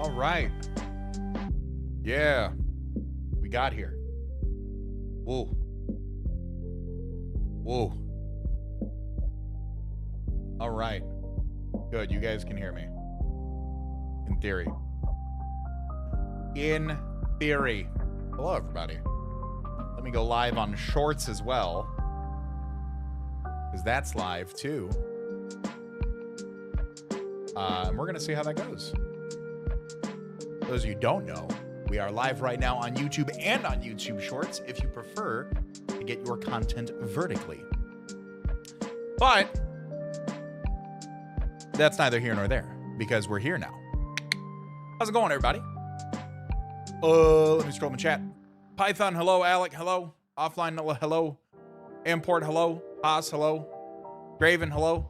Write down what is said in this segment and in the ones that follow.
All right. Yeah. We got here. Whoa. Whoa. All right. Good. You guys can hear me. In theory. In theory. Hello, everybody. Let me go live on Shorts as well, because that's live too. And we're going to see how that goes. For those of you who don't know, we are live right now on YouTube and on YouTube Shorts if you prefer to get your content vertically. But that's neither here nor there, because we're here now. How's it going, everybody? Let me scroll my chat. Python, hello. Alec, hello. Offline, hello. Import, hello. Haas, hello. Graven, hello.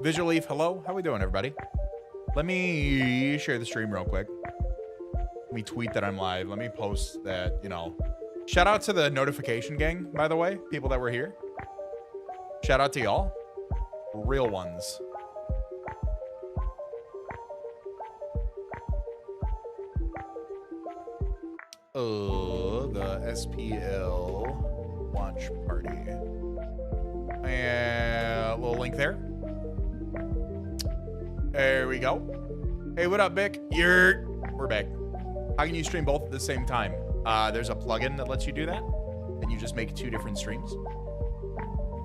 Visual Leaf, hello. How we doing, everybody? Let me share the stream real quick. Let me tweet that I'm live. Let me post that, you know. Shout out to the notification gang, by the way. People that were here. Shout out to y'all. Real ones. The SPL watch party. And a little link there. There we go. Hey, what up, Bick? We're back. How can you stream both at the same time? There's a plugin that lets you do that, and you just make 2 different streams.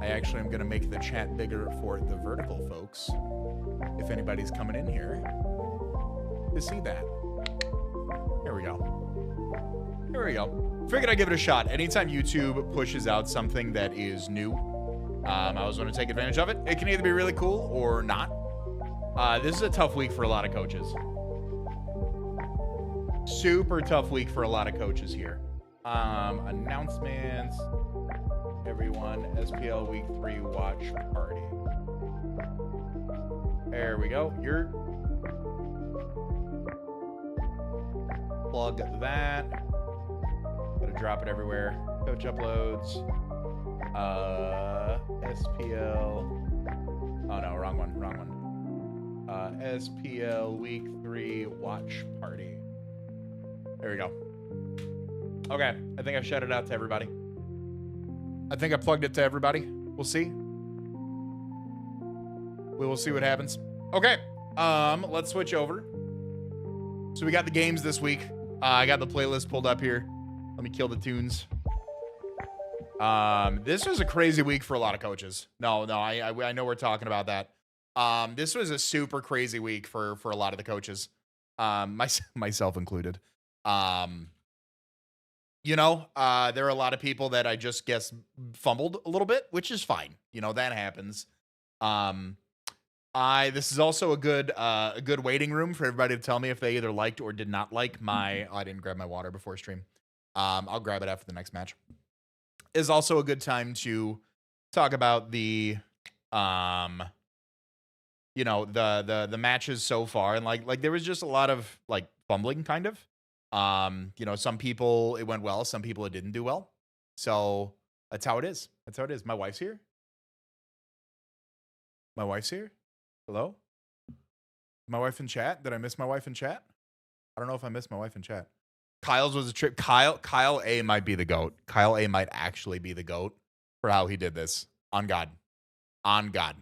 I actually am going to make the chat bigger for the vertical folks, if anybody's coming in here to see that. Here we go. Here we go. Figured I'd give it a shot. Anytime YouTube pushes out something that is new, I always want to take advantage of it. It can either be really cool or not. This is a tough week for a lot of coaches. Super tough week for a lot of coaches here. Announcements. Everyone, SPL Week 3 watch party. There we go. Plug that. Gotta drop it everywhere. Coach uploads. SPL. Oh no, wrong one. SPL Week 3 watch party. There we go. Okay, I think I've shouted out to everybody. I think I plugged it to everybody. We'll see. We will see what happens. Okay, let's switch over. So we got the games this week. I got the playlist pulled up here. Let me kill the tunes. This was a crazy week for a lot of coaches. No, I know we're talking about that. This was a super crazy week for a lot of the coaches, myself included. You know, there are a lot of people that I just guess fumbled a little bit, which is fine. You know, that happens. This is also a good waiting room for everybody to tell me if they either liked or did not like my. Oh, I didn't grab my water before stream. I'll grab it after the next match. Is also a good time to talk about the you know, the matches so far, and like there was just a lot of like fumbling kind of. You know, some people it went well, some people it didn't do well. So that's how it is. That's how it is. My wife's here. My wife's here. Hello? My wife in chat? Did I miss my wife in chat? I don't know if I missed my wife in chat. Kyle's was a trip. Kyle A might be the GOAT. Kyle A might actually be the GOAT for how he did this. On God. On God.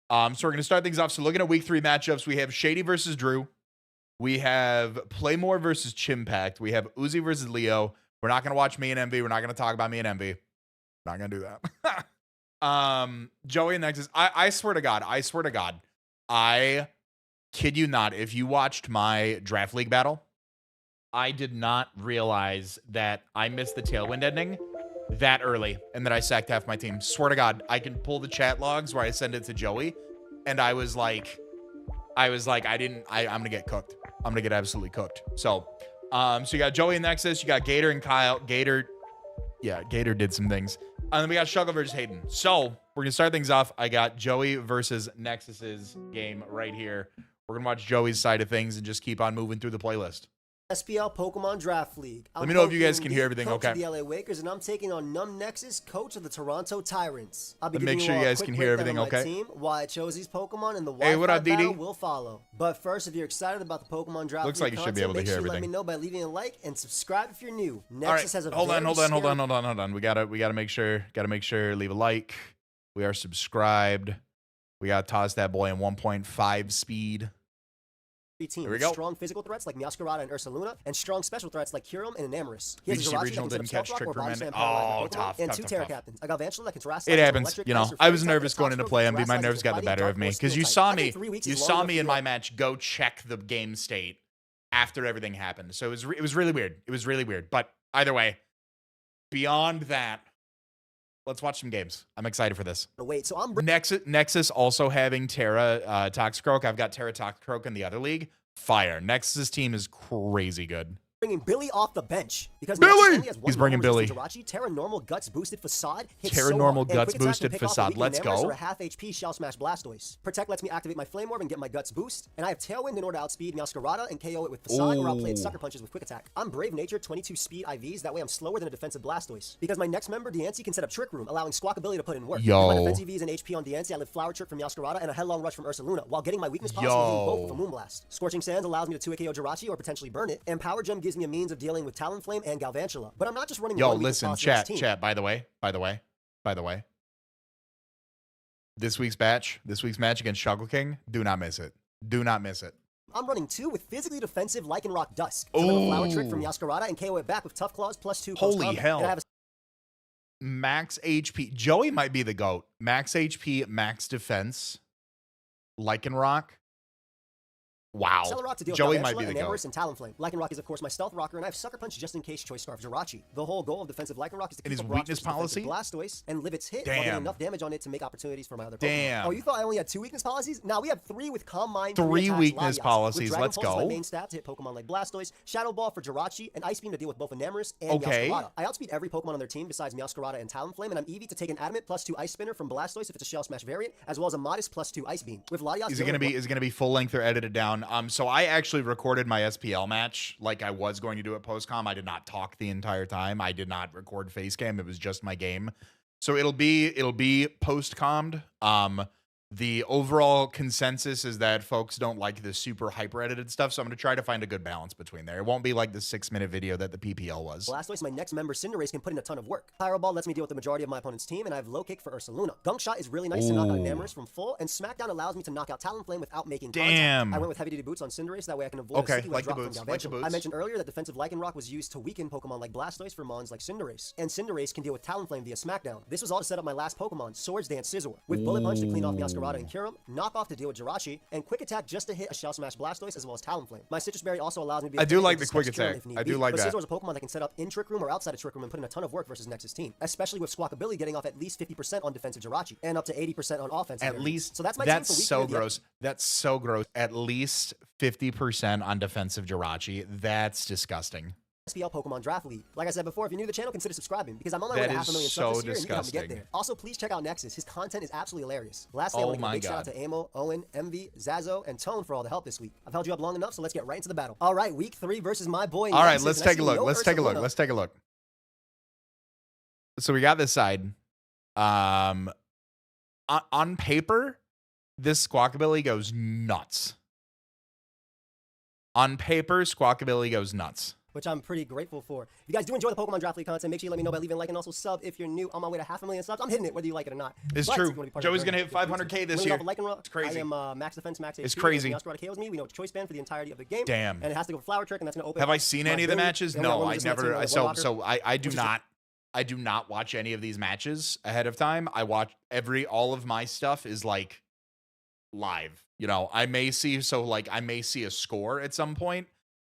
So we're going to start things off. So looking at week 3 matchups, we have Shady versus Drew. We have Playmore versus Chimpact. We have Uzi versus Leo. We're not going to watch me and Envy. We're not going to talk about me and Envy. Not going to do that. Joey and Nexus. I swear to God. I kid you not. If you watched my draft league battle, I did not realize that I missed the Tailwind ending that early and that I sacked half my team. Swear to God, I can pull the chat logs where I send it to Joey. And I was like, I'm going to get cooked. I'm going to get absolutely cooked. So you got Joey and Nexus. You got Gator and Kyle. Gator did some things. And then we got Shuggle versus Hayden. So we're going to start things off. I got Joey versus Nexus's game right here. We're going to watch Joey's side of things and just keep on moving through the playlist. SPL Pokemon Draft League. Let me know if you guys can hear everything coach okay. Of the LA Wakers, and I'm taking on Numb Nexus, coach of the Toronto Tyrants. I'll be make sure you guys can hear everything okay. Team, why I chose these Pokemon, and the hey, what up, battle will follow. But first, if you're excited about the Pokemon Draft Looks League like you should be able to hear everything. Let me know by leaving a like and subscribe if you're new. All Nexus right. has a hold on. We gotta make sure. Leave a like. We are subscribed. We gotta toss that boy in 1.5 speed. Team Here we go. Strong physical threats like Meowscarada and Ursaluna, and strong special threats like Kyurem and Enamorous. He has a Regional didn't catch Trick for Men. Oh, tough. And 2 Terra Captains. I got Vantula that can Terrasilize. It happens. You know, I was nervous going into play MB. My nerves got the better of me because you saw me in my match go check the game state after everything happened. So it was really weird. It was really weird. But either way, beyond that, let's watch some games. I'm excited for this. Wait, so I'm Nexus also having Terra Toxicroak. I've got Terra Toxicroak in the other league. Fire. Nexus's team is crazy good. bringing Billy off the bench because Billy! Nexus only has one He's bringing normal Billy. resistance to Jirachi. Terra normal guts boosted facade hits Terra so normal hard, and guts quick attack boosted can pick off a facade. weakening Let's Namorous go. or a half HP Shell Smash Blastoise. Protect lets me activate my Flame Orb and get my guts boost, and I have Tailwind in order to outspeed Meowscarada and KO it with facade, or I'll play it Sucker Punches with quick attack. I'm Brave Nature, 22 speed IVs, that way I'm slower than a defensive Blastoise. Because my next member, Diancie, can set up Trick Room, allowing Squawkabilly to put in work. Yo. With my defense EVs and HP on Diancie, I live Flower Trick from Meowscarada and a Headlong Rush from Ursaluna, while getting my weakness policy hitting both with a Moonblast. Scorching Sands allows me to 2-hit KO Jirachi or potentially burn it, and Power Gem gives me a means of dealing with Talonflame and Galvantula. But I'm not just running Yo, one weakness listen, policy on this team. chat, by the way. This week's match against Struggle King, do not miss it. Do not miss it. I'm running 2 with physically defensive Lycanroc Dusk. So I have a Flower Trick from Meowscarada and KO it back with Tough Claws +2. Holy hell. And I have a Max HP. Joey might be the GOAT. Max HP, max defense. Lycanroc. Wow. Celerock to deal Joey with might be Galvantula the and GOAT. Amorous and Talonflame. Lycanroc is of course my Stealth Rocker, and I have Sucker Punch just in case Choice Scarf Jirachi. The whole goal of defensive Lycanroc is to And keep his up rocks weakness versus defensive policy? Blastoise and live its hit while getting Damn. enough damage on it to make opportunities for my other Pokemon. Damn. Oh, you thought I only had 2 weakness policies? Now we have 3 with Calm Mind. 3 attacks, weakness Latias. policies. With Dragon Let's Pulse is go. my main stat to hit Pokemon like Blastoise, Shadow Ball for Jirachi, and Ice Beam to deal with both Enamorous and Okay. Meowscarada. I outspeed every Pokemon on their team besides Meowscarada and Talonflame, and I'm Eevee to take an Adamant +2 Ice Spinner from Blastoise if it's a Shell Smash variant, as well as a Modest +2 Ice Beam. With Latias, Is it gonna be full length or edited down? So I actually recorded my SPL match like I was going to do at postcom. I did not talk the entire time. I did not record face cam. It was just my game. So it'll be postcommed. The overall consensus is that folks don't like the super hyper edited stuff, so I'm gonna try to find a good balance between there. It won't be like the 6-minute video that the PPL was. Blastoise, my next member, Cinderace, can put in a ton of work. Pyro Ball lets me deal with the majority of my opponent's team, and I have Low Kick for Ursaluna. Gunk Shot is really nice to knock out Enamorous from full, and Smackdown allows me to knock out Talonflame without making contact. Damn. I went with Heavy Duty Boots on Cinderace, that way I can avoid Okay, a sticky like the drop boots, from like the Galvantula. boots. I mentioned earlier that defensive Lycanroc was used to weaken Pokemon like Blastoise for mons like Cinderace, and Cinderace can deal with Talonflame via Smackdown. This was all to set up my last Pokemon, Swords Dance Scizor, with Bullet Punch to clean off Meowscarada and cure him, Knock Off to deal with Jirachi, and Quick Attack just to hit a Shell Smash Blastoise as well as Talonflame. My Citrus Berry also allows me to be I do like the to Quick Step Cure Attack. if need I be, do like but that. Scizor is a Pokemon that can set up in Trick Room or outside of Trick Room and put in a ton of work versus Nexus team, especially with Squawkabilly getting off at least 50% on defensive Jirachi and up to 80% on offensive. At least, so that's my that's team for week so 3 of the gross. That's so gross. At least 50% on defensive Jirachi. That's disgusting. SPL Pokemon Draft League. Like I said before, if you're new to the channel, consider subscribing because I'm on my way That to is 500,000 so subs this year and you can help me get disgusting. there. Also, please check out Nexus. His content is absolutely hilarious. Lastly, I Oh want to give a my big shout out God. to Amo, Owen, Envy, Zazo, and Tone for all the help this week. I've held you up long enough, so let's get right into the battle. All right, week 3 versus my boy All right, Nexus, let's and I take a see look. no Let's take a look. Ursaluna. Let's take a look. So we got this side. On paper, this Squawkabilly goes nuts. On paper, Squawkabilly goes nuts. Which I'm pretty grateful for. If you guys do enjoy the Pokemon Draft League content, make sure you let me know by leaving a like and also sub if you're new. On my way to 500,000 subs. I'm hitting it whether you like it or not. It's But if true. you wanna be part of Joey's the gonna hit journey, 500K this Winning year. off of Lycanroc, It's crazy. I am max defense, max HP. It's crazy. Meowscarada KOs me. We know Choice Band for the entirety of the game. Damn. And it has to go Flower Trick, and that's gonna open. Have I seen my any of the Billy, matches? and we got No, one I just next to never. it, one So locker. I do Which is not. I do not watch any of these matches ahead of time. I watch all of my stuff is like live. You know, I may see a score at some point.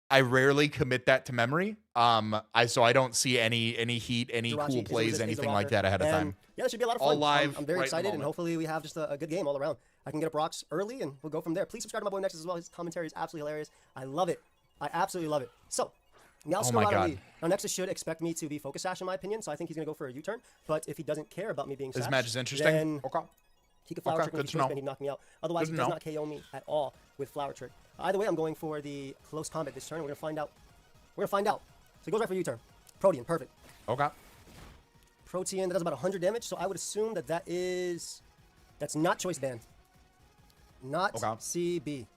I rarely commit that to memory. I don't see any heat, any Jirachi cool is plays, a anything rocker. like that ahead of And, time. Yeah, that should be a lot of All fun. live I'm very right in the excited, and moment. hopefully we have just a good game all around. I can get up rocks early, and we'll go from there. Please subscribe to my boy Nexus as well. His commentary is absolutely hilarious. I love it. I absolutely love it. So, now Oh my God. lead. Now Nexus should expect me to be Focus Sash in my opinion, so I think he's gonna go for a U-turn. But if he doesn't care about me being This Sash, match is interesting. then Okay. he could Flower Okay, Trick good with to Choice know. Band, he'd knock me out. Otherwise, Good he to does know. not KO me at all with Flower Trick. Either way, I'm going for the close combat this turn. We're gonna find out. We're gonna find out. So he goes right for U-turn. Protean, perfect. Okay. Protean, that does about 100 damage, so I would assume that that's not Choice Band. Not Okay. CB.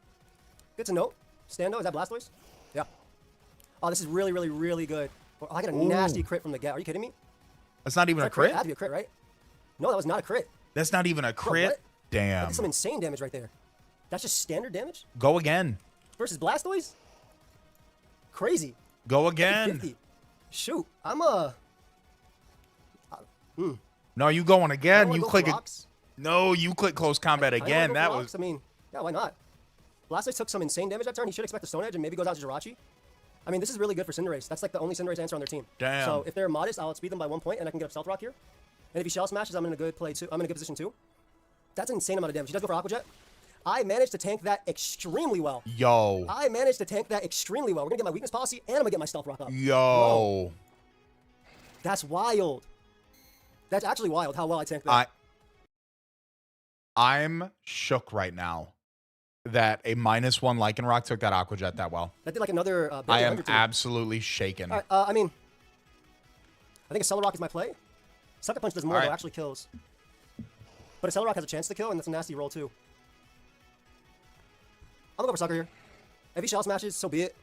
Good to know. Stando, is that Blastoise? Yeah. Oh, this is really, really, really good. Oh, I got a nasty crit from the get. Are you kidding me? That's not even a That crit. had to be a crit, right? No, that was not a crit. That's not even a crit. what? Damn. That's some insane damage right there. That's just standard damage Go again. versus Blastoise? Crazy. Go again. 50. Shoot, I'm No, you going I again. don't wanna You go for click it. rocks. No, you click close combat I don't wanna again. go That for was rocks. I mean, yeah, why not? Blastoise took some insane damage that turn. He should expect the Stone Edge and maybe goes out to Jirachi. I mean, this is really good for Cinderace. That's like the only Cinderace answer on their team. Damn. So if they're modest, I'll outspeed them by 1 point and I can get up Stealth Rock here. And if he Shell Smashes, I'm in a good play too. I'm in a good position too. That's an insane amount of damage. He does go for Aqua Jet. I managed to tank that extremely well. Yo. I managed to tank that extremely well. We're going to get my weakness policy, and I'm going to get my stealth rock up. Yo. Bro, that's wild. That's actually wild how well I tanked that. I'm shook right now that a -1 Lycanroc took that Aqua Jet that well. That did like another I am absolutely shaken. All right, I mean, I think Accelerock is my play. Sucker Punch does more, though, actually kills. But Accelerock has a chance to kill, and that's a nasty roll, too. I'm gonna go for Sucker here. If he Shell Smashes, so be it.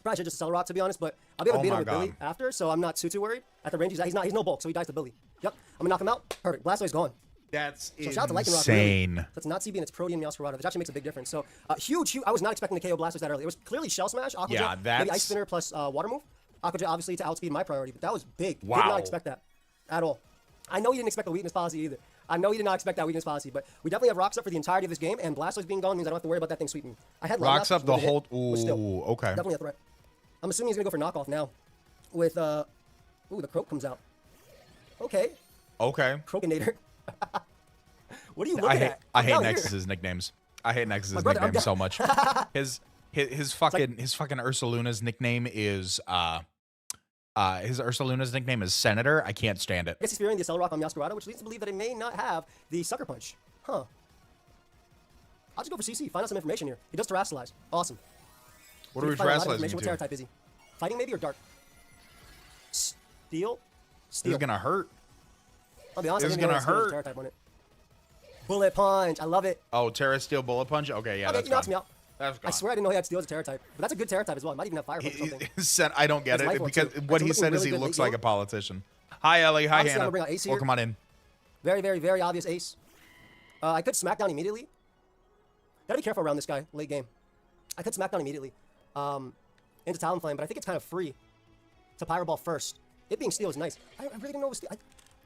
Probably should just Accelerock, to be honest, but I'll be able to beat him with Billy after, so I'm not too worried. At the range he's at, he's no bulk, so he dies to Billy. Yep, I'm gonna knock him out. Perfect. Blastoise gone. That's so shout out to Lycanroc, insane. really. So it's not CB and it's Protean Meowscarada, which actually makes a big difference. So huge. I was not expecting to KO Blastoise that early. It was clearly Shell Smash, Aqua Jet, maybe Ice Spinner plus Water Move. Aqua Jet obviously to outspeed my priority, but that was big. Wow. Did not expect that at all. I know you didn't expect the weakness policy either. I know you did not expect that weakness policy, but we definitely have Rocks up for the entirety of this game, and Blastoise being gone means I don't have to worry about that thing sweeping. I had Rocks up the whole. Ooh, okay. Definitely a threat. I'm assuming he's gonna go for knockoff now. With ooh, the Croak comes out. Okay. Okay. Croakinator. What are you looking at? I hate Nexus's nicknames. I hate Nexus's nicknames so much. His fucking Ursaluna's nickname is Senator. I can't stand it. I guess he's fearing the Accelerock on Meowscarada, which leads to believe that it may not have the Sucker Punch. Huh. I'll just go for CC. Find out some information here. He does Terrasilize. Awesome. What are we Terrasalizing to? What Terra type is he? Fighting maybe or Dark? Steel? This is gonna hurt. I'll be honest. This is gonna hurt. Terra type on it. Bullet Punch. I love it. Oh, Terra Steel Bullet Punch? Okay, yeah, okay, that's knocks me out. That's gone. I swear I didn't know he had Steel as a Terra type. But that's a good Terra type as well. It might even have Fire Punch or something. Said, I don't get it because what he said is he looks like a politician. Hi, Ellie. Hi, Hannah. Welcome on in. Very, very, very obvious ace. I could Smackdown immediately. Gotta be careful around this guy late game. I could Smackdown immediately into Talonflame, but I think it's kind of free to Pyro Ball first. It being Steel is nice. I really didn't know it was Steel.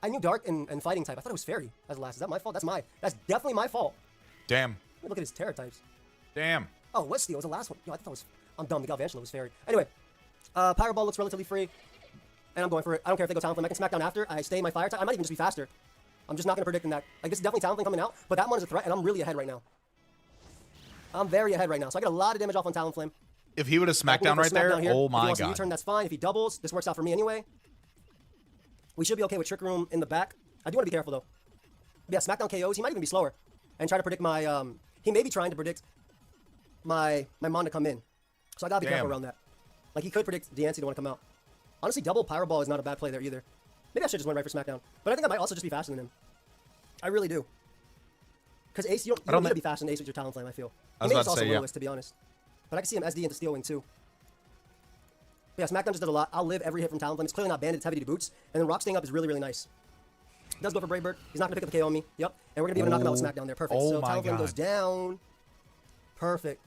I knew Dark and Fighting type. I thought it was Fairy as the last. Is that my fault? That's definitely my fault. Damn. Let me look at his Terra types. Damn. Oh, what's Steel? It was the last one. Yo, I thought it was... I'm dumb. The Galvantula was Fairy. Anyway, Pyro Ball looks relatively free, and I'm going for it. I don't care if they go Talonflame. I can Smackdown after. I stay in my Fire type. I might even just be faster. I'm just not going to predict in that. Like, this is definitely Talonflame coming out, but that one is a threat, and I'm really ahead right now. I'm very ahead right now, so I get a lot of damage off on Talonflame. If he would have Smackdown right there, oh my god. If he wants to U-turn, that's fine. If he doubles, this works out for me anyway. We should be okay with Trick Room in the back. I do want to be careful, though. But yeah, Smackdown KOs, he might even be slower. And try to predict my, he may be trying to predict my Mon to come in. So I gotta be careful around that. Like, he could predict Diancie to want to come out. Honestly, double Pyro Ball is not a bad play there either. Maybe I should just went right for Smackdown. But I think I might also just be faster than him. I really do. Because Ace, you don't need to be faster than Ace with your Talonflame, I feel. I was about to say, yeah. To be honest. But I can see him SD into Steel Wing, too. But yeah, Smackdown just does a lot. I'll live every hit from Talonflame. It's clearly not banded, it's heavy to boots. And then Rock staying up is really, really nice. He does go for Brave Bird. He's not going to pick up the KO on me. Yep. And we're going to be able to knock him out with Smackdown there. Perfect. So Talonflame goes down. Perfect.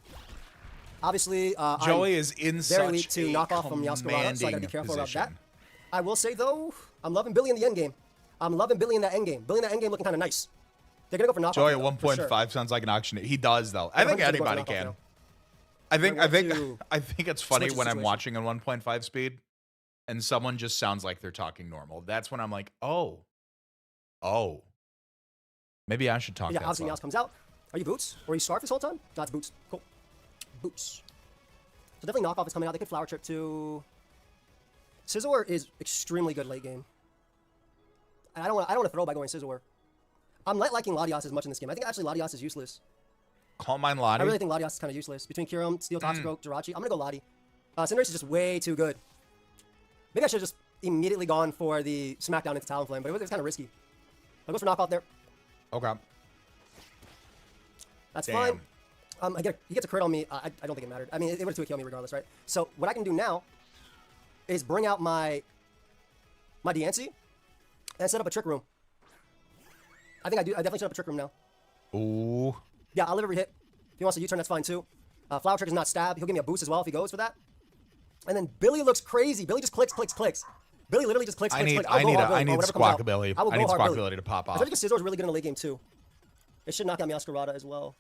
Obviously, Joey is in very weak to knock off from Meowscarada, so I got to be careful about that. I will say, though, I'm loving Billy in the endgame. I'm loving Billy in that endgame. Billy in that endgame looking kind of nice. They're going to go for knockoff. Joey at 1.5 sounds like an auction. He does, though. I think anybody can. I think it's funny when I'm watching at 1.5 speed and someone just sounds like they're talking normal. That's when I'm like, oh, maybe I should talk. Yeah, obviously Meowth comes out. Are you Boots? Or are you Scarf this whole time? No, it's Boots. Cool. Boots. So definitely knockoff is coming out. They could Flower Trip too. Scizor is extremely good late game. And I don't want to throw by going Scizor. I'm not liking Latias as much in this game. I think actually Latias is useless. Calm Mind Lati? I really think Latias is kind of useless. Between Kyurem, Steel, Toxicroak, Jirachi, I'm going to go Lati. Cinderace is just way too good. Maybe I should have just immediately gone for the Smackdown into Talonflame, but it was kind of risky. I'll go for knockoff there. Okay. That's fine. He gets a crit on me. I don't think it mattered. I mean, it would have 2-KO'd me regardless, right? So what I can do now is bring out my Diancie and set up a Trick Room. I think I definitely set up a Trick Room now. Ooh. Yeah, I'll live every hit. If he wants to U-turn, that's fine too. Flower Trick is not stab. He'll give me a boost as well if he goes for that. And then Billy looks crazy. Billy just clicks. Billy literally just clicks. I need Squawkabilly. I need Squawkabilly to pop off. I think Scizor's really good in the late game too. It should knock out Meowscarada as well.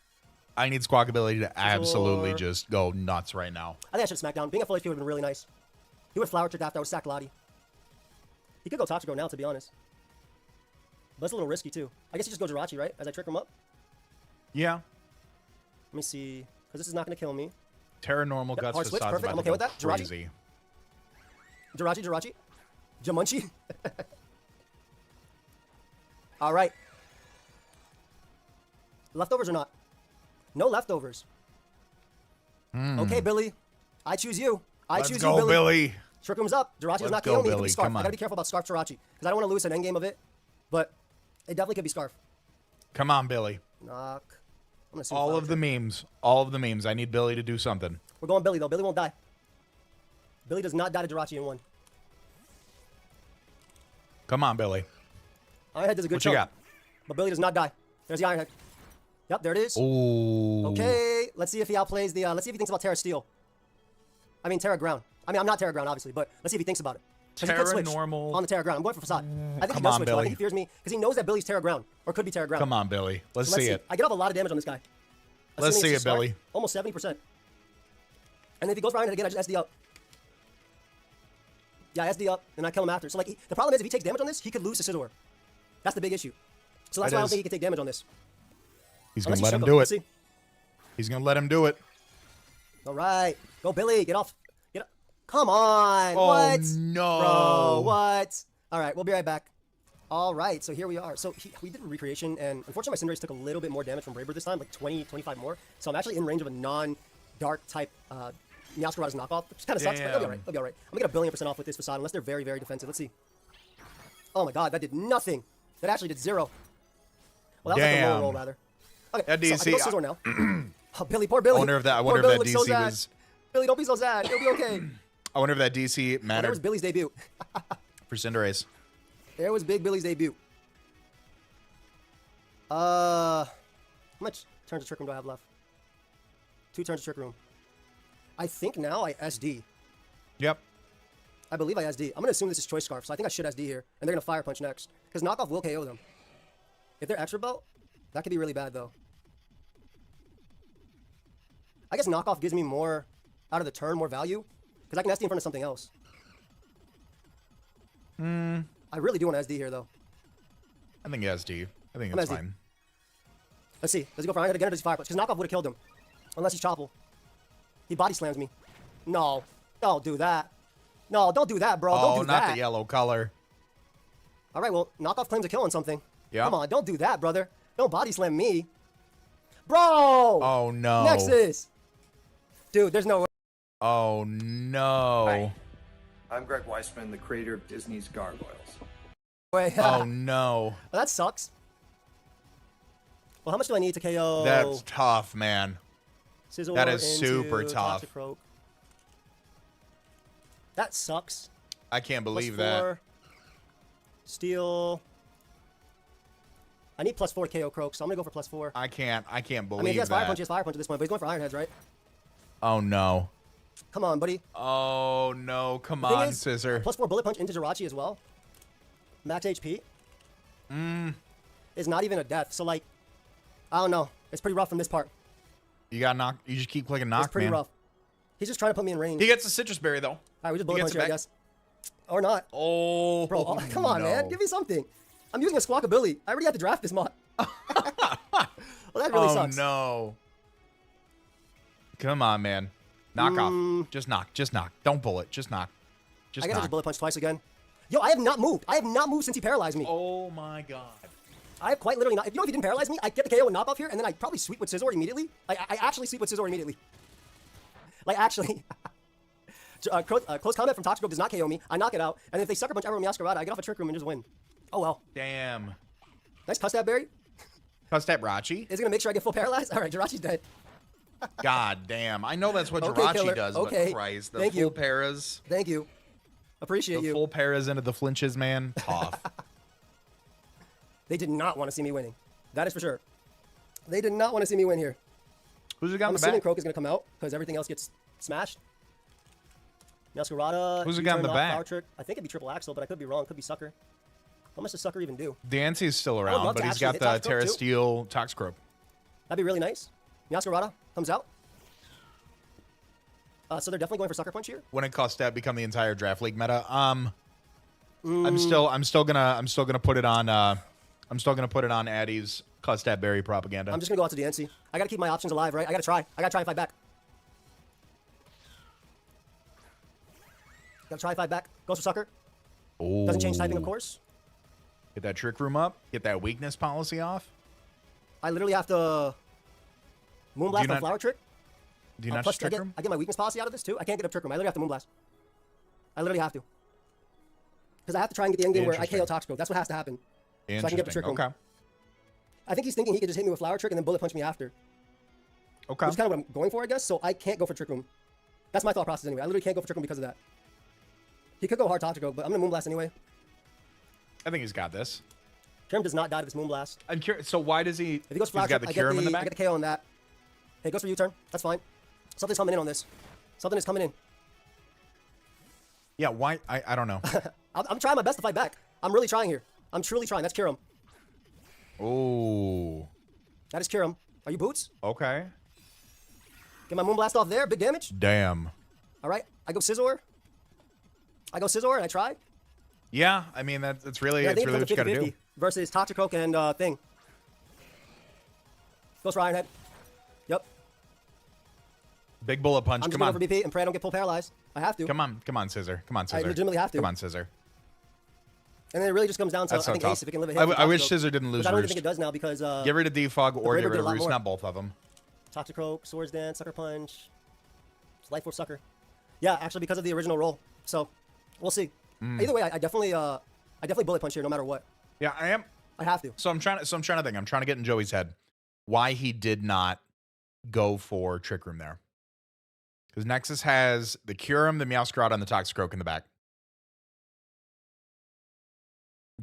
I need Squawkabilly to absolutely just go nuts right now. I think I should Smackdown. Being a full HP would have been really nice. He would Flower Trick after I was sacked Lottie. He could go Toxicroak now, to be honest. But it's a little risky too. I guess he just go Jirachi, right? As I trick him up. Yeah. me see, because this is not going to kill me. Terra normal Yep, guts hard switch, facades perfect. about I'm to okay go with that. crazy. Jirachi. Jamunchi. All right. Leftovers or not? No leftovers. Okay, Billy. I choose you. Let's go, Billy. Trick Room's up. Jirachi does not go, KO me. It could Billy. be Scarf. Come I on. gotta be careful about Scarf Jirachi, because I don't want to lose an endgame of it, but it definitely could be Scarf. Come on, Billy. Knock. I'm gonna assume All Fire of the Trick. memes. All of the memes. I need Billy to do something. We're going Billy, though. Billy won't die. Billy does not die to Jirachi in one. Come on, Billy. Ironhead does a good What you chunk, got? but Billy does not die. There's the Ironhead. Yep, there it is. Ooh. Okay, let's see if he outplays the, let's see if he thinks about Terra Steel. I mean, Terra Ground. I mean, I'm not Terra Ground, obviously, but let's see if he thinks about it. 'Cause he could Terra switch normal. on the Terra Ground. I'm going for Facade. I think come he does on, switch, though. I Billy. think he fears me, because he knows that Billy's Terra Ground, or could be Terra Ground. Come on, Billy. Let's So see it. I get off a lot of damage on this guy. Let's Assuming see it's it, a Scarf, Billy. Almost 70%. And if he goes for Ironhead again, I just SD up. Yeah, I SD up, and I kill him after. So, like, the problem is, if he takes damage on this, he could lose to Scizor. That's the big issue. So that's It why I don't is. think he can take damage on this. He's going Unless to let shook him him. do Let's it. see. He's going to let him do it. All right. Go, Billy. Get off. Get up. Come on. Oh, What? no. Bro, what? All right, we'll be right back. All right, so here we are. So we did a recreation, and unfortunately my Cinderace took a little bit more damage from Braver this time, like 20, 25 more. So I'm actually in range of a non-dark type Meowscarada's knockoff, which kind of sucks, but it'll be all right. It'll be all right. I'm going to get 1,000,000% off with this Facade, unless they're very, very defensive. Let's see. Oh my god, that did nothing. That actually did 0. Well, that was like a low Damn. roll, rather. Okay, That so I DC can go Scizor now. Oh, Billy, poor Billy. I wonder if that, Poor Billy DC looks so sad. was. Billy, don't be so sad. It'll be okay. I wonder if that DC That was mattered Billy's debut. for Cinderace. There was Big Billy's debut. How much turns of Trick Room do I have left? 2 turns of Trick Room. I think now I SD. Yep. I believe I SD. I'm going to assume this is Choice Scarf, so I think I should SD here. And they're going to Fire Punch next. Because Knockoff will KO them. If they're Extra Belt, that could be really bad, though. I guess Knockoff gives me more out of the turn, more value. Because I can SD in front of something else. I really do want to SD here, though. I think SD. I think I'm it's SD. fine. Let's see. Does he go for Ironhead again or does he Fire Punch? Because Knockoff would have killed him. Unless he's Chopple. He body slams me. No. Don't do that. No, don't do that, bro. Oh, Don't do not that. the yellow color. All right, well, Knockoff claims a kill on something. Yeah. Come on, don't do that, brother. Don't body slam me. Bro! Oh, no. Nexus! Dude, there's no way. Oh, no. Hi. I'm Greg Weisman, the creator of Disney's Gargoyles. Oh, no. Well, that sucks. Well, how much do I need to KO? That's tough, man. Scizor that is into super tough. Toxicroak. That sucks. I can't believe +4. that. Steel. I need +4 KO Croak, so I'm gonna go for +4. I can't believe I mean, he has Fire that. Punch, he has Fire Punch at this point, but he's going for Iron Heads, right? Oh, no. Come on, buddy. Oh, no. Come The thing on, is, Scissor. +4 Bullet Punch into Jirachi as well. Max HP. Is not even a death, so like, I don't know. It's pretty rough from this part. You got knocked. You just keep clicking knock, It's pretty man. rough. He's just trying to put me in range. He gets a citrus berry, though. All right, we just he Bullet gets Punch here, it I back. guess. Or not. Oh, Bro, come on, man. no. Give me something. I'm using a Squawkabilly. I already had to draft this mod. Well, that really Oh, sucks. no. Come on, man. Knock off. Just knock. Just knock. Don't bullet. Just knock. Just I guess I knock. just Bullet Punch twice again. Yo, I have not moved. I have not moved since he paralyzed me. Oh, my God. I have quite literally not. If you know, if he didn't paralyze me, I'd get the KO and knock off here, and then I'd probably sweep with Scizor immediately. Like, I actually sweep with Scizor immediately. Like, actually. Close combat from Toxicroak does not KO me. I knock it out, and if they Sucker Punch Ever Meowscarada, I get off a Trick Room and just win. Oh, well. Damn. Nice Custap Berry. Custap Rachi? Is it going to make sure I get full paralyzed? All right, Jirachi's dead. God damn. I know that's what Okay, Jirachi killer. does, Okay. but Christ. The Thank full you. paras. Thank you. Appreciate The you. full paras into the flinches, man. Tough. They did not want to see me winning. That is for sure. They did not want to see me win here. Who's it got I'm in the assuming back? Croak is going to come out because everything else gets smashed. Meowscarada. Who's it got in the U-turn, knock, back? Power Trick. I think it'd be Triple Axle, but I could be wrong. Could be Sucker. How much does Sucker even do? Dancy's still would around, love but to he's actually got hit the Toxicroak, Terra too. Steel Toxicroak. That'd be really nice. Meowscarada comes out. So they're definitely going for Sucker Punch here. When it cost that become the entire draft league meta. I'm still gonna put it on Addy's Cause that berry propaganda. I'm just gonna go out to the NC. I gotta keep my options alive, right? I gotta try and fight back. Gotta try and fight back. Goes for sucker. Ooh. Doesn't change typing, of course. Get that trick room up. Get that weakness policy off. I literally have to Moonblast on Flower Trick. Do you not Plus, trick room? I get my weakness policy out of this too. I can't get a trick room. I literally have to Moonblast. I literally have to. Because I have to try and get the end game where I KO Toxicroak. That's what has to happen. So I can get the trick room. Okay. I think he's thinking he could just hit me with Flower Trick and then bullet punch me after. Okay. Which is kind of what I'm going for, I guess. So I can't go for trick room. That's my thought process anyway. I literally can't go for trick room because of that. He could go hard Toxicroak, but I'm gonna Moonblast anyway. I think he's got this. Kyurem does not die to this Moonblast. I'm curious. So why does he? If he goes Flower he's got Trick, the Kyurem in the back. I get the KO on that. Hey, goes for U-turn. That's fine. Something's coming in on this. Something is coming in. Yeah. Why? I don't know. I'm trying my best to fight back. I'm really trying here. I'm truly trying. That's Kyurem. Oh. That is Kyurem. Are you boots? Okay. Get my Moonblast off there. Big damage. Damn. All right. I go Scizor. And I try. Yeah. I mean, that's really, Yeah, it's really what you gotta do. Versus Toxicroak and thing. Goes Ryan Head. Yep. Big bullet punch. I'm just Come going on. for BP and pray I don't get pull paralyzed. I have to. Come on, Scissor. Come on, Scissor. I legitimately have to. Come on, Scissor. And then it really just comes down to, That's I think, so Ace, tough. if it can live a hit. I wish Scissor didn't lose Which I don't even Roost. think it does now because... Get rid of Defog or Braver get rid did a of lot Roost, more. not both of them. Toxicroak, Swords Dance, Sucker Punch, Life Force Sucker. Yeah, actually because of the original roll. So, we'll see. Either way, I definitely bullet punch here no matter what. Yeah, I am. I have to. So I'm trying to think. I'm trying to get in Joey's head why he did not go for Trick Room there. Because Nexus has the Kyurem, the Meowscarada, and the Toxicroak in the back.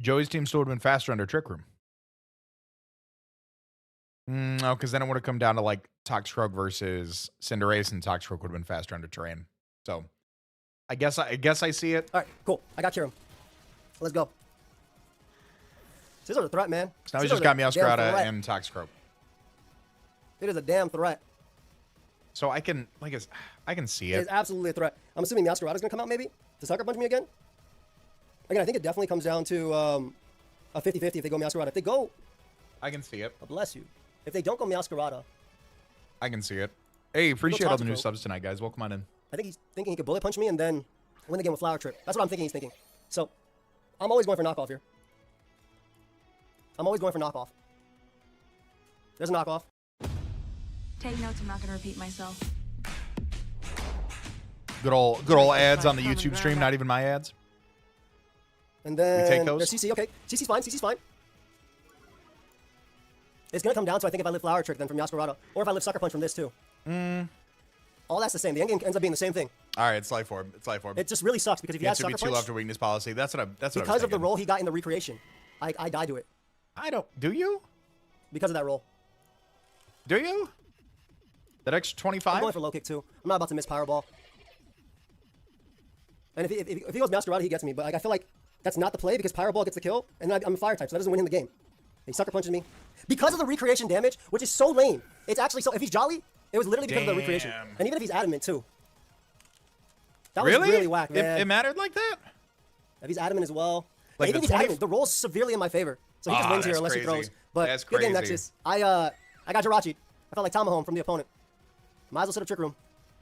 Joey's team still would have been faster under Trick Room. No, because then it would have come down to like Toxicroak versus Cinderace, and Toxicroak would have been faster under terrain. So I guess I see it. All right, cool. I got Kyurem. Let's go. Scizor's a threat, man. So now he's just got Meowscarada and Toxicroak. It is a damn threat. So I can see It it. is absolutely a threat. I'm assuming Meowscarada's gonna come out maybe to sucker punch me again. Again, I think it definitely comes down to a 50-50 if they go Meowscarada. If they go, I can see it. oh, bless you. If they don't go Meowscarada, I can see it. Hey, appreciate all the new Toxicroak. subs tonight, guys. Welcome on in. I think he's thinking he could bullet punch me and then win the game with Flower Trick. That's what I'm thinking he's thinking. So, I'm always going for knockoff here. I'm always going for knockoff. There's a knockoff. Take notes, I'm not gonna repeat myself. Good old ads on the YouTube stream, not even my ads. And then take those? there's CC, okay. CC's fine, CC's fine. It's gonna come down to, I think, if I live Flower Trick then from Meowscarada, or if I live Sucker Punch from this too. All that's the same. The end game ends up being the same thing. All right, it's Life Orb. It's Life Orb. It just really sucks because if you have It should be Sucker too low Punch, after weakness policy. That's what I was because of the thinking. roll he got in the recreation, I died to it I don't. Do you? because of that roll. Do you? That extra I'm 25? going for low kick too. I'm not about to miss Powerball. And if he goes Meowscarada, he gets me. But like, I feel like that's not the play because Powerball gets the kill, and then I'm a fire type, so that doesn't win him the game. He sucker punches me because of the recreation damage, which is so lame. It's actually so. If he's jolly, it was literally because of the recreation, and even if he's adamant too. That was really whack, man. It mattered like that? If he's adamant as well, Like even the if he's 20 adamant, the roll's severely in my favor, so he just wins here that's unless crazy. he throws. But That's good game, crazy. Nexus. I got Jirachi. I felt like Tamahome from the opponent. Might as well set up Trick Room.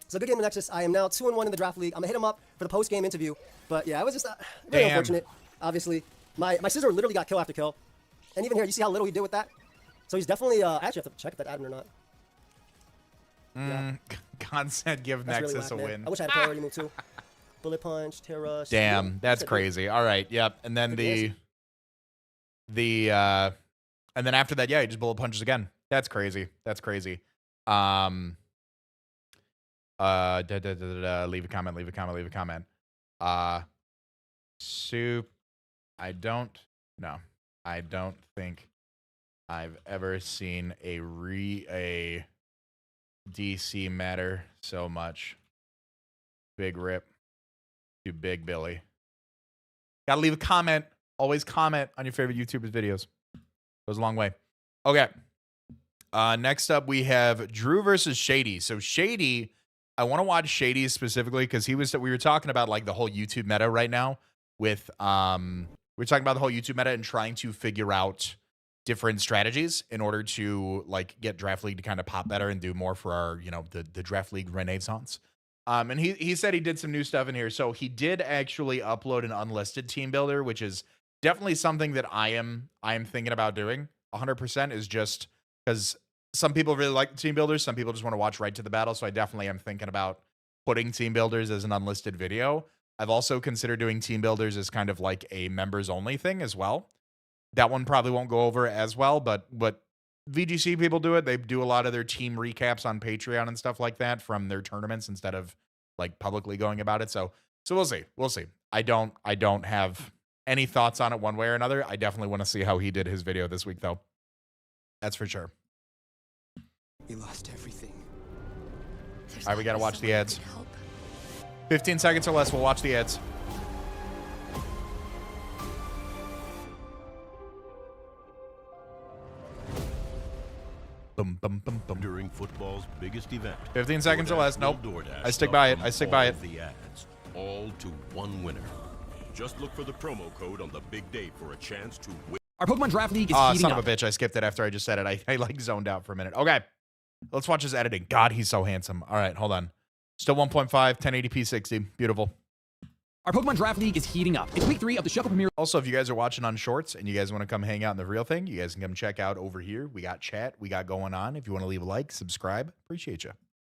So good game with Nexus. I am now 2-1 in the draft league. I'm gonna hit him up for the post-game interview. But yeah, it was just very unfortunate. Obviously, my Scizor literally got kill after kill, and even here, you see how little he did with that. So he's definitely. I actually have to check if that adamant or not. Yeah, God said give that's really Nexus whack, a man. win. I wish I had a priority move too. Bullet punch, tear rush. Damn, Yeah, that's it. crazy. All right, yep. And then Pretty and then after that, yeah, he just bullet punches again. That's crazy. That's crazy. Leave a comment. Soup. I don't think I've ever seen a DC matter so much. Big rip to Big Billy. Gotta leave a comment. Always comment on your favorite YouTubers' videos. Goes a long way. Okay. Next up, we have Drew versus Shady. So Shady, I want to watch Shady specifically because we were talking about like the whole YouTube meta right now with we're talking about the whole YouTube meta and trying to figure out different strategies in order to like get Draft League to kind of pop better and do more for our, the Draft League renaissance. And he said he did some new stuff in here. So he did actually upload an unlisted team builder, which is definitely something that I am thinking about doing 100%, is just because some people really like the team builders. Some people just want to watch right to the battle. So I definitely am thinking about putting team builders as an unlisted video. I've also considered doing team builders as kind of like a members only thing as well. That one probably won't go over as well, but VGC people do it. They do a lot of their team recaps on Patreon and stuff like that from their tournaments instead of like publicly going about it. So we'll see. We'll see. I don't have any thoughts on it one way or another. I definitely want to see how he did his video this week though. That's for sure. We lost everything. All right, we got to watch the ads. 15 seconds or less. We'll watch the ads. Boom, boom, boom, boom. During football's biggest event. 15 seconds or less. Nope. DoorDash I stick by it. I stick by it. The ads, all to one winner. Just look for the promo code on the big day for a chance to win. Our Pokemon Draft League is heating son up. of a bitch. I skipped it after I just said it. I like zoned out for a minute. Okay. Let's watch his editing. God, he's so handsome. All right, hold on. Still 1.5, 1080p 60. Beautiful. Our Pokemon Draft League is heating up. It's week 3 of the Shuffle Premier. Also, if you guys are watching on Shorts and you guys want to come hang out in the real thing, you guys can come check out over here. We got chat. We got going on. If you want to leave a like, subscribe. Appreciate you.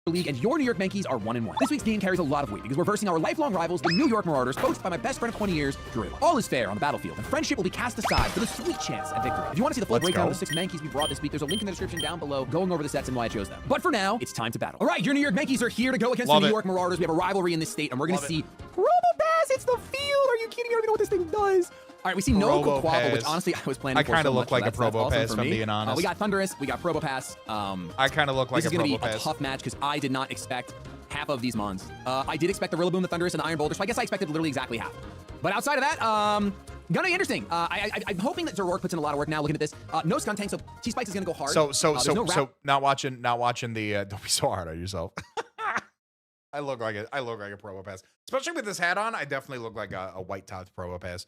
League, and your New York Yankees are 1-1. This week's game carries a lot of weight because we're versing our lifelong rivals, the New York Marauders, coached by my best friend of 20 years, Drew. All is fair on the battlefield, and friendship will be cast aside for the sweet chance at victory. If you want to see the full Let's breakdown go. of the 6 Yankees we brought this week, there's a link in the description down below going over the sets and why I chose them. But for now, it's time to battle. All right, your New York Yankees are here to go against Love the New it. York Marauders. We have a rivalry in this state, and we're going to Love see Probopass. It's the field. Are you kidding me? I don't even know what this thing does. All right, we see no Quaquaval, which honestly I was planning I for kind so of look much, like so a that's awesome Probopass, for if I'm me. being honest. We got Thundurus, we got Probopass. I kind of look like this a is going to be a Probopass. tough match because I did not expect half of these mons. I did expect the Rillaboom, the Thundurus, and the Iron Boulder, so I guess I expected literally exactly half. But outside of that, gonna be interesting. I'm hoping that Zoroark puts in a lot of work now looking at this. No Skuntank, so T-Spikes is gonna go hard. So not watching the don't be so hard on yourself. I look like a Probopass. Especially with this hat on, I definitely look like a white topped Probopass.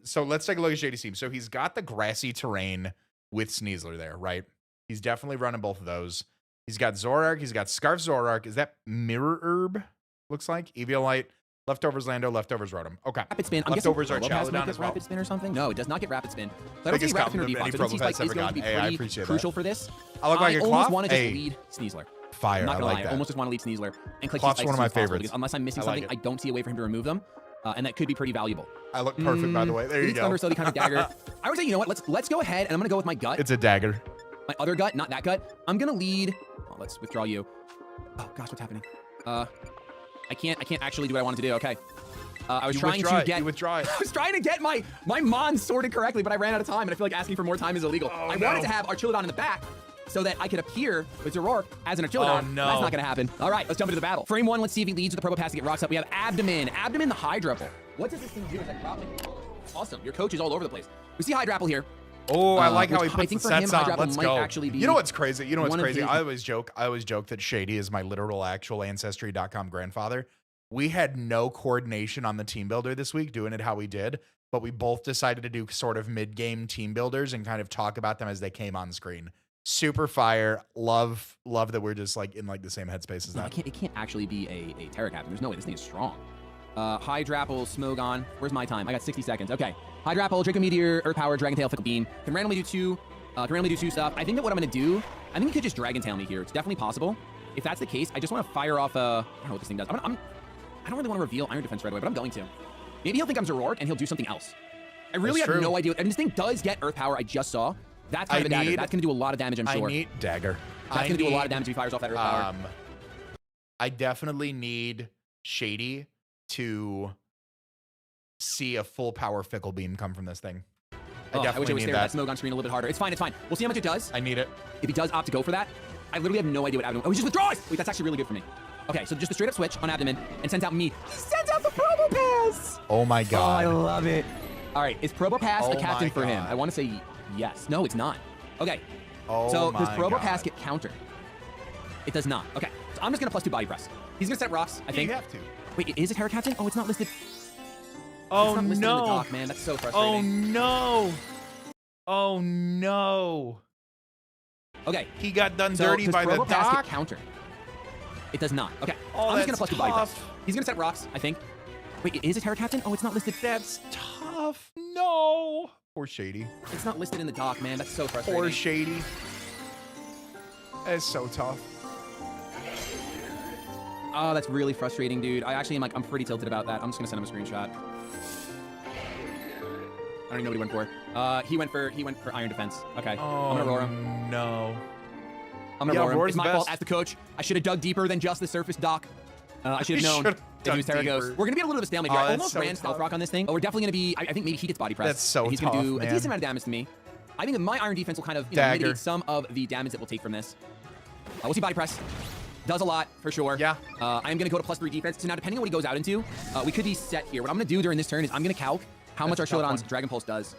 So let's take a look at Shady's team. So he's got the grassy terrain with Sneasler there, right? He's definitely running both of those. He's got Zoroark, he's got Scarf Zoroark. Is that Mirror Herb? Looks like Eviolite. Leftovers Lando, leftovers Rotom. Okay. Rapid Spin. I'm Leftovers are guessing Probopass might Chaladon get as well. Rapid Spin or something. No, it does not get Rapid Spin. So I don't Biggest see Rapid Spin or compliment Defog. any So Probopass T-Spikes is ever going to be gotten. Hey, I pretty appreciate that. crucial for this. I look like a almost Cloth. want to just Hey. lead Sneasler. Fire. I'm not I gonna like lie. I that. almost just want to lead Sneasler and click Cloth's T-Spikes one of my as soon as possible, favorites. because unless I'm missing I like something, it. I don't see a way for him to remove them, and that could be pretty valuable. I look perfect, by the way. There you go. Thunder, Slowly, kind of dagger. I would say, you know what? Let's go ahead, and I'm gonna go with my gut. It's a dagger. My other gut, not that gut. I'm gonna lead. Oh, let's withdraw you. Oh gosh, what's happening? I can't actually do what I wanted to do. Okay. I was trying to get. You withdraw it. I was trying to get my Mon sorted correctly, but I ran out of time, and I feel like asking for more time is illegal. I wanted to have Archilodon in the back so that I could appear with Zoroark as an Archilodon. Oh, no. That's not gonna happen. All right, let's jump into the battle. Frame 1, let's see if he leads with the Probopass to get rocks up. We have Abdomen. Abdomen, the Hydrapple. What does this thing do? Is that probably awesome? Your coach is all over the place. We see Hydrapple here. Oh, I like how he which I puts the think for him, sets on. Hydrapple Let's might go. actually be You know what's crazy? You know what's one of crazy? his- I always joke that Shady is my literal actual Ancestry.com grandfather. We had no coordination on the team builder this week, doing it how we did, but we both decided to do sort of mid-game team builders and kind of talk about them as they came on screen. Super fire. Love that we're just like in like the same headspace as No, that. it can't actually be a Terra Captain. There's no way. This thing is strong. Hydrapple, Smogon. Where's my time? I got 60 seconds. Okay. Hydrapple, Draco Meteor, Earth Power, Dragon Tail, Fickle Beam. Can randomly do two stuff. I think that what I'm going to do, I think he could just Dragon Tail me here. It's definitely possible. If that's the case, I just want to fire off I don't know what this thing does. I don't really want to reveal Iron Defense right away, but I'm going to. Maybe he'll think I'm Zoroark and he'll do something else. I really That's have true. no idea. And this thing does get Earth Power. I just saw. That's kind of a dagger. That's going to do a lot of damage, I'm sure. I need dagger. That's going to do a lot of damage if he fires off that Earth Power. I definitely need Shady to see a full power Fickle Beam come from this thing. I I wish definitely I was need staring at that. that Smogon screen a little bit harder. It's fine. We'll see how much it does. I need it. If he does opt to go for that, I literally have no idea what Abdomen... Oh, he just withdraws! Wait, that's actually really good for me. Okay, so just a straight-up switch on Abdomen and sends out me. He sends out the Probopass! Oh my Oh, I god. love it. All right, is Probopass Oh a captain my for him? God. I want to say yes. No, it's not. Okay, Oh so my does Probopass god. get countered? It does not. Okay, so I'm just going to +2 body press. He's going to set rocks, I think. You have to. Wait, is it Terra Captain? Oh, it's not listed. Oh It's not listed in the no. doc, man. That's so Oh frustrating. no. Oh, no. Okay. He got done So dirty does by the Throw Pass dock. get counter? It does not. Okay. Oh, I'm just going to that's plus 2 body press. tough. He's going to set rocks, I think. Wait, is it Terra Captain? Oh, it's not listed. That's tough. No. Poor Shady. It's not listed in the dock, man. That's so frustrating. Poor Shady. It's so tough. Oh, that's really frustrating, dude. I actually am like, I'm pretty tilted about that. I'm just gonna send him a screenshot. I don't even know what he went for. He went for Iron Defense. Okay. Oh, I'm gonna roar him. no. I'm gonna Yeah, roar him. roar's It's my the fault best. as the coach. I should have dug deeper than just the surface dock. I should have known should've if he was dug Terragos. deeper. We're gonna be a little bit of a stalemate Oh, here. I that's almost so ran Stealth tough. Rock on this thing, but we're definitely gonna be. I think maybe he gets body press. That's so He's gonna tough, do man. a decent amount of damage to me. I think that my Iron Defense will kind of Dagger. mitigate some of the damage that we'll take from this. We'll see body press. Does a lot, for sure. Yeah. I'm going to go to +3 defense. So now, depending on what he goes out into, we could be set here. What I'm going to do during this turn is I'm going to calc how much our That's a tough Shieldon's one. Dragon Pulse does.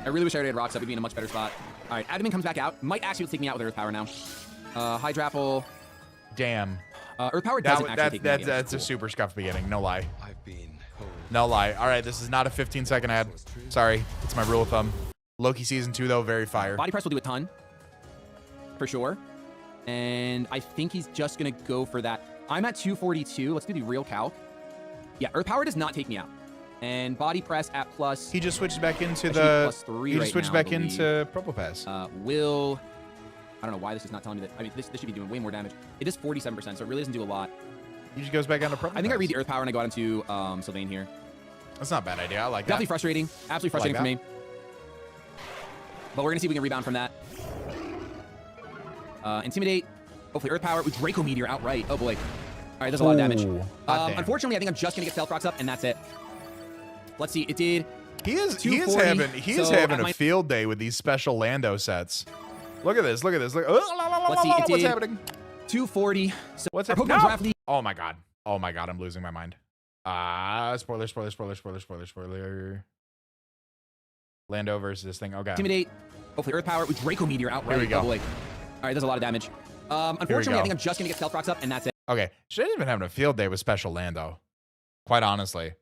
I really wish I had rocks up. We'd be in a much better spot. All right, Adamant comes back out. Might actually take me out with Earth Power now. Hydrapple. Damn. Earth Power doesn't actually take me out. That's a super scuffed beginning. No lie. I've been told. No lie. All right, this is not a 15-second ad. Sorry. It's my rule of thumb. Loki Season 2, though, very fire. Body Press will do a ton. For sure. And I think he's just going to go for that. I'm at 242. Let's do the real calc. Yeah, Earth Power does not take me out. And Body Press at plus... He just switched back into I should be the... +3 He just right switched now, I back into Purple Pass. Will... I don't know why this is not telling me that. I mean, this should be doing way more damage. It is 47%, so it really doesn't do a lot. He just goes back onto Purple I think I Pass. read the Earth Power and I go out into Sylvain here. That's not a bad idea. I like Definitely that. frustrating. Absolutely frustrating for me. But we're going to see if we can rebound from that. Intimidate. Hopefully Earth Power. With Draco Meteor outright. Oh, boy. All right, there's a lot of damage. Ooh, hot damn. Unfortunately, I think I'm just going to get Stealth Rocks up, and that's it. Let's see. It did... He is 240, having so a at my- field day with these special Lando sets. Look at this. Look at this. Look. Let's see. It What's did happening? 240. So What's our happening? Pokemon No! Draft League. Oh my god. Oh my god. I'm losing my mind. Spoiler. Lando versus this thing. Okay. Intimidate. Hopefully Earth Power with Draco Meteor outright. Here we go. Oh, boy. All right, there's a lot of damage. Unfortunately, go. I think I'm just going to get Stealth Rocks up, and that's it. Okay. Shouldn't been having a field day with special Lando. Quite honestly.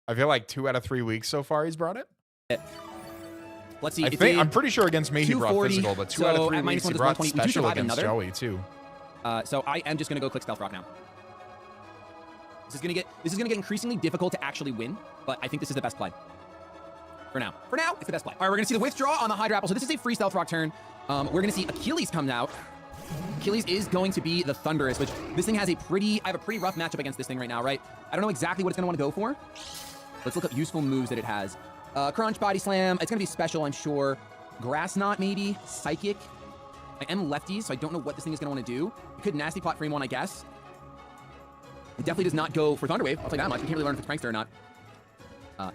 I feel like 2 out of 3 weeks so far he's brought it. Let's see. I think I'm pretty sure against me he brought 240, physical, but 2 out of so 3 at weeks he -1 brought 120. We do special survive against another. Joey too. So I am just going to go click Stealth Rock now. This is going to get increasingly difficult to actually win, but I think this is the best play. For now, it's the best play. All right, we're going to see the withdraw on the Hydrapple. So this is a free Stealth Rock turn. We're going to see Achilles come out. Achilles is going to be the Thunderous, which this thing has I have a pretty rough matchup against this thing right now, right? I don't know exactly what it's going to want to go for. Let's look up useful moves that it has. Crunch, Body Slam. It's going to be special, I'm sure. Grass Knot, maybe. Psychic. I am lefty, so I don't know what this thing is going to want to do. It could Nasty Plot frame one, I guess. It definitely does not go for Thunder Wave. I'll tell you that much. We can't really learn if it's Prankster or not.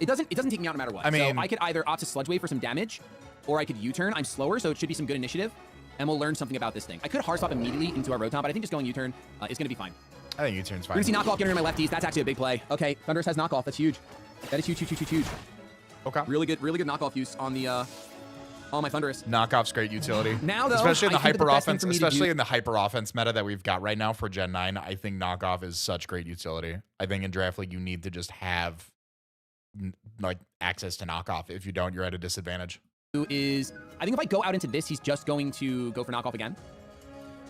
It doesn't take me out no matter what. I mean- so I could either opt to Sludge Wave for some damage, or I could U-turn. I'm slower, so it should be some good initiative, and we'll learn something about this thing. I could hard swap immediately into our Rotom, but I think just going U-turn is going to be fine. I think U-turn's We're fine. going to see Knockoff getting rid of my lefties. That's actually a big play. Okay, Thunderous has Knockoff. That's huge. That is huge. Okay. Really good knockoff use on the on my Thunderous. Knockoff's great utility. Now, though, especially in the I think that hyper the best thing offense, for me to especially do- in the hyper offense meta that we've got right now for Gen 9, I think knockoff is such great utility. I think in Draft League you need to just have like access to knockoff. If you don't, you're at a disadvantage. I think if I go out into this, he's just going to go for knockoff again.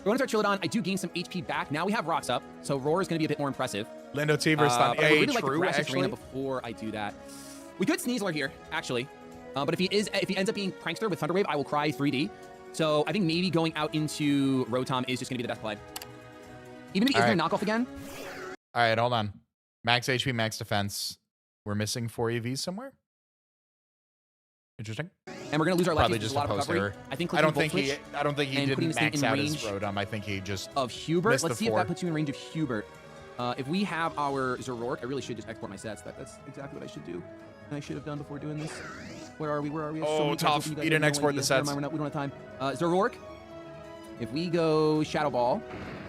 Going into our Chilodon, I do gain some HP back. Now we have rocks up, so Roar is going to be a bit more impressive. Lando T versus Thun- But I would really like to true, Grass this actually. Arena before I do that. We could Sneasler here, actually. But if he ends up being Prankster with Thunder Wave, I will cry 3D. So I think maybe going out into Rotom is just going to be the best play. Even if he is going to knockoff again. All right, hold on. Max HP, max defense. We're missing 4 EVs somewhere. Interesting. And we're going to lose our Probably lefties. just There's a a lot of post recovery. error. I think I don't clicking think Volt he. Switch I don't think he and putting didn't this thing max in out his range Rotom. I think he just of Hubert. missed Let's the see if 4. that puts you in range of Hubert. If we have our Zoroark, I really should just export my sets. That's exactly what I should do. And I should have done before doing this. Where are we? I have so Oh, many cards tough. open, You guys didn't have no export the idea. sets. Never mind, we don't have time. Zoroark. If we go Shadow Ball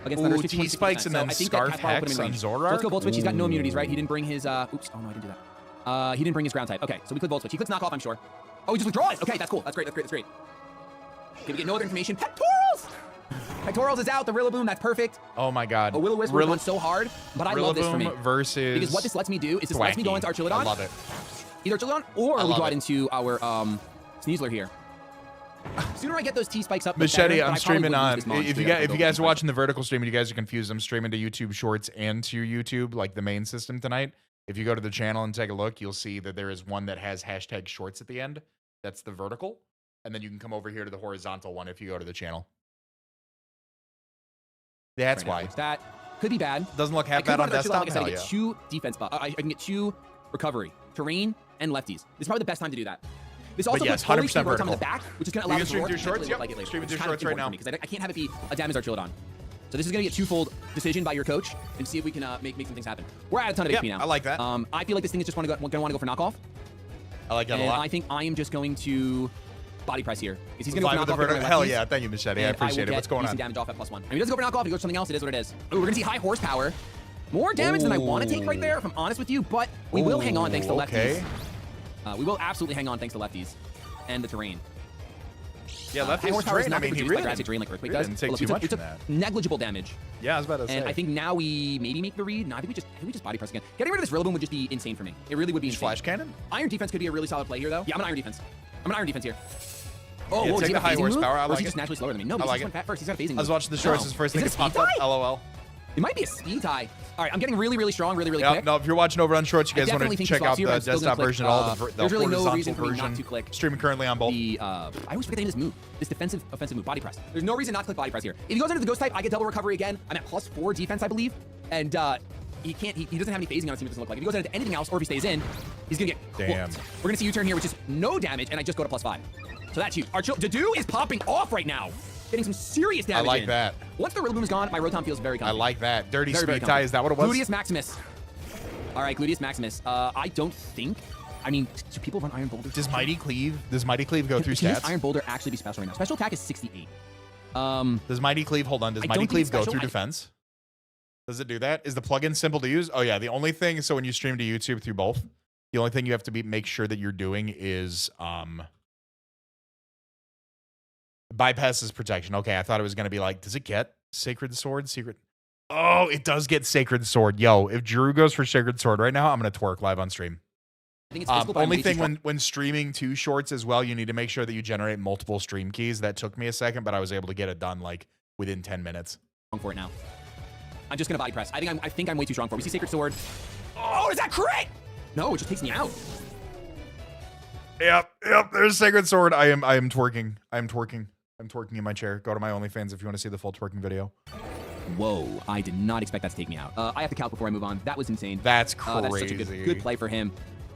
against Thunderous, Ooh, 51, T-Spikes and so then I think Scarf that Cat Ball will put Hex him in on range. Zoroark? Let's go Volt Switch. He's got no Ooh. immunities, right? He didn't bring his. Oops. Oh no, I didn't do that. He didn't bring his ground type. Okay, so we click Volt Switch. He clicks Knockoff, I'm sure. Oh, he just withdraws. Okay, that's cool. That's great. Okay, we get no other information. Pectorals! Pectorals is out. The Rillaboom, that's perfect. Oh my god. A Will-O-Wisp would have gone so hard, but I love this for me. Rillaboom versus Because what this lets me do is this lets me go into Archilodon. I love it. Either Archilodon or I we love go out it. into our Sneasler here. Sooner I get those T spikes up, the Machete, better, but I'm I probably streaming would on. use this mod If you straight up to guys go are for watching the vertical stream and you guys are confused, I'm streaming to YouTube Shorts and to YouTube, like the main system tonight. If you go to the channel and take a look, you'll see that there is one that has hashtag shorts at the end. That's the vertical. And then you can come over here to the horizontal one if you go to the channel. That's why. That could be bad. Doesn't look half I bad on could run desktop. Like I said, I Hell get yeah. 2 defense buff. I can get 2 recovery, terrain, and lefties. This is probably the best time to do that. This also yes, puts fully 100% speed rotom in the vertical. back, which is going to You allow can us to stream roar through and shorts, actually yep. look like it later, Streaming which through is kind of shorts right important now. for me, because I can't have it be a damage Archulodon. So this is going to get 2-fold decision by your coach and see if we can make some things happen. We're at a ton of Yep, HP now. I like that. I feel like this thing is just going to want to go for knockoff. I like that And a lot. I think I am just going to body press here. He's going to go Fine for with the knockoff. vertical. Hell yeah, thank you, Machete. I appreciate it. What's going on? Damage off at +1. I mean, he doesn't go for knockoff. He goes for something else. It is what it is. Ooh, we're going to see high horsepower. More damage than I want to take right there, if I'm honest with you, but we will hang on thanks to lefties. Okay. We will absolutely hang on thanks to lefties and the terrain. Yeah, High lefty's horsepower is terrain. not I mean, he reduced really like Grassy terrain like Earthquake really does. didn't take But too look, much we from took that. negligible damage. Yeah, I was about to say. And I think now we maybe make the read. No, I think we just body press again. Getting rid of this Rillaboom would just be insane for me. It really would be insane. Flash cannon? Iron defense could be a really solid play here, though. Yeah, I'm an iron defense. here. Oh, Yeah, whoa, take does he the have a high phasing move? horsepower. I Or is like he it. just naturally slower than me? No, I because like he's it. went first. He's got a phasing move. I was watching the shorts. No. His first Is thing it it popped speed up. tie? LOL. It might be a speed tie. All right, I'm getting really strong, really Yeah, quick. no, if you're watching over on shorts, you guys want definitely to think check he swaps out here, the but I'm still gonna desktop click, version, all the there's really no horizontal reason for me not version. to click Streaming currently on both. I always forget the name of this move. This defensive, offensive move, body press. There's no reason not to click body press here. If he goes into the ghost type, I get double recovery again. I'm at +4 defense, I believe. And he doesn't have any phasing on his team, it doesn't look like. If he goes into anything else, or if he stays in, he's gonna get cooked. Damn. We're gonna see U-turn here, which is no damage, and I just go to +5. So that's huge. Dedue is popping off right now. Getting some serious damage. I like in. that. Once the Rillaboom is gone, my Rotom feels very I comfy. like that. Dirty Very, very speed tie, is that what it was? Gluteus Maximus. All right, Gluteus Maximus. I don't think. I mean, do people run Iron Boulder? Does Mighty Cleave go through Can this stats? Iron Boulder actually be special right now? Special attack is 68. Does Mighty Cleave, hold on, does I Mighty don't think Cleave it's go special. through defense? Does it do that? Is the plugin simple to use? Oh yeah, the only thing, so when you stream to YouTube through both, the only thing you have to make sure that you're doing is bypasses protection. Okay, I thought it was going to be like, does it get Sacred Sword? Secret? Oh, it does get Sacred Sword. Yo, if Drew goes for Sacred Sword right now, I'm going to twerk live on stream. I think it's physical, but I'm Only way too thing strong. when streaming to shorts as well, you need to make sure that you generate multiple stream keys. That took me a second, but I was able to get it done like within 10 minutes. For it now. I'm just gonna body press. I think I'm way too strong for it. We see Sacred Sword. Oh, is that crit? No, it just takes me out. Yep. There's Sacred Sword. I am twerking. I'm twerking in my chair. Go to my OnlyFans if you want to see the full twerking video. Whoa, I did not expect that to take me out. I have to calc before I move on. That was insane. That's That's such a crazy. good play for him.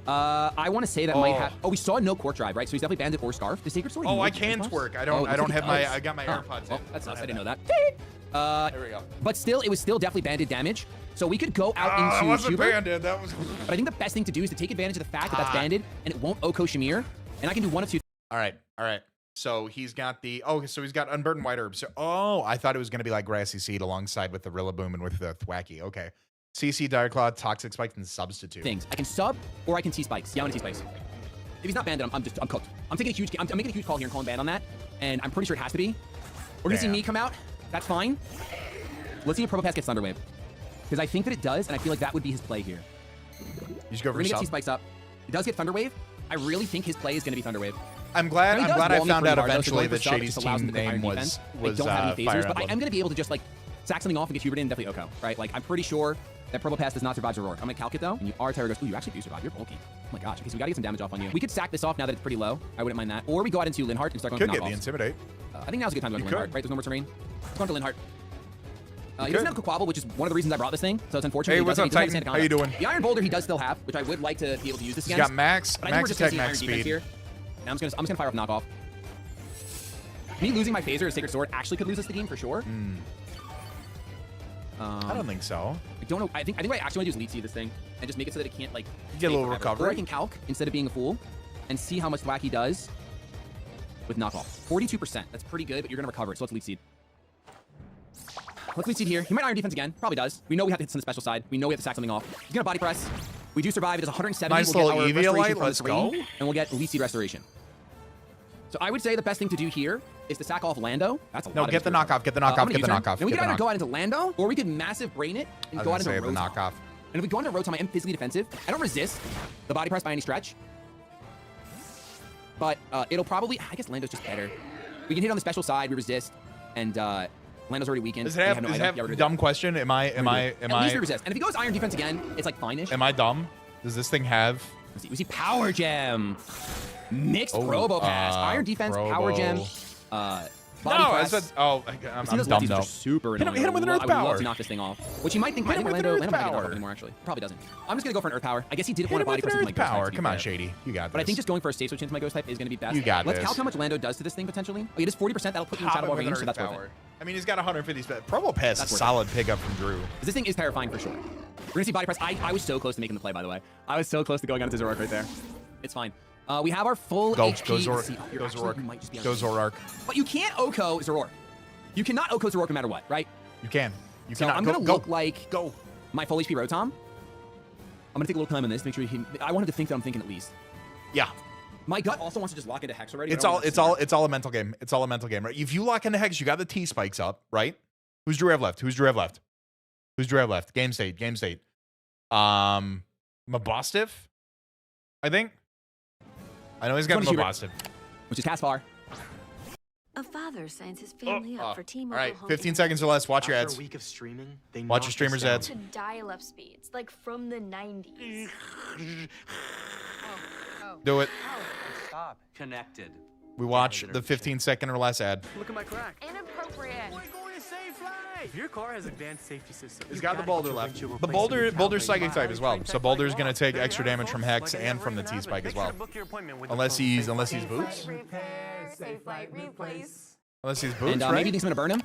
I want to say that might have. Oh, we saw no Quark Drive, right? So he's definitely Bandit or Scarf. The Sacred Sword. Oh, I can can twerk. I don't have my. I got my AirPods in. That's I us. don't I didn't know have that. There we go. But still, it was still definitely banded damage. So we could go out That into wasn't Schubert. banded. That was. But I think the best thing to do is to take advantage of the fact that that's banded and it won't Oko Shamir. And I can do one of two. All right. So he's got the. Oh, so he's got Unburdened White Herb. So I thought it was gonna be like Grassy Seed alongside with the Rillaboom and with the Thwacky. Okay. CC, Dire Claw, Toxic Spike, and Substitute. Things. I can sub or I can T-Spikes. Yeah, I'm gonna T-Spikes. If he's not banded, I'm cooked. I'm taking a huge. I'm making a huge call here and calling ban on that. And I'm pretty sure it has to be. We're gonna see me come out. That's fine. Let's see if Probopass gets Thunderwave. Because I think that it does, and I feel like that would be his play here. You just go We're for gonna get sub. T-Spikes up. It does get Thunderwave. I really think his play is gonna be Thunderwave. I'm glad Now, he does I wall me found pretty out hard, though, so eventually going for that sub Shady's just allows team him to play name iron was defense. I don't have any Fire phasers, but I Emblem. am gonna be able to just like sack something off and get Hubert in and definitely Oko, right? Like I'm pretty sure that Probopass does not survive Zoroark. I'm gonna calc it though, and you are Terraghost. Ooh, you actually do survive. You're bulky. Oh my gosh. Okay, so we gotta get some damage off on you. We could sack this off now that it's pretty low. I wouldn't mind that. Or we go out into Linhardt and start going Could for get the knockoffs. Intimidate. I think now's a good time to go to You Linhardt, could. right? There's no more terrain. Let's go into Linhardt. He could. doesn't have Quabble, which is one of the reasons I brought this thing. So it's unfortunate. Hey, he what's doesn't- up, he doesn't Titan? have How you Standard doing? The Iron Boulder he does still have, which I would like to be able to use this He's against. got max But I think we're just gonna attack, see max iron defense speed. here. And I'm just gonna fire off knockoff. Me losing my phaser as Sacred Sword actually could lose us the game for sure. I don't think so. I don't know. I think what I actually want to do is lead seed this thing and just make it so that it can't like Get a stay little forever. recovery. Or I can calc instead of being a fool and see how much Thwacky does with knockoff. 42%. That's pretty good, but you're gonna recover it. So let's lead seed. Let's lead seed here. He might iron defense again. Probably does. We know we have to hit on the special side. We know we have to sack something off. He's gonna body press. We do survive. It is 170. Nice we'll get little our Eviolite. restoration from Let's the terrain, go. and we'll get lead seed restoration. So I would say the best thing to do here is to sack off Lando. That's a lot No, of get the experience. knockoff. Get the I'm knockoff. gonna Get the U-turn, knockoff. And we Get could the either go knock. out into Lando, or we could massive brain it and I go out was into gonna say the Rotom. knockoff. And if we go into Rotom, I am physically defensive. I don't resist the body press by any stretch. But it'll probably... I guess Lando's just better. We can hit on the special side, we resist, and Lando's already weakened. Does it have, does it have dumb question? Am I At least we resist. And if he goes Iron Defense again, it's like fine-ish. Am I dumb? Does this thing have... We see Power Gem. Mixed Robo Pass. Iron Defense, Power Gem, Body Press. I said... Oh, I'm dumb, though. Super hit him with an Earth I would Power. love to knock this thing off. Which you might think, I think Lando might not get anymore, actually. Probably doesn't. I'm just going to go for an Earth Power. I guess he didn't want to Body Press into my Ghost Power. type. Come on, Shady. You got this. But I think just going for a safe switch into my Ghost type is going to be best. You got Let's this. count how much Lando does to this thing, potentially. Oh, it is 40%. That'll put you in Shadow Ball range, so that's worth it. I mean, he's got 150 spec. Promo Pass is a solid pickup from Drew. This thing is terrifying for sure. We're going to see Body Press. I was so close to making the play, by the way. I was so close to going on to Zoroark right there. It's fine. We have our full HP. Go Zoroark. Go Zoroark. Go Zoroark. But you can't Oko Zoroark. You cannot Oko Zoroark no matter what, right? You can. You so cannot. I'm going to look like Go. my full HP Rotom. I'm going to take a little time on this. Make sure I want him to think that I'm thinking at least. Yeah. My gut also wants to just lock into Hex already. It's all a mental game. It's all a mental game, right? If you lock into Hex, you got the T spikes up, right? Who's Drew have left? Who's Drew have left? Who's Drew have left? Game state. Game state. Mabostiff, I think. I know he's got Mabostiff. Which is Caspar. A father signs his family up for T-Mobile. All right, 15 seconds or less. Watch your ads. After a week of streaming, Watch your streamers' ads. To dial-up speeds, like from the 90s. Do it. Stop. Connected. We watch the 15-second or less ad. Look at my crack. Inappropriate. We're going to save life. Your car has advanced safety systems. He's got the Boulder left. The Boulder's Psychic type as well. So Boulder's gonna take extra damage from Hex and from the T Spike as well. Unless he's Boots. Unless he's Boots, And right? maybe he thinks I'm going to burn him.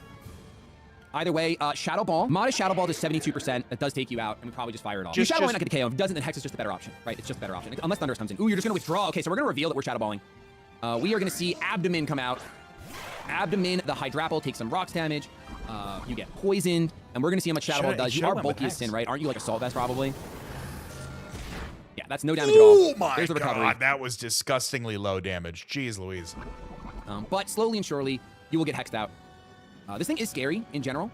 Either way, Shadow Ball. Modest Shadow Ball to 72%. That does take you out, and we probably just fire it off. Shadow Ball might not get the KO. If it doesn't, then Hex is just a better option, right? It's just a better option. Unless Thunderous comes in. Ooh, you're just going to withdraw. Okay, so we're going to reveal that we're Shadow Balling. We are going to see Abdomen come out. Abdomen, the Hydrapple, takes some rocks damage. You get poisoned, and we're going to see how much Shadow Ball does. You are bulky as sin, right? Aren't you like Assault Vest, probably? Yeah, that's no damage at all. Oh my There's the recovery. god, that was disgustingly low damage. Jeez Louise. But slowly and surely, you will get hexed out. This thing is scary in general.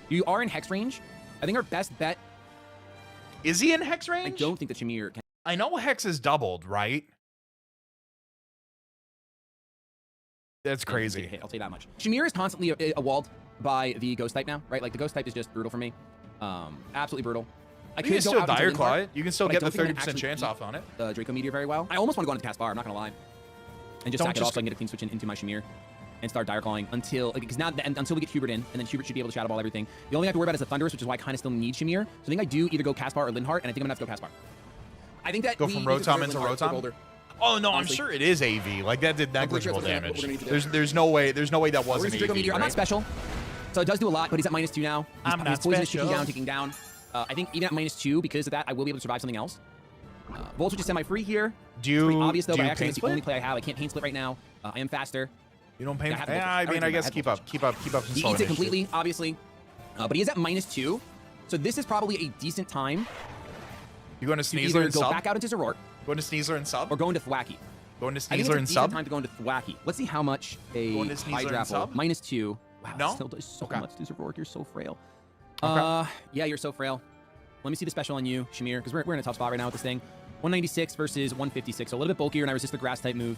You are in hex range. I think our best bet... Is he in Hex range? I don't think that Shamir can... I know Hex is doubled, right? That's crazy. I'll tell you that much. Shamir is constantly walled by the Ghost type now, right? Like, the Ghost type is just brutal for me. Absolutely brutal. You can still Dire Claw it. You can still get the 30% chance off on it. The Draco Meteor very well. I almost want to go into Caspar, I'm not going to lie. And just sack it off so I can get a clean switch into my Shamir. And start Dire Clawing until, because now, until we get Hubert in, and then Hubert should be able to Shadow Ball everything. The only thing I have to worry about is the Thunderous, which is why I kind of still need Shamir. So I think I do either go Caspar or Linhardt, and I think I'm going to have to go Caspar. I think that go from Rotom into Rotom? Oh no, I'm sure it is AV. Like that did negligible damage. There's no way that wasn't AV. Right? I'm not special, so it does do a lot. But he's at -2 now. He's poisonous, ticking down. I think even at -2, because of that, I will be able to survive something else. Volt Switch is semi-free here. It's pretty obvious though. By accident, it's the only play I have. I can't pain split right now. I am faster. You don't pain. Yeah, I mean, I guess keep up. He eats it completely, obviously, but he is at -2, so this is probably a decent time. You going to Sneasler and go sub? back out into Zoroark. Going to Sneasler and sub? Or going to Thwacky. Going to Sneasler and sub? I think it's a decent time to go into Thwacky. Let's see how much a Hydrapple, -2. Wow, no? Still does so much to Zoroark. You're so frail. Okay. Yeah, you're so frail. Let me see the special on you, Shamir, because we're in a tough spot right now with this thing. 196 versus 156, so a little bit bulkier, and I resist the Grass type move.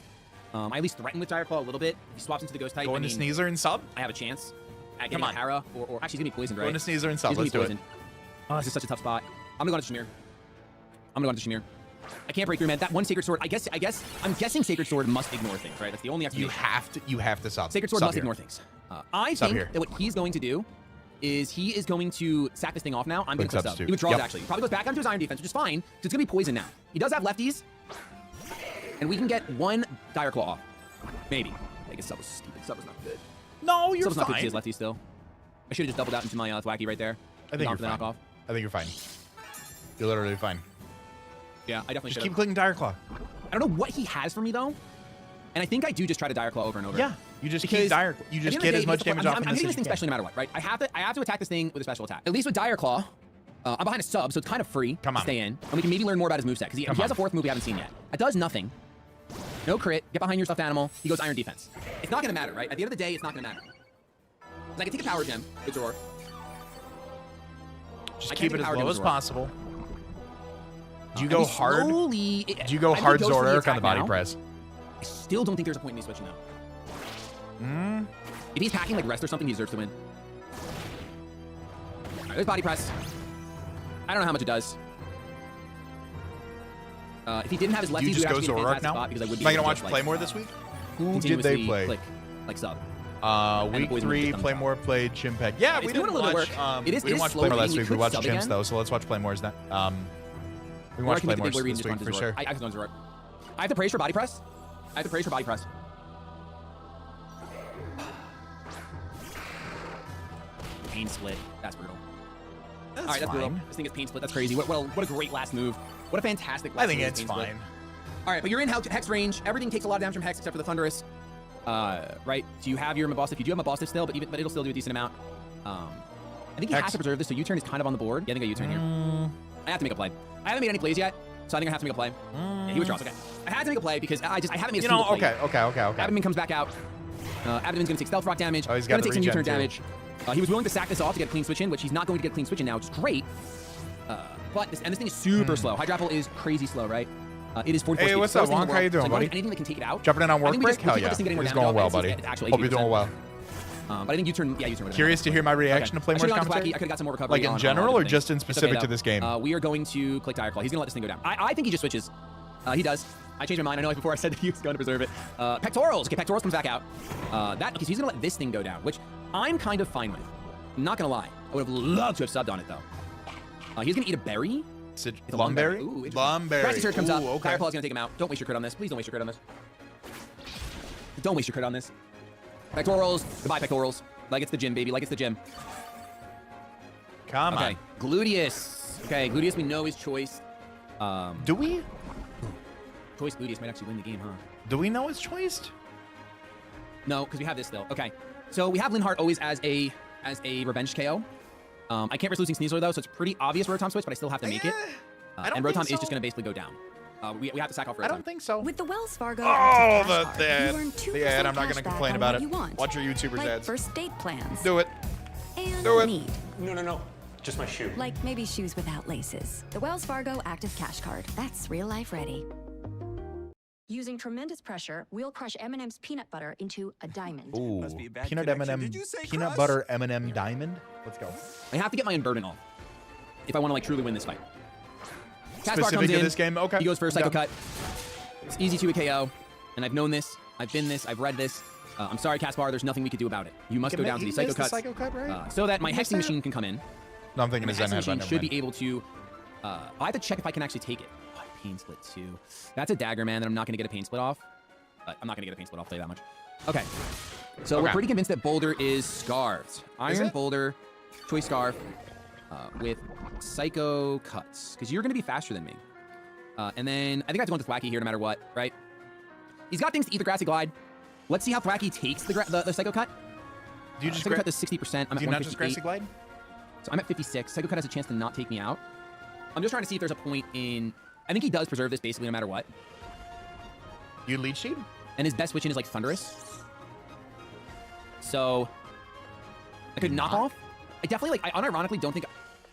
I at least threaten with Dire Claw a little bit. If he swaps into the Ghost type, Going to Sneasler and sub? I have a chance at getting a Para, or actually he's gonna be poisoned, right? Going to Sneasler and sub. Let's do it. Oh, this is such a tough spot. I'm gonna go into Shamir. I can't break through, man. That one Sacred Sword, I'm guessing Sacred Sword must ignore things, right? That's the only explanation. You have to sub. Sacred Sword must ignore things. I think that what he's going to do is he is going to sack this thing off now. I'm going to sub. He withdraws, actually. He probably goes back onto his Iron Defense, which is fine, because it's going to be poison now. He does have lefties, and we can get one Dire Claw off. Maybe. I guess sub was stupid. Sub was not good. No, you're Sub was not fine. good. He has lefties still. I should have just doubled out into my Thwacky right there. I think you're fine. Knockoff. I think you're fine. You're literally fine. Yeah, I definitely should. Just keep clicking Dire Claw. I don't know what he has for me, though. And I think I do just try to Dire Claw over and over. Yeah, you just keep Dire. You just get as much damage off. I'm hitting this thing specially no matter what, right? I have to attack this thing with a special attack. At least with Dire Claw, I'm behind a sub, so it's kind of free to stay in. And we can maybe learn more about his moveset, because he has a fourth move we haven't seen yet. It does nothing. No crit. Get behind your stuffed animal. He goes Iron Defense. It's not going to matter, right? At the end of the day, it's not going to matter. I can take a Power Gem with Zoroark. Just keep it as low as possible. Do you go hard? Do you go hard Zoroark on the body press? I still don't think there's a point in me switching though. If he's packing like rest or something, he deserves to win. All right, there's body press. I don't know how much it does. If he didn't have his lefties, Do you just it would go actually be a Zorak fantastic now? spot because I would be Am I gonna able watch to just, Play like, More this week? Who did they continuously play? Click, like sub. Week boys would 3, get thumbs Play up. More played Chimpeg. Yeah, It's we doing didn't a little watch. bit of work. It is We didn't watch slow Play More reading. last You week. We could watched sub Chimps again. though, so let's watch Play More's then. We Or watched I can Play make the More's big way this reading week for just sure. I have to go on Zorak. I have to praise for body press. I have to praise for body press. Pain split. That's brutal. All right, that's brutal. This thing is pain split. That's crazy. What a great last move. What a fantastic last I think move. it's Pain split. fine. All right, but you're in Hex range. Everything takes a lot of damage from Hex except for the Thunderous. Right? So you have your Mabosstiff. You do have Mabosstiff still, but it'll still do a decent amount. I think he has to preserve this, so U-turn is kind of on the board. Yeah, I think I U-turn here. I have to make a play. I haven't made any plays yet, so I think I have to make a play. Yeah, he withdraws. Okay. I had to make a play because I haven't made a single play. Okay. Abdomen comes back out. Abdomen's gonna take stealth rock damage. Oh, he's gonna got take the some U-turn regen, damage. He was willing to sack this off to get a clean switch in, which he's not going to get a clean switch in now, which is great. But this thing is super slow. Hydrapple is crazy slow, right? It is 44 Hey, speed. what's up, Slowest thing in Wonk? the How you world. doing, So buddy? Anything that can take it out. Jumping in on I work think we break? just Hell keep yeah. this thing getting more It's damage going well, out. buddy. It's actually Hope you're 80%. doing well. But I think U-turn, yeah, U-turn. Curious to hear my reaction to Play More's commentary? I could have got some more recovery. Like in on general all or these just in things. It's specific okay, to though. this game? We are going to click Dire Claw. He's going to let this thing go down. I think he just switches. He does. I changed my mind. I know before I said that he was going to preserve it. Pectorals. Okay, Pectorals comes back out. Okay, so he's going to let this thing go down, which I'm kind of fine with. I'm not going to lie. I would have loved to have subbed on it, though. He's going to eat a berry. It's a Ooh, Lumberry? interesting. Lumberry. Grassy Surge comes up. Ooh, okay. Dire Claw's going to take him out. Don't waste your crit on this. Please don't waste your crit on this. Don't waste your crit on this. Pectorals. Goodbye, Pectorals. Like it's the gym, baby. Like it's the gym. Come Okay, on. Gluteus. Okay, Gluteus we know is choice. Do we? Choice Gluteus might actually win the game, huh? Do we know it's choiced? No, because we have this still. Okay, so we have Linhardt always as a revenge KO. I can't risk losing Sneasler though, so it's pretty obvious Rotom switch, but I still have to make it. I don't and Rotom think is so. just going to basically go down. We have to sack off Rotom. I don't think so. With the Wells Fargo Oh, Active Cash the Card, ad. you earn 2% The ad. I'm not cash going to back complain on about what it. you want. Watch your YouTubers like ads. first date plans. Do it. And Do it. need. No. Just my shoe. Like maybe shoes without laces. The Wells Fargo Active Cash Card. That's real life ready. Using tremendous pressure, we'll crush M&M's peanut butter into a diamond. Ooh, Must be a bad peanut connection. M&M, Did you say peanut crush? butter M&M diamond. Let's go. I have to get my Unburden off if I want to like truly win this fight. Caspar Specific comes to in. this game? Okay. He goes for a Psycho Yeah. Cut. It's easy to a KO, and I've known this. I've been this. I've read this. I'm sorry, Caspar. There's nothing we could do about it. You must go down to the Psycho Cuts so that my Hexing Machine can come in. No, I'm thinking My of Zen Hexing Machine Headband. should be able to. I have to check if I can actually take it. Oh, pain split too. That's a dagger, man. That I'm not going to get a pain split off. But I'm not going to get a pain split off. I'll tell you that much. Okay. So we're pretty convinced that Boulder is scarved. Iron it? Boulder, Choice Scarf, with Psycho Cuts, because you're going to be faster than me. And then I think I have to go into Thwacky here no matter what, right? He's got things to eat the Grassy Glide. Let's see how Thwacky takes the Psycho Cut. Do you just Psycho Cut is 60%. I'm do at you not just 158. Grassy Glide? So I'm at 56. Psycho Cut has a chance to not take me out. I'm just trying to see if there's a point in... I think he does preserve this basically no matter what. You lead sheet? And his best switch in is like Thunderous. So I could knock off. I definitely like. I unironically don't think.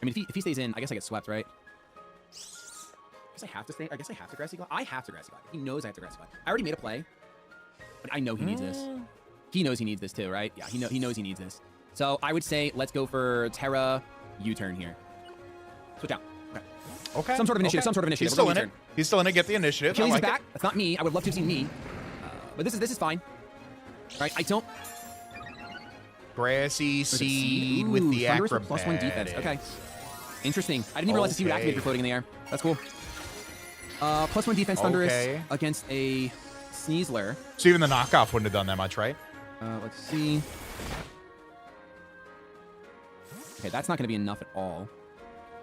I mean, if he stays in, I guess I get swept, right? I guess I have to stay. I guess I have to Grassy Glide. I have to Grassy Glide. He knows I have to Grassy Glide. I already made a play, but I know he needs this. He knows he needs this too, right? Yeah, he knows he needs this. So I would say let's go for Terra U-turn here. Switch out. Okay. Some sort of initiative. Okay. Some sort of initiative. He's still We're in going it. He's still in it. Get the initiative. Achilles I like is back. it. That's not me. I would love to have seen me. But this is fine. Right? I don't. Grassy Seed seed with the Thunderous acrobatics. with +1 defense. Okay. Interesting. I didn't even realize the seed would activate if you're floating in the air. That's cool. +1 defense Thunderous against a Sneasler. So even the knockoff wouldn't have done that much, right? Let's see. Okay, that's not going to be enough at all.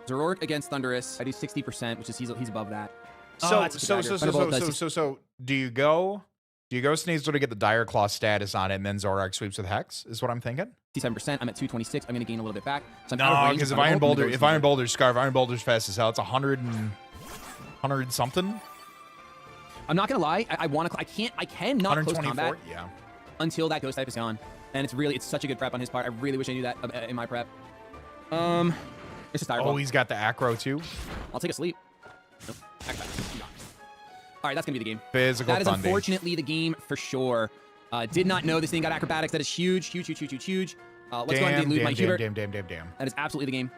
Zoroark against Thunderous. I do 60%, which is he's above that. So do you go Sneasler to get the Dire Claw status on it, and then Zoroark sweeps with Hex? Is what I'm thinking. 57%. I'm at 226. I'm going to gain a little bit back. So I'm out of No, range because of if Thunderbolt. Iron Boulder's Scarf, Iron Boulder's fast as hell. It's 100 something. I'm not gonna lie. I want to. I cannot close 124. combat Yeah. until that ghost type is gone. And it's such a good prep on his part. I really wish I knew that in my prep. It's just Dire Claw. Oh, he's got the acro too. I'll take a sleep. Nope. All right, that's gonna be the game. Physical That is Thundy. unfortunately the game for sure. Did not know this thing got acrobatics. That is huge, huge, huge, huge, huge, huge. Let's go ahead and loot my Hubert. Damn. That is absolutely the game.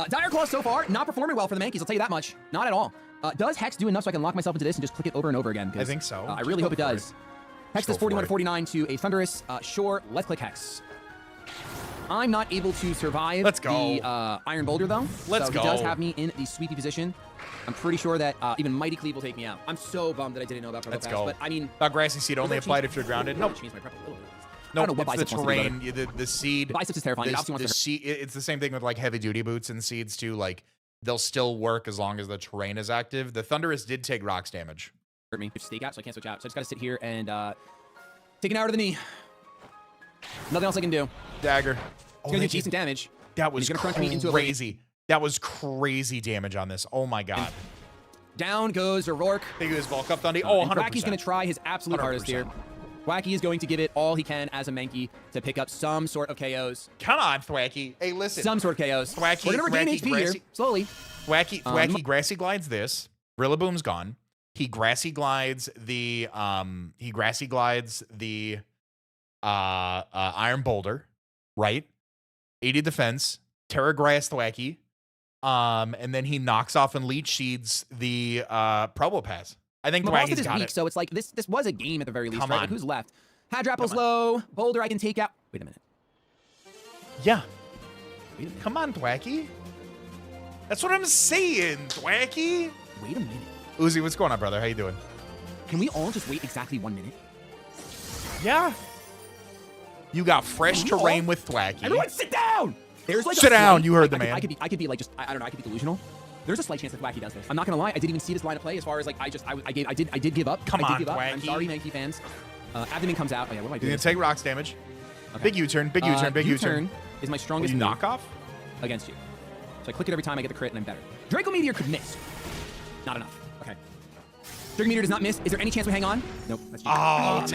Dire Claw so far, not performing well for the Mankeys, I'll tell you that much. Not at all. Does Hex do enough so I can lock myself into this and just click it over and over again? I think so. I really hope it does. Hex does 41 to 49 to a Thunderous. Sure, let's click Hex. I'm not able to survive the Iron Boulder, though. Let's go. He does have me in the sweepy position. I'm pretty sure that even Mighty Cleave will take me out. I'm so bummed that I didn't know about Purple Pass. But I mean... Grassy Seed only applied if you're grounded. Nope. Change my prep a little bit. No, it's the terrain, the seed. Biceps is terrifying. It's the same thing with like heavy duty boots and seeds too. Like they'll still work as long as the terrain is active. The Thunderous did take rocks damage. Hurt me. Just stake out, so I can't switch out. So I just gotta sit here and take an hour to the knee. Nothing else I can do. Dagger. It's gonna do decent damage. That was gonna crunch me into crazy. That was crazy damage on this. Oh my god. Down goes O'Rourke. Think of his bulk up Thundy. Oh, 100%. Wacky's gonna try his absolute hardest here. Wacky is going to give it all he can as a Mankey to pick up some sort of KOs. Come on, Thwacky. Hey, listen. Some sort of KOs. Thwacky, we're gonna regain HP here, slowly. Thwacky Grassy Glides this. Rillaboom's gone. He Grassy Glides the Iron Boulder, right? 80 defense, Terra Grass Thwacky. And then he knocks off and Leech Seeds the Probo Pass. I think Thwacky's got weak, it. so it's like this was a game at the very least, Come right? on. Like, who's left? Hadrapple's low. Boulder I can take out. Wait a minute. Yeah. Come on, Thwacky. That's what I'm saying, Thwacky. Wait a minute. Uzi, what's going on, brother? How you doing? Can we all just wait exactly 1 minute? Yeah. You got fresh terrain with Thwacky. Everyone sit down! There's like sit down, you heard the man. I could be like just I don't know, I could be delusional. There's a slight chance that Thwacky does this. I'm not gonna lie, I didn't even see this line of play as far as like I did give up. Come I did on, give up. Thwacky. I'm sorry, Mankey fans. Abdomen comes out. Oh yeah, what am I doing? You're gonna take rocks damage. Okay. Big U-turn, big U-turn, big U-turn. Is my strongest you knock off? Against you. So I click it every time I get the crit and I'm better. Draco Meteor could miss. Not enough. Okay. Draco Meteor does not miss. Is there any chance we hang on? Nope. That's tough.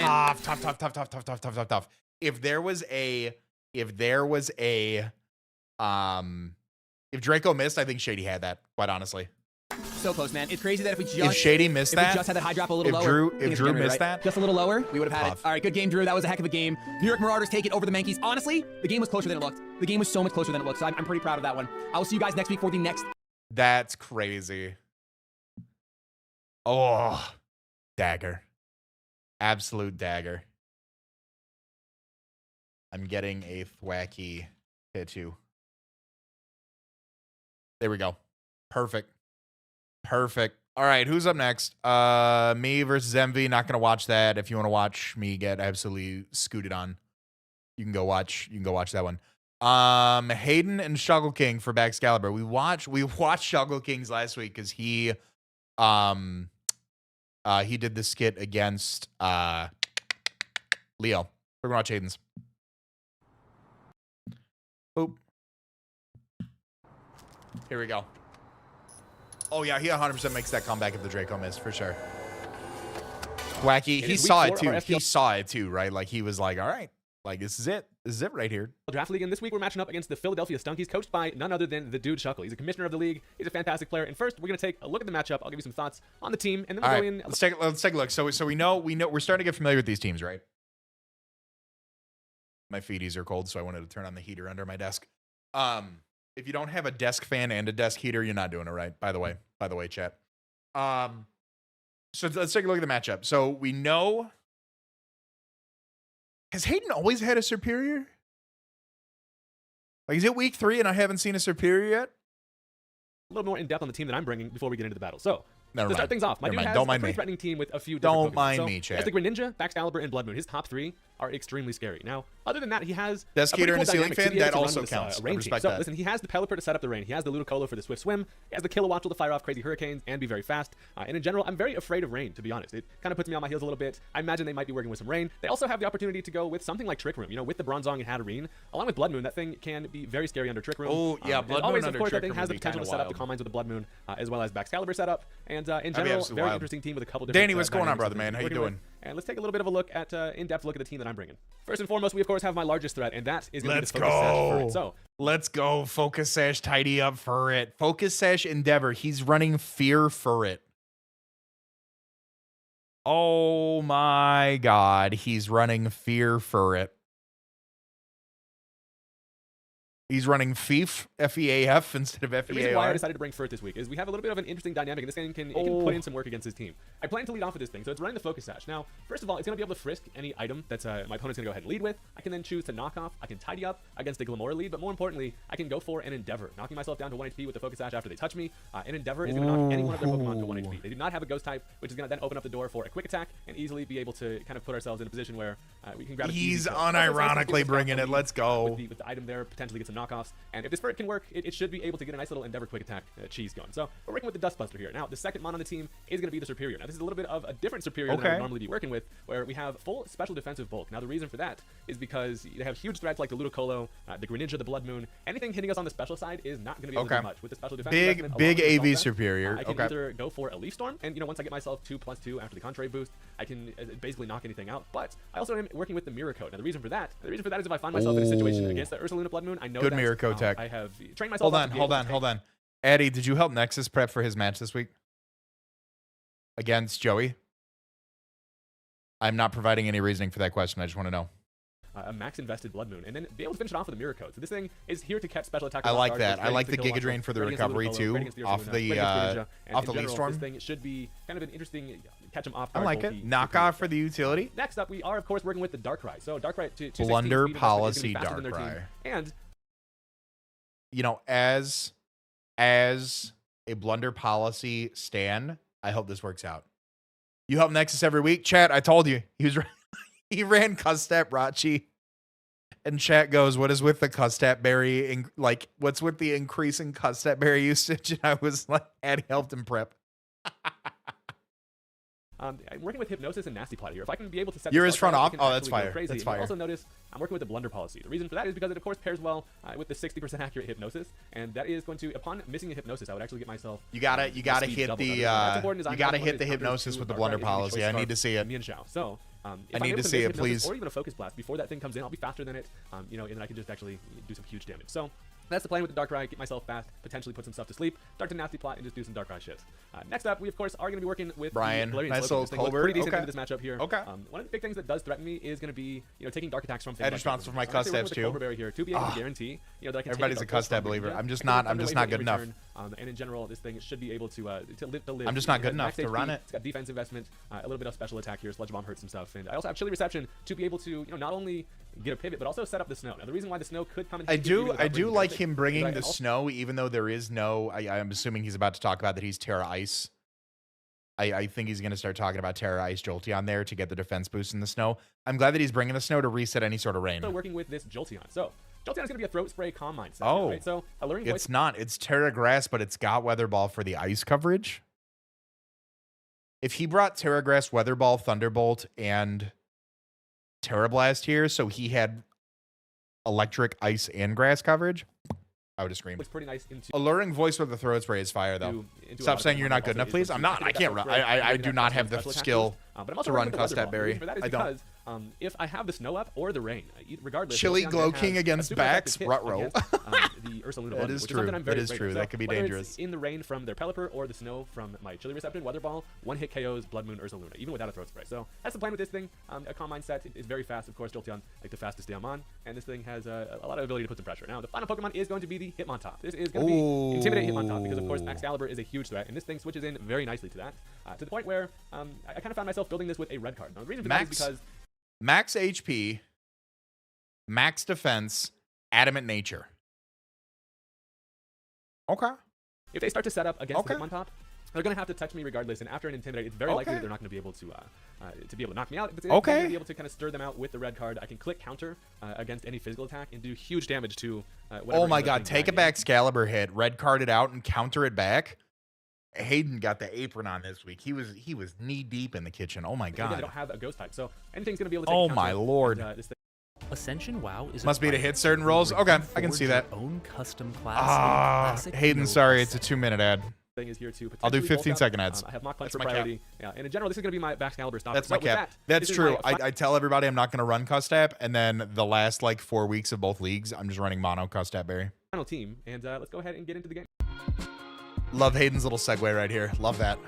If Draco missed, I think Shady had that, quite honestly. So close, man. It's crazy that if we just had that high drop a little lower. If Drew missed that, just a little lower, we would have had it. All right, good game, Drew. That was a heck of a game. New York Marauders take it over the Mankeys. Honestly, the game was closer than it looked. The game was so much closer than it looked. So I'm pretty proud of that one. I will see you guys next week for the next. That's crazy. Oh, dagger. Absolute dagger. I'm getting a Thwacky hit too. There we go. Perfect. All right, who's up next? Me versus MV. Not gonna watch that. If you want to watch me get absolutely scooted on, you can go watch that one. Hayden and Shuggle King for Baxcalibur. We watched Shuggle Kings last week because he did the skit against Leo. We're gonna watch Hayden's. Boop. Here we go. Oh yeah, he 100% makes that comeback if the Draco missed for sure. Wacky, he saw it too. He saw it too, right? Like he was like, all right, like this is it. This is it right here. Draft League, and this week we're matching up against the Philadelphia Stunkies, coached by none other than the dude Shuckle. He's a commissioner of the league. He's a fantastic player. And first, we're gonna take a look at the matchup. I'll give you some thoughts on the team, and then we'll go in. Let's take a look. So we know we're starting to get familiar with these teams, right? My feeties are cold, so I wanted to turn on the heater under my desk. If you don't have a desk fan and a desk heater, you're not doing it right. By the way, chat. So let's take a look at the matchup. So we know. Has Hayden always had a superior? Like, is it week 3 and I haven't seen a superior yet? A little more in depth on the team that I'm bringing before we get into the battle. So, Never to start mind. things off, my dude has a pretty threatening team with a few different Pokemon. Don't mind so, me, chat. He has the Greninja, Baxcalibur, and Blood Moon. His top 3 are extremely scary. Now, other than that, he has Deskator and a ceiling fan, that also this, counts. Rain team. So, listen, he has the Pelipper to set up the rain. He has the Ludicolo for the Swift Swim. He has the Kilowattrel to fire off crazy hurricanes and be very fast. And in general, I'm very afraid of rain, to be honest. It kind of puts me on my heels a little bit. I imagine they might be working with some rain. They also have the opportunity to go with something like Trick Room. You know, with the Bronzong and Hatterene, along with Blood Moon, that thing can be very scary under Trick Room. Oh, yeah, Blood Moon always, under of course, Trick that thing Room has the would be potential to kinda set up the wild. Combines with the Blood Moon, as well as Baxcalibur setup. And in general, very interesting team with a couple different. Danny, what's going on, brother, man? How you working doing? with. And let's take a little bit of a look at in-depth look at the team that I'm bringing. First and foremost, we of course have my largest threat, and that is going to be the Focus Sash for it. So let's go. Focus Sash, tidy up for it. Focus Sash Endeavor. He's running Fear for it. Oh my God. He's running Fear for it. He's running FEAF, F-E-A-F, instead of F-E-A-R. The reason why I decided to bring Furt this week is we have a little bit of an interesting dynamic, and this thing can put in some work against his team. I plan to lead off with this thing, so it's running the Focus Sash. Now, first of all, it's going to be able to frisk any item that's my opponent's going to go ahead and lead with. I can then choose to knock off. I can tidy up against a Glamora lead, but more importantly, I can go for an Endeavor, knocking myself down to 1 HP with the Focus Sash after they touch me. An Endeavor is going to knock any one of their Pokemon to 1 HP. They do not have a Ghost type, which is going to then open up the door for a quick attack and easily be able to kind of put ourselves in a position where we can grab. He's unironically bringing it. Let's go. With the item there, potentially get some knockoffs, and if this Furt can work, it should be able to get a nice little Endeavor quick attack cheese going. So we're working with the Dust Buster here. Now, the second mon on the team is going to be the Superior. Now, this is a little bit of a different Superior than I would normally be working with, where we have full special defensive bulk. Now, the reason for that is because they have huge threats like the Ludicolo, the Greninja, the Blood Moon. Anything hitting us on the special side is not going to be able to do much. With the special defense big AV Superior. I can either go for a Leaf Storm, and once I get myself 2+2 after the Contrary boost, I can basically knock anything out. But I also am working with the Mirror Code. Now, the reason for that is if I find myself in a situation against the Ursaluna Blood Moon, I know Good that Mirror Code tech. I have trained myself. Hold on. Eddie, did you help Nexus prep for his match this week against Joey? I'm not providing any reasoning for that question. I just want to know. A max invested Blood Moon, and then be able to finish it off with a Mirror Code. So this thing is here to catch special attack. I like that. I like the Giga Drain for the recovery too, off the Leaf Storm. This thing should be kind of an interesting catch him off. I like it. Knockoff for the utility. Next up, we are of course working with the Darkrai. So Darkrai to Blunder Policy Darkrai. And as a Blunder Policy stan, I hope this works out. You help Nexus every week, chat. I told you he ran Custap Rachi, and chat goes, "What is with the Custap Berry? What's with the increase in Custap Berry usage?" And I was like, "Eddie helped him prep." I'm working with Hypnosis and Nasty Plot here. If I can be able to set yours front off, that's go fire. Crazy. That's fire. Also notice I'm working with the Blunder Policy. The reason for that is because it of course pairs well with the 60% accurate Hypnosis, and that is going to, upon missing a Hypnosis, I would actually get myself. You gotta hit the Hypnosis with the Blunder Policy. I need to see it. So I need to see it, please. Or even a Focus Blast before that thing comes in. I'll be faster than it, and then I can just actually do some huge damage. So that's the plan with the Darkrai. Get myself fast, potentially put some stuff to sleep, start to Nasty Plot, and just do some Darkrai shit. Next up, we of course are going to be working with Brian. Nice little Colbert. Pretty decent into this matchup here. Okay. One of the big things that does threaten me is going to be taking dark attacks from things. Edge response for my Custabs too. Here to be able to guarantee that I can. Everybody's a Custab believer. I'm just not good enough. And in general, this thing should be able to live. I'm just not good enough to run it. It's got defense investment, a little bit of special attack here. Sludge Bomb hurts some stuff, and I also have Chilly Reception to be able to not only get a pivot but also set up the snow. Now the reason why the snow could come in. I do like him bringing the snow, even though there is no. I'm assuming he's about to talk about that he's Terra Ice. I think he's going to start talking about Terra Ice Jolteon there to get the defense boost in the snow. I'm glad that he's bringing the snow to reset any sort of rain. So working with this Jolteon. So Jolteon is going to be a Throat Spray Calm Mindset. Oh, right? So Alluring Voice. It's not. It's Terra Grass, but it's got Weather Ball for the ice coverage. If he brought Terra Grass, Weather Ball, Thunderbolt, and Terra Blast here, so he had electric, ice, and grass coverage, I would have screamed. Looks pretty nice into Alluring Voice with the Throat Spray is fire, though. Stop saying you're not good enough, please. I'm not. I can't run. I do not have the skill to run Custap Berry. I don't. If I have the snow up or the rain, regardless. Chili Glow King against Bax, Rutrow. The Ursaluna That is true. That is true. That could be dangerous. In the rain from their Pelipper or the snow from my Chili Reception, Weather Ball, one hit KOs Blood Moon Ursaluna, even without a Throat Spray. So that's the plan with this thing. A Calm Mindset is very fast, of course. Jolteon, like the fastest Damon, and this thing has a lot of ability to put some pressure. Now, the final Pokemon is going to be the Hitmontop. This is going to be Intimidate Hitmontop because, of course, Excalibur is a huge threat, and this thing switches in very nicely to that. To the point where I kind of found myself building this with a red card. Now, the reason for that is because max HP, max defense, adamant nature. Okay. If they start to set up against the Hitmontop, they're going to have to touch me regardless, and after an Intimidate, it's very likely that they're not going to be able to knock me out. But they're going to be able to kind of stir them out with the red card. I can click counter against any physical attack and do huge damage to whatever. Oh my god, take a back Excalibur hit, red card it out, and counter it back. Hayden got the apron on this week. He was knee deep in the kitchen. Oh my god. They don't have a ghost type, so anything's going to be able to take Oh my lord. Ascension WoW is must be to hit certain rolls. Okay, I can see that. Own custom class. Hayden, sorry, it's a 2-minute ad. Thing is here to I'll do 15-second ads. I have Mock Punch for priority. Yeah, and in general, this is going to be my Excalibur stopper. That's my cap. That's true. I tell everybody I'm not going to run Custap, and then the last 4 weeks of both leagues, I'm just running mono Custap Berry. Final team, and let's go ahead and get into the game. Love Hayden's little segue right here. Love that.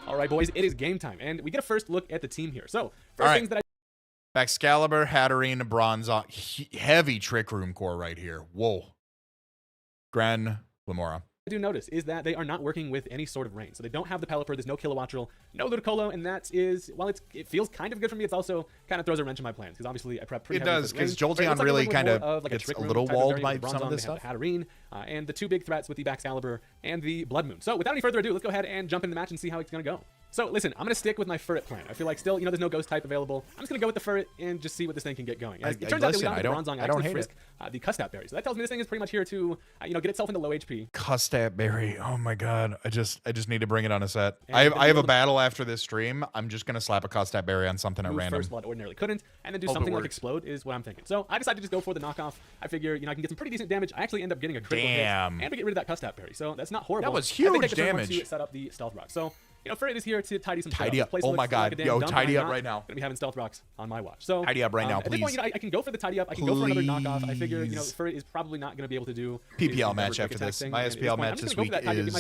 All right, boys, it is game time, and we get a first look at the team here. So, first things that I... Excalibur, Hatterene, Bronzong. Heavy Trick Room core right here. Whoa. Gren, Lamora. do notice is that they are not working with any sort of rain. So they don't have the Pelipper, there's no Kilowattrel, no Ludicolo, and that is, while it feels kind of good for me, it's also kind of throws a wrench in my plans, because obviously I prep pretty heavily. It does, because Jolteon really kind of gets a little walled by some of this stuff. Hatterene, and the two big threats with the Baxcalibur and the Blood Moon. So without any further ado, let's go ahead and jump in the match and see how it's going to go. So listen, I'm going to stick with my Furret plan. I feel like still, there's no Ghost type available. I'm just going to go with the Furret and just see what this thing can get going. It turns out that without the Bronzong, I actually frisk the Custap Berry. So that tells me this thing is pretty much here to, get itself into low HP. Custap Berry. Oh my god. I just need to bring it on a set. I have a battle after this stream. I'm just going to slap a Custap Berry on something at random. First Blood ordinarily couldn't, and then do something like Explode is what I'm thinking. So I decided to just go for the knockoff. I figure, I can get some pretty decent damage. I actually end up getting a critical hit, and we get rid of that Custap Berry. So that's not horrible. That was huge damage. To set up the Stealth Rock. So Furret is here to tidy some tidy up. Oh my god. Yo, tidy up right now. Gonna be having Stealth Rocks on my watch. So tidy up right now, please. At this point, I can go for the tidy up. I can go for another knockoff. I figure, Furret is probably not going to be able to do PPL match after this. My SPL match this week is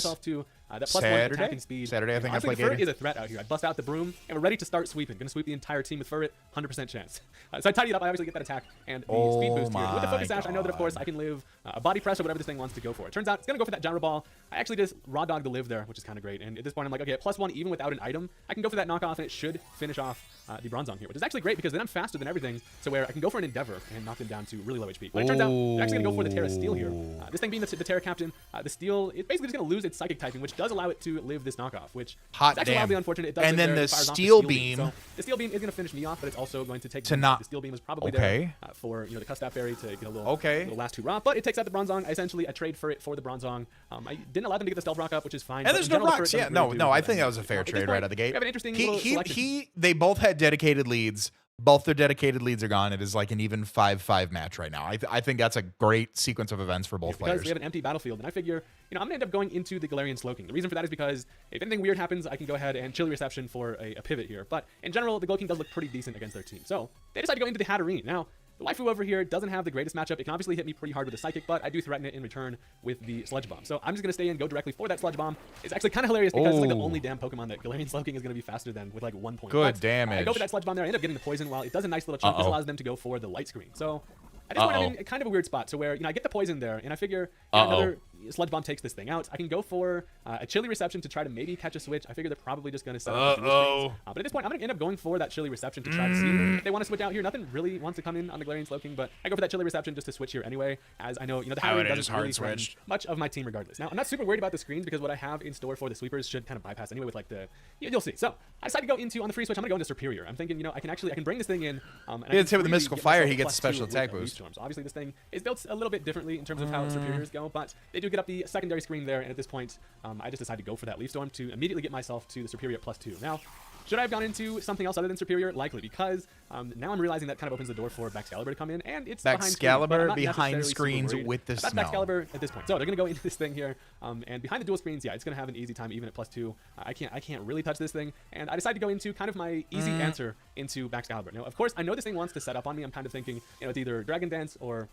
that plus one attacking speed. Saturday, I think I play Furret is a threat out here. I bust out the broom, and we're ready to start sweeping. Gonna sweep the entire team with Furret, 100% chance. So I tidy it up. I obviously get that attack and the speed boost here. With the Focus Sash, I know that, of course, I can live a body press or whatever this thing wants to go for. It turns out it's gonna go for that Gyro Ball. I actually just raw dog the live there, which is kind of great. And at this point, I'm like, okay, at +1, even without an item, I can go for that knockoff, and it should finish off the Bronzong here, which is actually great because then I'm faster than everything, so where I can go for an Endeavor and knock them down to really low HP. But it turns out they're actually going to go for the Terra Steel here. This thing being the Terra Captain, the Steel, it's basically just going to lose its Psychic typing, which does allow it to live this knockoff, which is actually wildly unfortunate. It does and then the Steel Beam. So the Steel Beam is going to finish me off, but it's also going to take the Steel Beam is probably there for the Custap Berry to get a little last hurrah, but it takes out the Bronzong. Essentially, I trade for it for the Bronzong. I didn't allow them to get the Stealth Rock up, which is fine. And there's no rocks. Yeah, no, I think that was a fair trade right out of the gate. We have an interesting they both had dedicated leads. Both their dedicated leads are gone. It is like an even 5-5 match right now. I think that's a great sequence of events for both players. Because we have an empty battlefield, and I figure, I'm going to end up going into the Galarian Slowking. The reason for that is because if anything weird happens, I can go ahead and Chilly Reception for a pivot here. But in general, the Glowking does look pretty decent against their team. So they decide to go into the Hatterene. Now, the waifu over here doesn't have the greatest matchup. It can obviously hit me pretty hard with a Psychic, but I do threaten it in return with the Sludge Bomb. So I'm just going to stay in, go directly for that Sludge Bomb. It's actually kind of hilarious because it's like the only damn Pokemon that Galarian Slowking is going to be faster than with like 1 point. Good damage. I go for that Sludge Bomb there. I end up getting the Poison while it does a nice little chunk. This allows them to go for the Light Screen. So at this point, I'm in kind of a weird spot. So where, I get the Poison there, and I figure another Sludge Bomb takes this thing out. I can go for a Chilly Reception to try to maybe catch a switch. I figure they're probably just going to set up the screens. But at this point, I'm going to end up going for that Chilly Reception to try to see if they want to switch out here. Nothing really wants to come in on the Galarian Slowking, but I go for that Chilly Reception just to switch here anyway, as I know, the Hatterene doesn't really threaten much of my team regardless. Now, I'm not super worried about the screens because what I have in store for the sweepers should kind of bypass anyway with like the, you'll see. So I decided to go into, on the free switch, I'm going to go into Superior. I'm thinking, I can bring this thing in. And hit with the Mystical Fire, he gets a special attack boost. So obviously this thing is built a little bit differently in terms of how Superiors go, but they do get up the secondary screen there, and at this point, I just decided to go for that Leaf Storm to immediately get myself to the Superior at +2. Now, should I have gone into something else other than Superior? Likely, because now I'm realizing that kind of opens the door for Baxcalibur to come in, and it's Baxcalibur behind screens with the snow. That's Baxcalibur at this point. So they're going to go into this thing here, and behind the dual screens, it's going to have an easy time even at +2. I can't really touch this thing, and I decided to go into kind of my easy answer into Baxcalibur. Now, of course, I know this thing wants to set up on me. I'm kind of thinking, it's either Dragon Dance or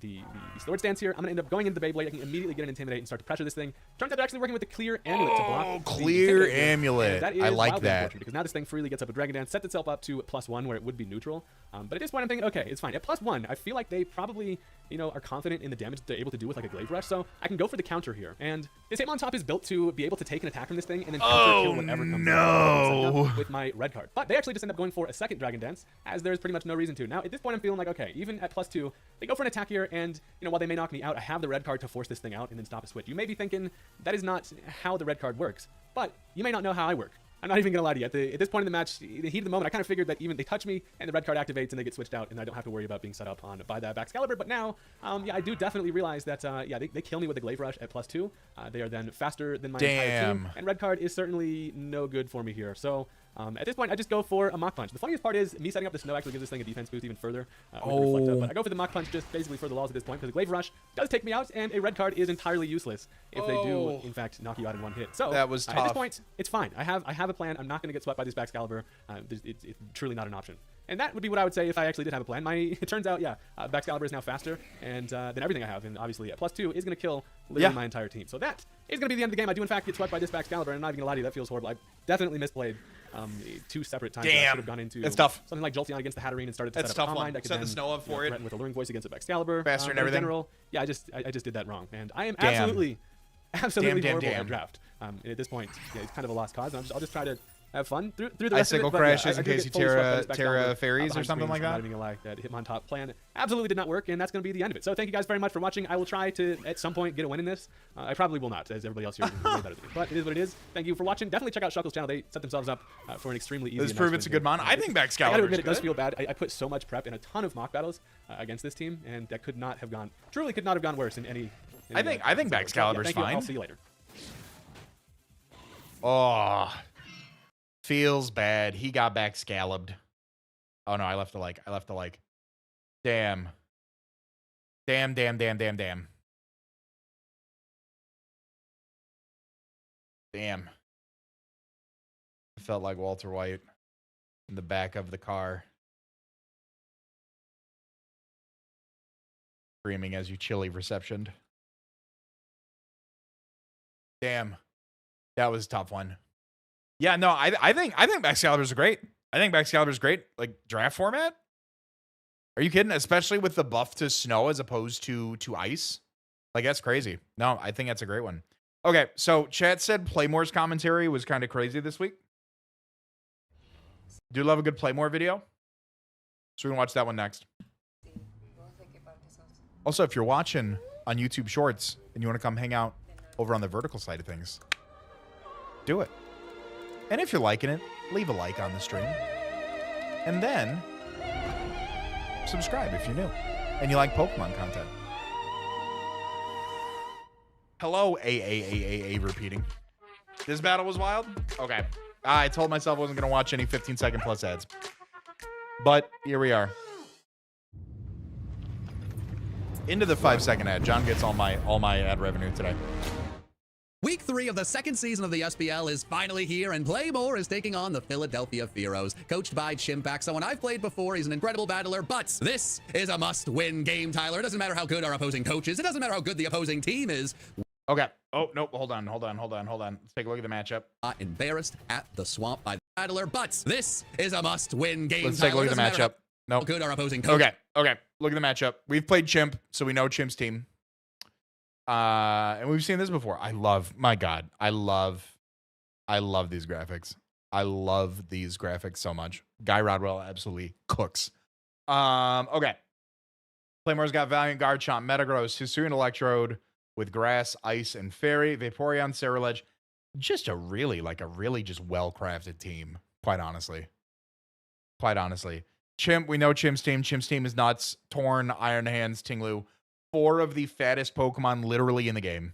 the Swords Dance here. I'm going to end up going into the Beyblade. I can immediately get an Intimidate and start to pressure this thing. Turns out they're actually working with the Clear Amulet to block. Clear Amulet. I like that. Because now this thing freely gets up a Dragon Dance, sets itself up to +1 where it would be neutral. But at this point, I'm thinking, okay, it's fine. At +1, I feel like they probably, are confident in the damage they're able to do with like a Glaive Rush. So I can go for the counter here. And this Hitmontop is built to be able to take an attack from this thing and then counter kill whatever comes out with my red card. But they actually just end up going for a second Dragon Dance, as there's pretty much no reason to. Now, at this point, I'm feeling like, okay, even at +2, they go for an attack here, and, while they may knock me out, I have the red card to force this thing out and then stop a switch. You may be thinking that is not how the red card works, but you may not know how I work. I'm not even going to lie to you. At this point in the match, in the heat of the moment, I kind of figured that even they touch me and the red card activates and they get switched out and I don't have to worry about being set up on by that Baxcalibur. But now, I do definitely realize that, they kill me with the Glaive Rush at +2. They are then faster than my entire team. And red card is certainly no good for me here. So at this point, I just go for a Mach Punch. The funniest part is me setting up the snow actually gives this thing a defense boost even further. But I go for the Mach Punch just basically for the lulz at this point because the Glaive Rush does take me out and a red card is entirely useless if they do, in fact, knock you out in one hit. So that was tough. At this point, it's fine. I have a plan. I'm not going to get swept by this Baxcalibur. It's truly not an option. And that would be what I would say if I actually did have a plan. It turns out, yeah, Baxcalibur is now faster and than everything I have. And obviously, yeah, +2 is going to kill literally my entire team. So that is going to be the end of the game. I do, in fact, get swept by this Baxcalibur. And I'm not even going to lie to you, that feels horrible. I definitely misplayed 2 separate times. I should have gone into tough. something like Jolteon against the Hatterene and started to That's set up tough Combine. one. Set the snow up for it. With Alluring Voice against the Baxcalibur. Faster and everything. In general, yeah, I just did that wrong. And I am absolutely horrible at draft. At this point, yeah, it's kind of a lost cause. And I'll just try to have fun through the rest of it. Icicle crashes in case you Terra fairies or something like that. I'm not even gonna lie, that Hitmontop plan absolutely did not work, and that's gonna be the end of it. So thank you guys very much for watching. I will try to at some point get a win in this. I probably will not, as everybody else here is way better than me. But it is what it is. Thank you for watching. Definitely check out Shuckle's channel. They set themselves up for an extremely easy. Let's prove it's a good mon. I think Baxcalibur. I gotta admit, it does feel bad. I put so much prep in a ton of mock battles against this team, and that could not have gone worse in any. I think Baxcalibur's fine. I'll see you later. Oh. Feels bad. He got Baxcalibed. Oh no, I left a like. Damn. Damn. Damn. I felt like Walter White in the back of the car. Screaming as you chilly receptioned. Damn. That was a tough one. Yeah, no, I think Baxcalibur's great. I think Baxcalibur's great. Like, draft format? Are you kidding? Especially with the buff to snow as opposed to ice. Like, that's crazy. No, I think that's a great one. Okay, so chat said Playmore's commentary was kind of crazy this week. Do love a good Playmore video. So we can watch that one next. Also, if you're watching on YouTube Shorts and you want to come hang out over on the vertical side of things, do it. And if you're liking it, leave a like on the stream. And then subscribe if you're new and you like Pokemon content. Hello, A repeating. This battle was wild? Okay. I told myself I wasn't going to watch any 15-second plus ads. But here we are. Into the 5-second ad. John gets all my ad revenue today. Week 3 of the second season of the SPL is finally here, and Playmore is taking on the Philadelphia Fearos, coached by Chimpack. Someone I've played before. He's an incredible battler, but this is a must-win game, Tyler. It doesn't matter how good our opposing coach is. It doesn't matter how good the opposing team is. Okay. Oh, nope. Hold on. Let's take a look at the matchup. Embarrassed at the swamp by the battler, but this is a must-win game, Let's take a look at the matchup. No. Nope. How good our opposing coach. Okay. Look at the matchup. We've played Chimp, so we know Chimp's team. And we've seen this before. I love these graphics. I love these graphics so much. Guy Rodwell absolutely cooks. Okay. Playmore's got Valiant, Garchomp, Metagross, Hisuian Electrode with Grass, Ice, and Fairy, Vaporeon, Ceruledge. Just a really just well-crafted team, quite honestly. Chimp, we know Chimp's team. Chimp's team is nuts. Torn, Iron Hands, Tinglu. 4 of the fattest Pokemon literally in the game.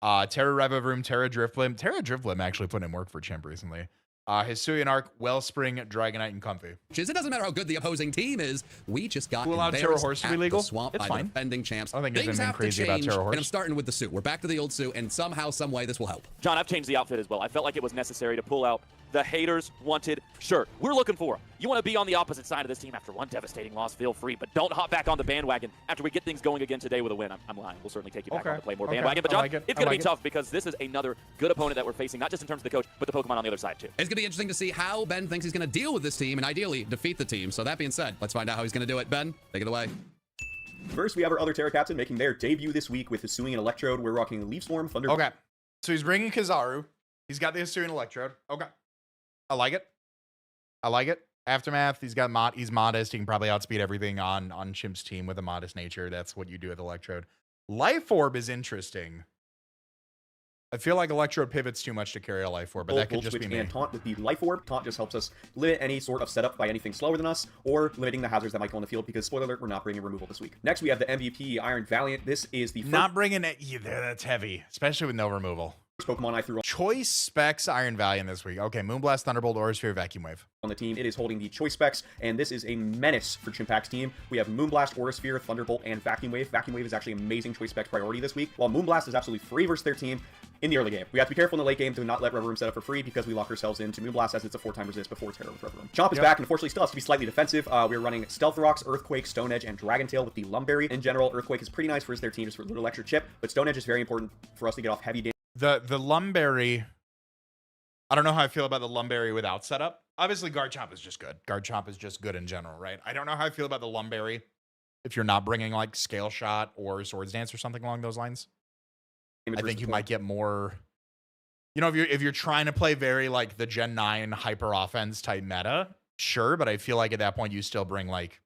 Terra Revavroom, Terra Drifblim. Terra Drifblim actually put in work for Chimp recently. Hisuian Arc, Wellspring, Dragonite, and Comfey. It doesn't matter how good the opposing team is. We just got allowed Terra Horse to be legal. Swamp it's by fine. The defending champs. I don't think there's anything crazy about Terra Horse. And I'm starting with the suit. We're back to the old suit, and somehow, some way, this will help. John, I've changed the outfit as well. I felt like it was necessary to pull out the haters wanted shirt. We're looking for them. You want to be on the opposite side of this team after one devastating loss, feel free, but don't hop back on the bandwagon after we get things going again today with a win. I'm lying. We'll certainly take you back on the Playmore bandwagon. But John, it's going to be tough because this is another good opponent that we're facing, not just in terms of the coach, but the Pokemon on the other side too. It's going to be interesting to see how Ben thinks he's going to deal with this team and ideally defeat the team. So that being said, let's find out how he's going to do it. Ben, take it away. First, we have our other Terra Captain making their debut this week with Hisuian Electrode. We're rocking Leaf Swarm, Thunder. Okay. So he's bringing Kizaru. He's got the Hisuian Electrode. Okay. I like it. Aftermath, he's modest. He can probably outspeed everything on Chimp's team with a modest nature. That's what you do with Electrode. Life Orb is interesting. I feel like Electrode pivots too much to carry a Life Orb, but that could just be me. And Taunt with the Life Orb. Taunt just helps us limit any sort of setup by anything slower than us, or limiting the hazards that might go on the field, because, spoiler alert, we're not bringing removal this week. Next, we have the MVP, Iron Valiant. This is the first... Not bringing it either. That's heavy, especially with no removal. Pokemon I threw Choice specs Iron Valiant this week. Okay, Moonblast, Thunderbolt, Aura Sphere, Vacuum Wave. on the team. It is holding the choice specs, and this is a menace for Chimpac's team. We have Moonblast, Aura Sphere, Thunderbolt, and Vacuum Wave. Vacuum Wave is actually amazing choice specs priority this week, while Moonblast is absolutely free versus their team in the early game. We have to be careful in the late game to not let Red Room set up for free because we lock ourselves into Moonblast as it's a 4-time resist before Terra with Red Room. Chomp is back, and unfortunately still has to be slightly defensive. We're running Stealth Rocks, Earthquake, Stone Edge, and Dragon Tail with the Lumberry. In general, Earthquake is pretty nice versus their team just for a little extra chip, but Stone Edge is very important for us to get off heavy damage. The Lumberry, I don't know how I feel about the Lumberry without setup. Obviously, Garchomp is just good. Garchomp is just good in general, right? I don't know how I feel about the Lumberry if you're not bringing like Scale Shot or Swords Dance or something along those lines. I think you might get more, you know, if you're trying to play very like the Gen 9 hyper offense type meta, sure, but I feel like at that point you still bring like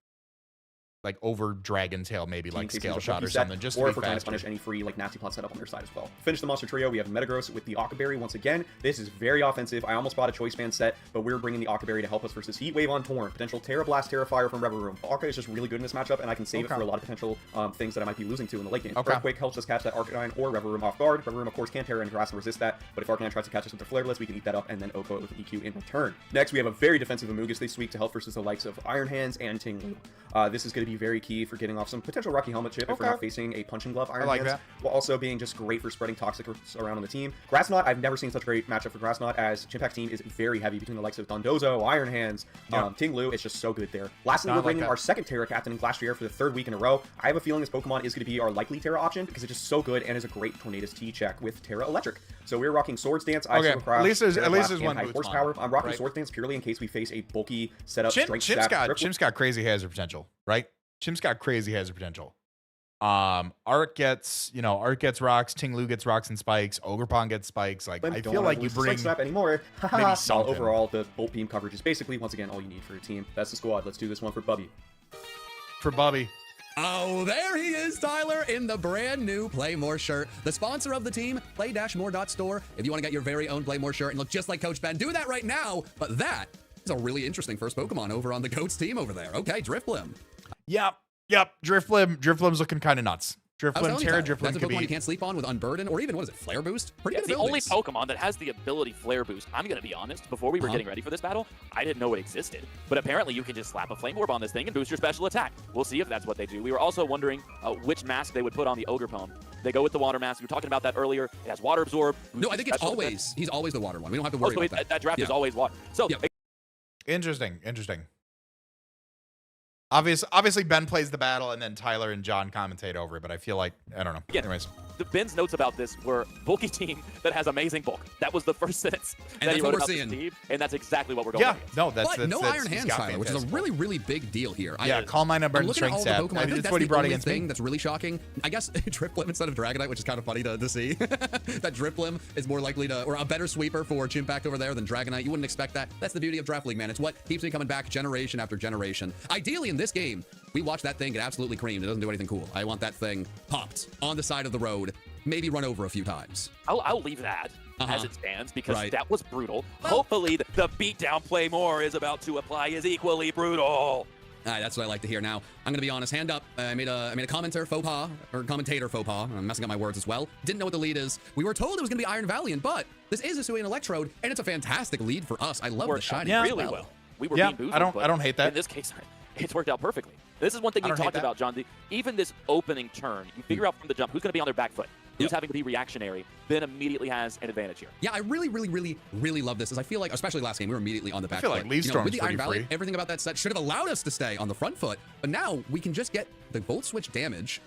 over Dragon Tail, maybe like Scale Shot or something, just or to if be we're trying to faster. punish any free like nasty plot setup on their side as well. Finish the monster trio. We have Metagross with the Occaberry once again. This is very offensive. I almost bought a Choice Band set, but we're bringing the Occaberry to help us versus Heat Wave on Torn. Potential Terra Blast, Terra Fire from Rever Room. Arca is just really good in this matchup, and I can save it for a lot of potential things that I might be losing to in the late game. Earthquake helps us catch that Arcanine or Rever Room off guard. Rever Room, of course, can Terra and Grass and resist that, but if Arcanine tries to catch us with the Flareless, we can eat that up and then Oko it with EQ in return. Next, we have a very defensive Amogus this week to help versus the likes of Iron Hands and Ting Lu. This is going to be very key for getting off some potential Rocky Helmet chip if we're not facing a Punching Glove Iron Hands, while also being just great for spreading toxic around on the team. Grassnot, I've never seen such a great matchup for Grassnot, as Chimpac's team is very heavy between the likes of Dondozo, Iron Hands, Ting Lu. It's just so good there. Lastly, we're bringing our second Terra Captain in Glastrier for the 3rd week in a row. I have a feeling this Pokemon is going to be our likely Terra option because it's just so good and is a great Tornadus T-check with Terra Electric. So we're rocking Swords Dance, Ice Crash, at least there's and one high boost horsepower. I'm rocking right? Swords Dance purely in case we face a bulky setup. Chimp's got crazy hazard potential, right? Chimp's got crazy hazard potential. Art gets rocks, Ting Lu gets rocks and spikes, Ogerpon gets spikes. Like I feel like you bring Spike Slap anymore. maybe something. Overall, the Bolt Beam coverage is basically once again all you need for your team. That's the squad. Let's do this one for Bubby. For Bubby. Oh, there he is, Tyler, in the brand new Play More shirt. The sponsor of the team, play-more.store. If you want to get your very own Play More shirt and look just like Coach Ben, do that right now. But that is a really interesting first Pokemon over on the Goats team over there. Okay, Drifblim. Yep. Drifblim's looking kind of nuts. Drifblim, Terra Drifblim that's a could Pokemon be... you can't sleep on with Unburden, or even, what is it, Flare Boost? Pretty good the only abilities. Pokemon that has the ability Flare Boost. I'm going to be honest, before we were getting ready for this battle, I didn't know it existed. But apparently you can just slap a Flame Orb on this thing and boost your special attack. We'll see if that's what they do. We were also wondering which mask they would put on the Ogerpon. They go with the Water Mask. We were talking about that earlier. It has Water Absorb. No, I think it's always, he's always the Water one. We don't have to worry about that. That draft is always Water. So, Interesting. Obviously, Ben plays the battle, and then Tyler and John commentate over it, but I feel like, I don't know. Again, anyways. Ben's notes about this were bulky team that has amazing bulk. That was the first sentence that he wrote about this team, and that's exactly what we're going with. No, that's But no that's, Iron Hands, Tyler, which is a really, really big deal here. Calm Mind, Unburden, Strength Sap. I think that's what he brought against thing me. that's really shocking. I guess Drifblim instead of Dragonite, which is kind of funny to see. That Drifblim is more likely to, or a better sweeper for Chimpact over there than Dragonite. You wouldn't expect that. That's the beauty of Draft League, man. It's what keeps me coming back generation after generation. Ideally, in this game, we watch that thing get absolutely creamed. It doesn't do anything cool. I want that thing popped on the side of the road, maybe run over a few times. I'll leave that as it stands because Right. that was brutal. Hopefully, the beatdown Play More is about to apply is equally brutal. All right, that's what I like to hear. Now, I'm going to be honest. Hand up. I made a commentator faux pas, or commentator faux pas. I'm messing up my words as well. Didn't know what the lead is. We were told it was going to be Iron Valiant, but this is Hisuian Electrode, and it's a fantastic lead for us. I love the shiny. Really well. We were being boozled, I but don't hate that. In this case, it's worked out perfectly. This is one thing we talked about, John. Even this opening turn, you figure out from the jump who's going to be on their back foot, who's having to be reactionary, then immediately has an advantage here. Yeah, I really, really, really, really love this. As I feel like, especially last game, we were immediately on the back I feel foot. like Leaf Storm's with the Iron pretty Valley, free. everything about that set should have allowed us to stay on the front foot. But now we can just get the Volt Switch damage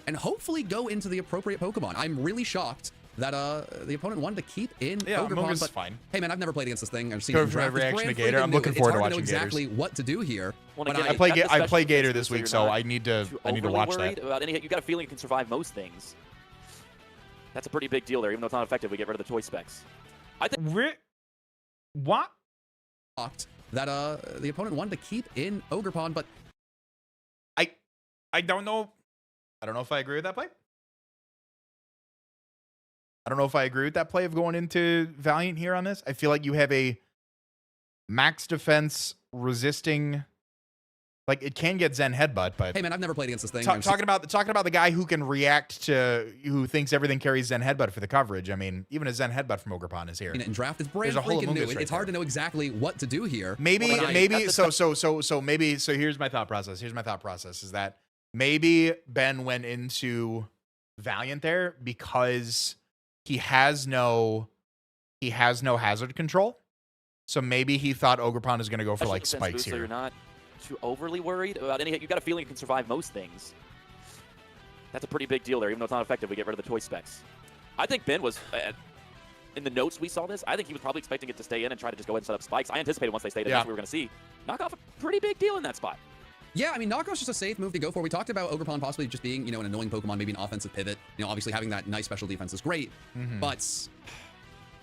and hopefully go into the appropriate Pokemon. I'm really shocked that the opponent wanted to keep in Ogerpon, Amogus but is fine. Hey man, I've never played against this thing. I've seen Go it in for my draft. It's reaction to brand Gator. freaking I'm new. looking forward to It's hard watching to know exactly Gators. what to do here. Well, But again, I play Gator special this week, so so you're I need to watch worried that. about anything. You got a feeling you can survive most things. That's a pretty big deal there. Even though it's not effective, we get rid of the choice specs. I think. What? That the opponent wanted to keep in Ogerpon, but I don't know. I don't know if I agree with that play. I don't know if I agree with that play of going into Valiant here on this. I feel like you have a max defense resisting Like, it can get Zen Headbutt, but hey man, I've never played against this thing. talking about the guy who can react to, who thinks everything carries Zen Headbutt for the coverage. I mean, even a Zen Headbutt from Ogerpon is here. And draft is brand There's a whole freaking new. Amoonguss right It's hard there. to know exactly what to do here. Maybe here's my thought process. Is that maybe Ben went into Valiant there because he has no hazard control. So maybe he thought Ogerpon is going to go for like spikes So here. you're not too overly worried about any hit. You got a feeling you can survive most things. That's a pretty big deal there. Even though it's not effective, we get rid of the choice specs. I think Ben was, in the notes we saw this, I think he was probably expecting it to stay in and try to just go ahead and set up spikes. I anticipated once they stayed in, that's what we were going to see. Knock off a pretty big deal in that spot. Yeah, I mean, Knockoff's just a safe move to go for. We talked about Ogerpon possibly just being, you know, an annoying Pokemon, maybe an offensive pivot. You know, obviously having that nice special defense is great, but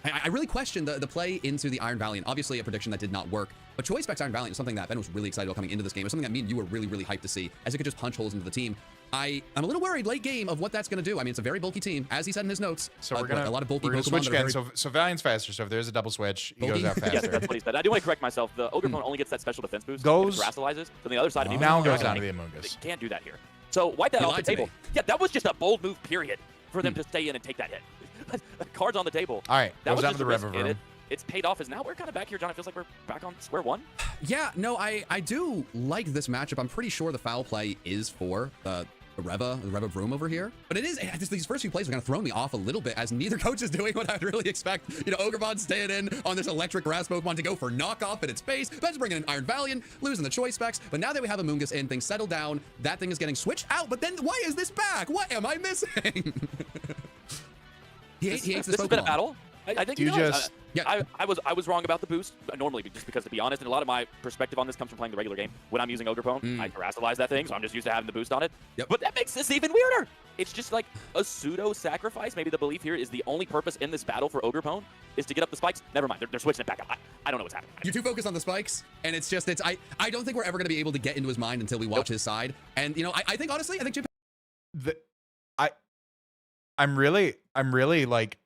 I really question the play into the Iron Valiant. Obviously, a prediction that did not work, but Choice Specs Iron Valiant is something that Ben was really excited about coming into this game. It was something that me and you were really, really hyped to see, as it could just punch holes into the team. I'm a little worried late game of what that's going to do. I mean, it's a very bulky team, as he said in his notes. So we're gonna a lot of bulky Pokemon Pokemon switch that are again. very... So Valiant's faster. So if there's a double switch, he goes out Yes, faster. that's what he said. I do want to correct myself. The Ogerpon only gets that special defense boost. Goes- If it terrestrializes. So the other side of the Now goes down to the Amoonguss. You can't do that here. So wipe that You off the lied to table. me. Yeah, that was just a bold move, period, for them to stay in and take that hit. Cards on the table. All right, That goes was down just to the a risk, River and Room. It's paid off. As now we're kind of back here, John. It feels like we're back on square one. Yeah, no, I do like this matchup. I'm pretty sure the foul play is for the Reva Vroom over here. But it is, these first few plays are kind of throwing me off a little bit, as neither coach is doing what I'd really expect. You know, Ogerpon staying in on this electric grass Pokemon to go for knockoff at its base. Ben's bringing in Iron Valiant, losing the choice specs. But now that we have Amoonguss in, things settle down. That thing is getting switched out. But then why is this back? What am I missing? he hates this This has been a Pokemon. battle. I think Do you just- I was wrong about the boost normally, just because, to be honest, and a lot of my perspective on this comes from playing the regular game. When I'm using Ogerpon, I terrestrialize that thing, so I'm just used to having the boost on it. Yep. But that makes this even weirder. It's just like a pseudo sacrifice. Maybe the belief here is the only purpose in this battle for Ogerpon is to get up the spikes. Never mind, they're switching it back up. I don't know what's happening. You're too focused on the spikes, and it's just I don't think we're ever going to be able to get into his mind until we watch his side. And you know, I think honestly, I think Chip I'm really like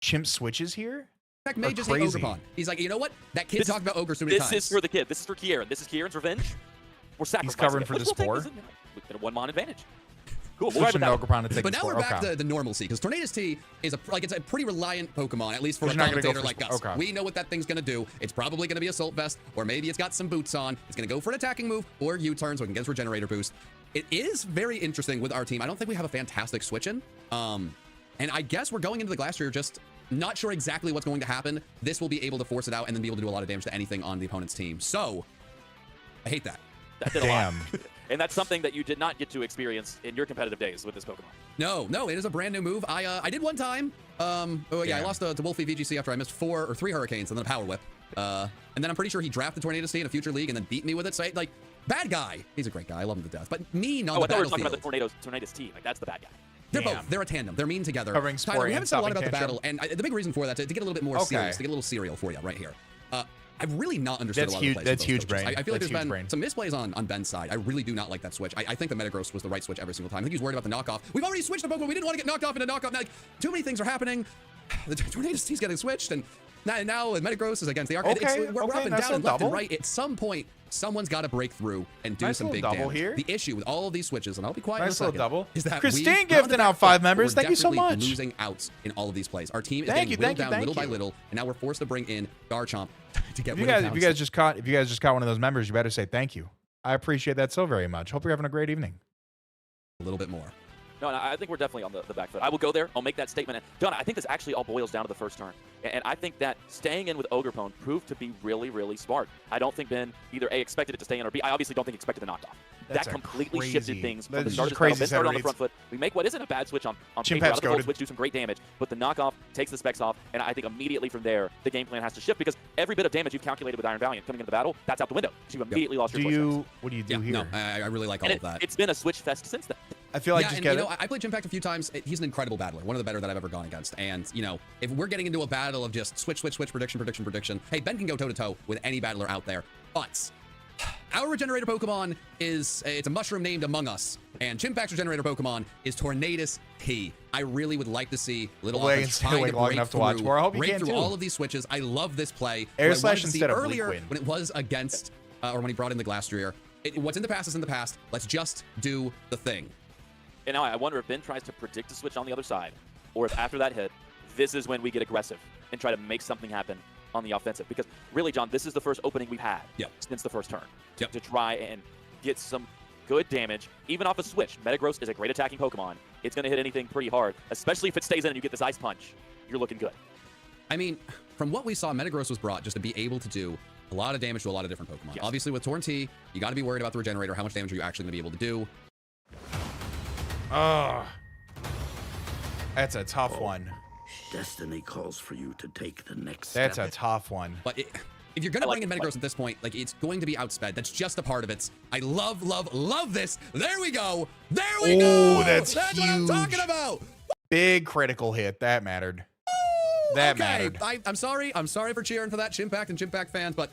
Chimp switches here. may just hate crazy. Ogerpon. He's like, you know what? That kid talked about Ogre so many times. This is for the kid. This is for Kieran. This is Kieran's revenge. We're sacrificing covering it. for Which the we'll take spore? this in. We get a one-mon advantage. Cool. We'll Switching ride with that one. Ogerpon to take But the now we're spore. back Okay. to the normalcy, because Tornadus T is it's a pretty reliant Pokemon, at least for But a you're not gonna go commentator for like us. okay. We know what that thing's gonna do. It's probably gonna be Assault Vest, or maybe it's got some boots on. It's gonna go for an attacking move or U-turn so it can get its Regenerator boost. It is very interesting with our team. I don't think we have a fantastic switch-in. And I guess we're going into the Glastrier just not sure exactly what's going to happen. This will be able to force it out and then be able to do a lot of damage to anything on the opponent's team. So, I hate that. That did a lot. And that's something that you did not get to experience in your competitive days with this Pokemon. No, it is a brand new move. I did one time. I lost to Wolfie VGC after I missed 4 or 3 Hurricanes and then a Power Whip. And then I'm pretty sure he drafted Tornadus T in a future league and then beat me with it. So, like, bad guy. He's a great guy. I love him to death. But mean on I the thought we were talking battlefield. about the Tornadus team. Like, that's the bad guy. They're both. They're a tandem. They're mean together. Covering Tyler, sport we and haven't said a lot stopping about the tantrum. battle, and the big reason for that, to get a little bit more serious, to get a little serial for you right here. I've really not understood That's a lot huge- of the plays. that's huge brain. I feel like That's there's huge been brain. some misplays on Ben's side. I really do not like that switch. I think the Metagross was the right switch every single time. I think he was worried about the knockoff. We've already switched the Pokemon. We didn't want to get knocked off into knockoff. Now, like, too many things are happening. The Tornadus T's getting switched, and now Metagross is against the Arc. We're up and nice down and little left and double. right. At some point, someone's got to break through and do Nice some little big double damage. here. The issue with all of these switches, and I'll be quiet Nice in a little second, double. is that Christine we, gifting out 5 members. we're Thank you so definitely much. losing out in all of these plays. Our team is Thank getting you, whittled thank you, down thank little by you. little, and now we're forced to bring in Garchomp to get If you rid guys, of if you guys just caught one of those members, you better say thank you. I appreciate that so very much. Hope you're having a great evening. a little bit more. No, I think we're definitely on the back foot. I will go there. I'll make that statement. And John, I think this actually all boils down to the first turn. And I think that staying in with Ogerpon proved to be really, really smart. I don't think Ben either A, expected it to stay in, or B, I obviously don't think he expected the knockoff. That's That a completely crazy- shifted things from the that's start of just this battle. crazy Ben started on the Saturdays. front foot. We make what isn't a bad switch on Chimp paper. Out Pep's of the full goated. switch, do some great damage. But the knockoff takes the specs off, and I think immediately from there, the game plan has to shift, because every bit of damage you've calculated with Iron Valiant coming into the battle, that's out the window. So you immediately lost your choice specs. What do you do Yeah, here? no, I really like all And of that. it's been a switch fest since then. I feel like yeah, just and get you it. know, I played Chimpact a few times. He's an incredible battler, one of the better that I've ever gone against. And you know, if we're getting into a battle of just switch, prediction, hey, Ben can go toe to toe with any battler out there. But our regenerator Pokemon it's a mushroom named Among Us, and Chimpact's regenerator Pokemon is Tornadus T. I really would like to see little Wait, offense stay trying awake to long break enough to watch through, more. I hope you break can through too. all of these switches. I love this play. Air What I slash wanted to see instead of Bleak earlier Wind. when it was against. Or when he brought in the Glastrier. What's in the past is in the past. Let's just do the thing. And now I wonder if Ben tries to predict a switch on the other side, or if after that hit, this is when we get aggressive and try to make something happen on the offensive. Because really, John, this is the first opening we've had since the first turn to try and get some good damage, even off a switch. Metagross is a great attacking Pokemon. It's going to hit anything pretty hard, especially if it stays in and you get this Ice Punch. You're looking good. I mean, from what we saw, Metagross was brought just to be able to do a lot of damage to a lot of different Pokemon. Yes. Obviously, with Torn T, you got to be worried about the Regenerator. How much damage are you actually going to be able to do? That's a tough one. Destiny calls for you to take the next step. That's a tough one. But if you're going to bring in Metagross at this point, like, it's going to be outsped. That's just a part of it. I love, love, love this. There we go. There we go. That's what I'm talking about. Big critical hit. That mattered. That mattered. I'm sorry. I'm sorry for cheering for that Chimpact and Chimpact fans, but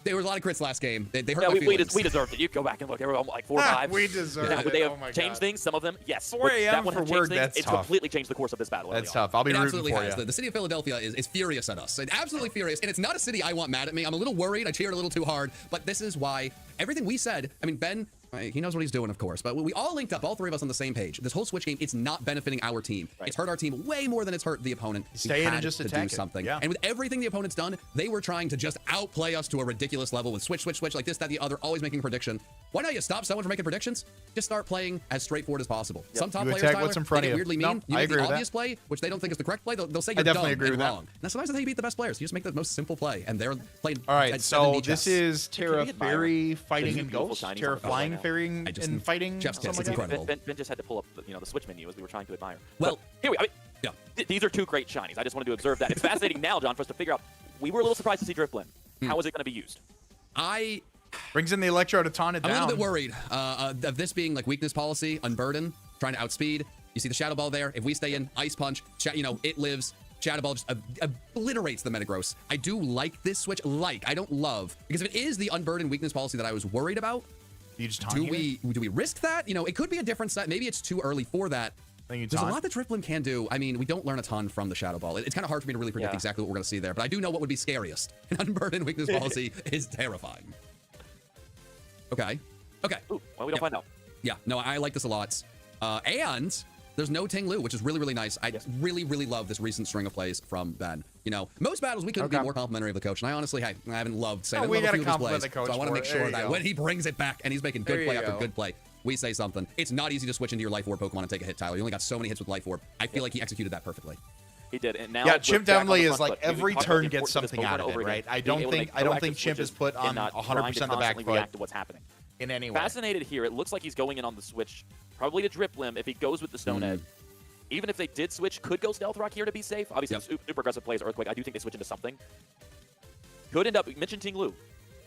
there was a lot of crits last game. They hurt my feelings. We deserved it. You go back and look. They were like 4 or 5. We deserved it. Would they have Oh my changed God. things? Some of them, yes. 4 a.m. That one for has work, changed things. that's It's tough. completely changed the course of this battle. That's tough. I'll be rooting absolutely for has. you. The city of Philadelphia is furious at us. It's absolutely furious. And it's not a city I want mad at me. I'm a little worried. I cheered a little too hard. But this is why everything we said, I mean, Ben, he knows what he's doing, of course. But we all linked up, all 3 of us on the same page. This whole Switch game, it's not benefiting our team. It's hurt our team way more than it's hurt the opponent. Stay in and just attack it. Something. Yeah. And with everything the opponent's done, they were trying to just outplay us to a ridiculous level with switch, like this, that, the other, always making a prediction. Why don't you stop someone from making predictions? Just start playing as straightforward as possible. Some top players, Tyler, what's in front they of get you. weirdly No, mean. You I make agree the with that. obvious play, which they don't think is the correct play. They'll say you're definitely dumb agree and with that. wrong. And that's sometimes how you beat the best players. You just make the most simple play, and they're playing. All right, at so 7D this chess. is Terra Can we admire Fairy fighting the and beautiful Ghost, shinies Terra on the Flying right now? Fairy and fighting. Chef's kiss. something It's like that? incredible. Ben just had to pull up the switch menu as we were trying to admire. Well, but here these are 2 great shinies. I just wanted to observe that. It's fascinating now, John, for us to figure out. We were a little surprised to see Drifblim. How is it going to be used? Brings in the Electro to taunt it down. I'm a little bit worried of this being like weakness policy, Unburden, trying to outspeed. You see the Shadow Ball there. If we stay in, Ice Punch, it lives. Shadow Ball just obliterates the Metagross. I do like this switch. I don't love. Because if it is the Unburden weakness policy that I was worried about, you just taunt do we risk that? It could be a different set. Maybe it's too early for that. There's a lot that Drifblim can do. I mean, we don't learn a ton from the Shadow Ball. It's kind of hard for me to really predict exactly what we're going to see there. But I do know what would be scariest. An Unburden weakness policy is terrifying. Okay. Ooh, well, we don't find out. Yeah, no, I like this a lot. And there's no Ting Lu, which is really, really nice. I really, really love this recent string of plays from Ben. Most battles we couldn't be more complimentary of the coach. And I honestly, I haven't loved saying we got to plays. compliment the coach. So I want to make sure that when he brings it back and he's making good play after good play, we say something. It's not easy to switch into your Life Orb Pokemon and take a hit, Tyler. You only got so many hits with Life Orb. I feel like he executed that perfectly. He did, and now Chimp definitely is like foot. every We turn talked about gets the importance something out of over it, right? again. I Being don't able to think make proactive Chimp is switches put on and not 100% trying to the back constantly foot react to what's happening. in any way. Fascinated here. It looks like he's going in on the switch, probably to Drifblim if he goes with the Stone Edge. Even if they did switch, could go Stealth Rock here to be safe. Obviously, super aggressive plays Earthquake. I do think they switch into something. Could end up, you mentioned Ting Lu.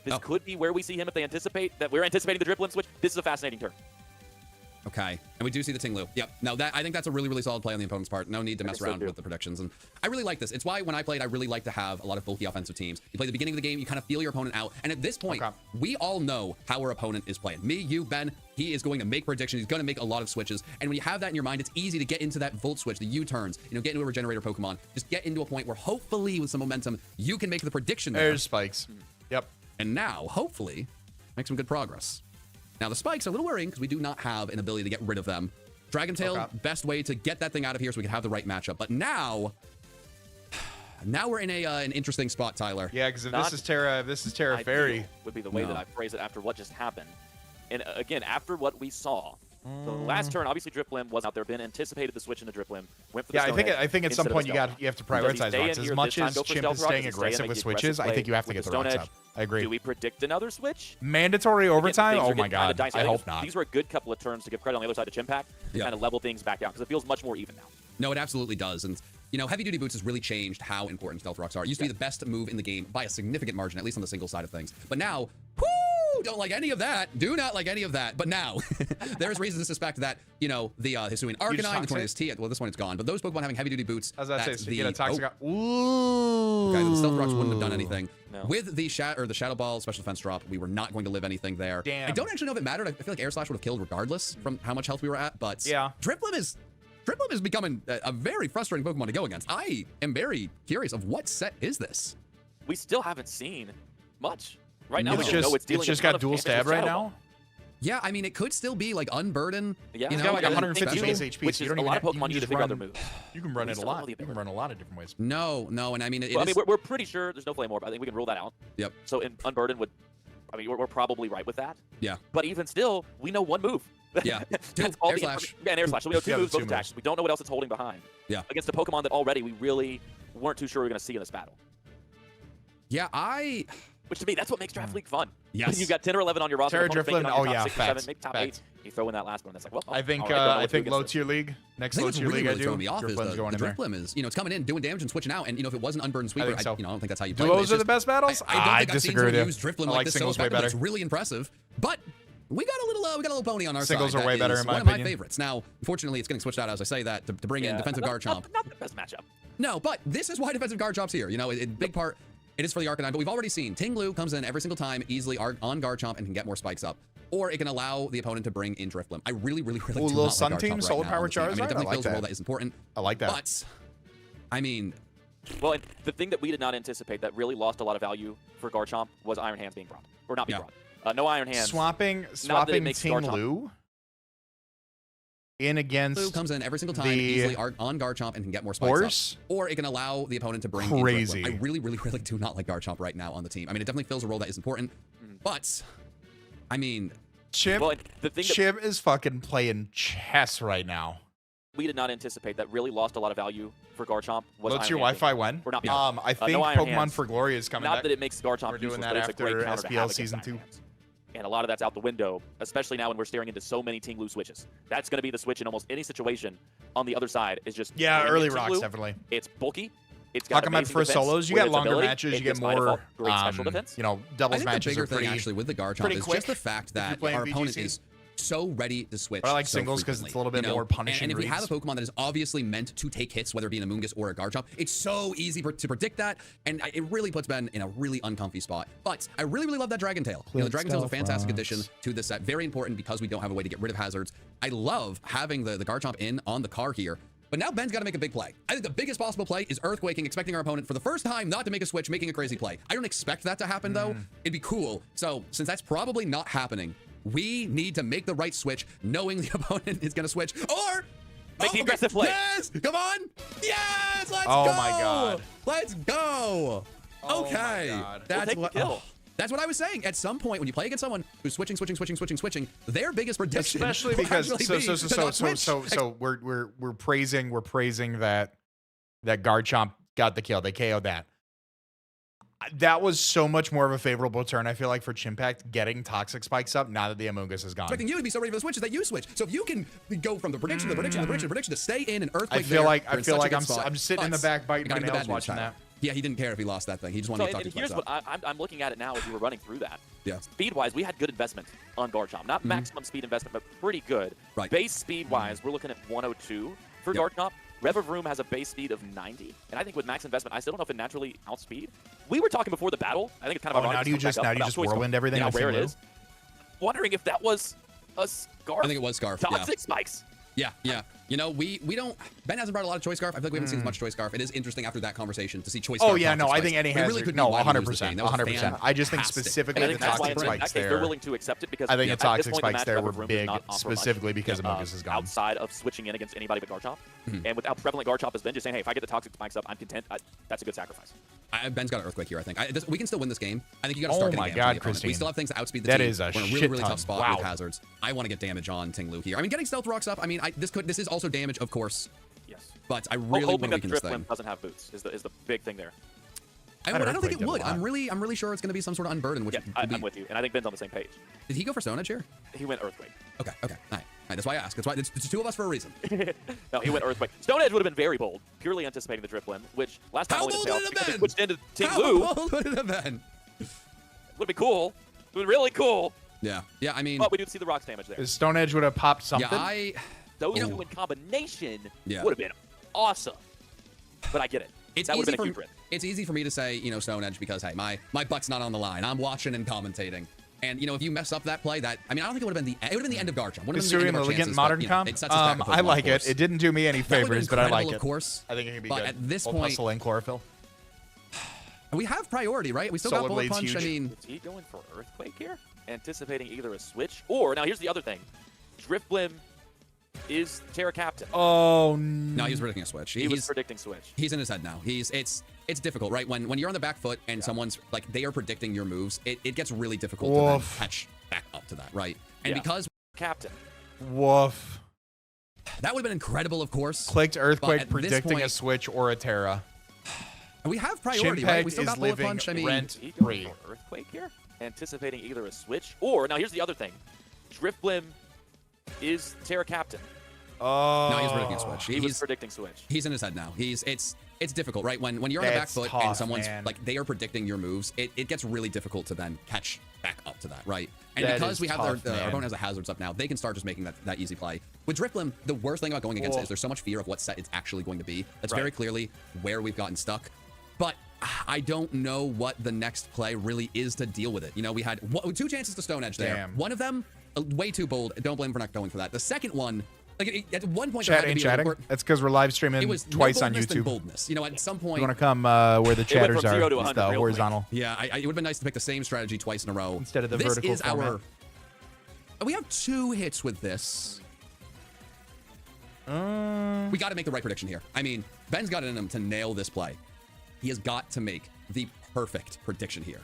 This could be where we see him if they anticipate that we're anticipating the Drifblim switch. This is a fascinating turn. Okay, and we do see the Ting Lu. Yep. No, I think that's a really, really solid play on the opponent's part. No need to mess around with the predictions. And I really like this. It's why when I played, I really like to have a lot of bulky offensive teams. You play the beginning of the game, you kind of feel your opponent out. And at this point, we all know how our opponent is playing. Me, you, Ben, he is going to make predictions. He's going to make a lot of switches. And when you have that in your mind, it's easy to get into that Volt switch, the U-turns, get into a Regenerator Pokemon. Just get into a point where hopefully with some momentum, you can make the prediction there. There's spikes. Yep. And now, hopefully, make some good progress. Now, the spikes are a little worrying because we do not have an ability to get rid of them. Dragon Tail, best way to get that thing out of here so we can have the right matchup. But now we're in an interesting spot, Tyler. Yeah, because if this is Terra Fairy. Would be the way that I phrase it after what just happened. And again, after what we saw, the last turn, obviously Drifblim was out there. Ben anticipated the switch into Drifblim. Went for the Stone Edge I think at some point you have to prioritize Rocks. As much as Chimp is staying aggressive with switches, I think you have to get the Rocks up. I agree. Do we predict another switch? Mandatory overtime? Oh my god. I hope not. These were a good couple of turns to give credit on the other side to Chimpact to kind of level things back out because it feels much more even now. No, it absolutely does. And Heavy Duty Boots has really changed how important Stealth Rocks are. It used to be the best move in the game by a significant margin, at least on the single side of things. But now, don't like any of that. Do not like any of that. But now, there's reason to suspect that, the Hisuian Arcanine, the Tornadus T, well, this one is gone. But those Pokemon having Heavy Duty Boots, I was about to say, so you get a Toxic. Okay, the Stealth Rocks wouldn't have done anything. No. With the Shadow Ball special defense drop, we were not going to live anything there. Damn. I don't actually know if it mattered. I feel like Air Slash would have killed regardless from how much health we were at. But Drifblim is becoming a very frustrating Pokemon to go against. I am very curious of what set is this? We still haven't seen much. Right now, it's just got dual stab right now. Yeah, I mean, it could still be like Unburden. Yeah, he's got like 150 base HP, which so is you don't a lot of even Pokemon need to figure out their moves. You can run it a lot. You can run a lot of different ways. No, and I mean, I mean, we're pretty sure there's no Flame Orb. I think we can rule that out. Yep. So in Unburden would, I mean, we're probably right with that. Yeah. But even still, we know one move. Yeah. That's all Air the Slash. Yeah, and Air Slash. So we know two Yeah, moves, the both two attacks. We don't know what else it's holding behind. Yeah. Against a Pokemon that already we really weren't too sure we were going to see in this battle. Yeah, Which to me, that's what makes Draft League fun. Yes. You've got 10 or 11 on your roster. Terra opponent's thinking Drifloon, on oh your yeah, top 6 or 7, facts. maybe top Facts. 8. You throw in that last one. That's like, well, I think all right, don't know I what to do think against low this. tier league. Next I think low what's tier really, league I really do. throwing me off is Drifloon's the going in there. Drifloon is, it's coming in, doing damage and switching out. And, if it was an Unburden sweeper, think so. I don't think that's how you play it. Duos It's are just- the best battles? I don't I think I've seen disagree with someone you. use Drifloon I like like this so singles way effectively. better. It's really impressive. But we got a little pony on our Singles side. are way That better is in my one of my opinion. favorites. Now, unfortunately, it's getting switched out as I say that to bring in defensive Garchomp. Not the best matchup. No, but this is why defensive Garchomp's here. In big part, it is for the Arcanine, but we've already seen Ting-Lu comes in every single time easily on Garchomp and can get more spikes up. Or it can allow the opponent to bring in Drifloon. I really do little not like Sun Garchomp Team, right Solar now Power on the team. I mean, Charizard? it definitely I like fills a role that. that is important. I like that. But, I mean... Well, and the thing that we did not anticipate that really lost a lot of value for Garchomp was Iron Hands being brought. Or not being brought. No Iron Hands. Swapping Ting-Lu in against Lu comes in every single time easily on Garchomp and can get more spikes Horse? up. Or it can allow the opponent to bring Crazy. in Drifloon. I really do not like Garchomp right now on the team. I mean, it definitely fills a role that is important. But, I mean... Chip, Well, the thing that Chip is fucking playing chess right now. we did not anticipate that really lost a lot of value for Garchomp was What's Iron your Hands Wi-Fi being when? brought. Or not being brought. I think no Iron Pokemon Hands. for Glory is coming Not back. that it makes Garchomp We're doing useless, that but it's a great after counter to SPL have against Season Iron 2. Hands. And a lot of that's out the window, especially now when we're staring into so many Ting-Lu switches. That's going to be the switch in almost any situation on the other side. Is just Yeah, bring early in rocks, Ting-Lu. definitely. It's bulky. It's How got come at amazing first defense solos, you with get its longer ability. matches, It you get gets by default more, great special defense. doubles I think matches the bigger are pretty, thing actually with the Garchomp pretty is quick just the fact if you're that playing our opponent VGC. is so ready to switch. But I like so singles 'cause it's frequently, a little bit more punishing And if we have a reads. Pokemon that is obviously meant to take hits, whether it be an Amoonguss or a Garchomp, it's so easy to predict that, and it really puts Ben in a really uncomfy spot. But I really love that Dragon Tail. The Dragon Tail is a fantastic addition to this set. Very important because we don't have a way to get rid of hazards. I love having the Garchomp in on the car here. But now Ben's got to make a big play. I think the biggest possible play is Earthquaking, expecting our opponent for the first time not to make a switch, making a crazy play. I don't expect that to happen, though. It'd be cool. So, since that's probably not happening, we need to make the right switch, knowing the opponent is going to switch. Or... Make the aggressive play. Yes! Come on! Yes! Let's Oh go! my God. Let's go! Oh Okay. my God. That's We'll take the what... kill. That's what I was saying. At some point, when you play against someone who's switching, their biggest prediction, Especially will because actually be to not switch. so we're praising that Garchomp got the kill. They KO'd that. That was so much more of a favorable turn, I feel like, for Chimpact getting Toxic Spikes up now that the Amoonguss is gone. Expecting you to be so ready for the switches that you switch. So if you can go from the prediction to the prediction to stay in an Earthquake, I feel like I'm I'm sitting in the back biting my nails watching that. Yeah, he didn't care if he lost that thing. He just wanted to talk and to here's what I'm looking at it now as you were running through that. Yeah. Speed-wise, we had good investment on Garchomp. Not maximum speed investment, but pretty good. Right. Base speed-wise, we're looking at 102 for Garchomp. Rev-of-Room has a base speed of 90. And I think with max investment, I still don't know if it naturally outspeed. We were talking before the battle. I think it's kind of ironic. Now do you just whirlwind everything? How on rare it Ting-Lu? is. Wondering if that was a Scarf. I think it was Scarf. Toxic Spikes. Yeah. You know, we don't... Ben hasn't brought a lot of Choice Scarf. I feel like we haven't seen as much Choice Scarf. It is interesting after that conversation to see Choice Scarf. Oh, yeah, no, I think any hazard... really could no, be why we lose this 100%. game. That was 100%. I just think fantastic. specifically And I the think that's why Toxic in Spikes that case, they're there... willing to accept it because I think the at Toxic this point, the Spikes match there were Rev-of-Room does big, not offer specifically much, because Amoonguss is gone. outside of switching in against anybody but Garchomp. And with how prevalent Garchomp has been, just saying, hey, if I get the Toxic Spikes up, I'm content. That's a good sacrifice. Ben's got an Earthquake here, I think. We can still win this game. I think you got to start Oh my getting damage God, on the opponent. Christine. We still have things to outspeed the That team. is a We're in a shit really ton. tough spot Wow. with hazards. I want to get damage on Ting-Lu here. I mean, getting Stealth Rocks up, I mean, this is also damage, of course. Yes. But I really want hoping to that weaken the this Drifloon thing. doesn't have boots is the big thing there. I don't think it would. I'm really sure it's going to be some sort of Unburden. Which I'm with you, and I think Ben's on the same page. Did he go for Stone Edge here? He went Earthquake. Okay. All right. That's why I asked. That's why it's two of us for a reason. No, he went Earthquake. Stone Edge would have been very bold, purely anticipating the Drifloon, which last time How only bold the would tail, it have been? switched into How Ting-Lu. bold would it have been? Would be cool. It would be really cool. Yeah. I mean, but we do see the rocks damage there. Stone Edge would have popped something. Yeah, Those two in combination Yeah. would have been awesome. But I get it. That would have been a huge rip. It's easy for me to say, Stone Edge because, hey, my butt's not on the line. I'm watching and commentating. And, if you mess up that play, I don't think it would have been the end of Garchomp. Hisuian Lilligant Modern Comp? I like it. It didn't do me any favors, but I like it. Of course. I think it can be but good. At this Old point, Hustle and Chlorophyll. We have priority, right? We still Solar got Bullet Blade's Punch. huge. I mean, Is he going for Earthquake here? anticipating either a switch or, now here's the other thing. Drifblim is Terra Captain. Oh, no, he was predicting a switch. He was predicting switch. He's in his head now. It's difficult, right? When you're on the back foot and someone's like, they are predicting your moves, it gets really difficult to then catch back up to that, right? And because Captain. Woof. That would have been incredible, of course. Clicked Earthquake predicting a switch or a Terra. We have priority, right? We still got Bullet Punch. I mean, rent-free. Earthquake here? Anticipating either a switch or, now here's the other thing. Drifblim is Terra Captain. Oh. No, he's predicting a switch. He was predicting switch. He's in his head now. It's difficult, right? When you're on the back foot and someone's like, they are predicting your moves, it gets really difficult to then catch back up to that, right? And because we have our opponent has the hazards up now, they can start just making that easy play. With Drifblim, the worst thing about going against it is there's so much fear of what set it's actually going to be. That's very clearly where we've gotten stuck. But I don't know what the next play really is to deal with it. You know, we had 2 chances to Stone Edge there. Damn. One of them, way too bold. Don't blame him for not going for that. The second one, like at one point, Chat ain't chatting. That's because we're live streaming twice on YouTube. Boldness. You know, at some point, you want to come where the chatters are, it's the horizontal. Yeah, it would have been nice to pick the same strategy twice in a row instead of the vertical. This is our. We have 2 hits with this. We got to make the right prediction here. I mean, Ben's got it in him to nail this play. He has got to make the perfect prediction here.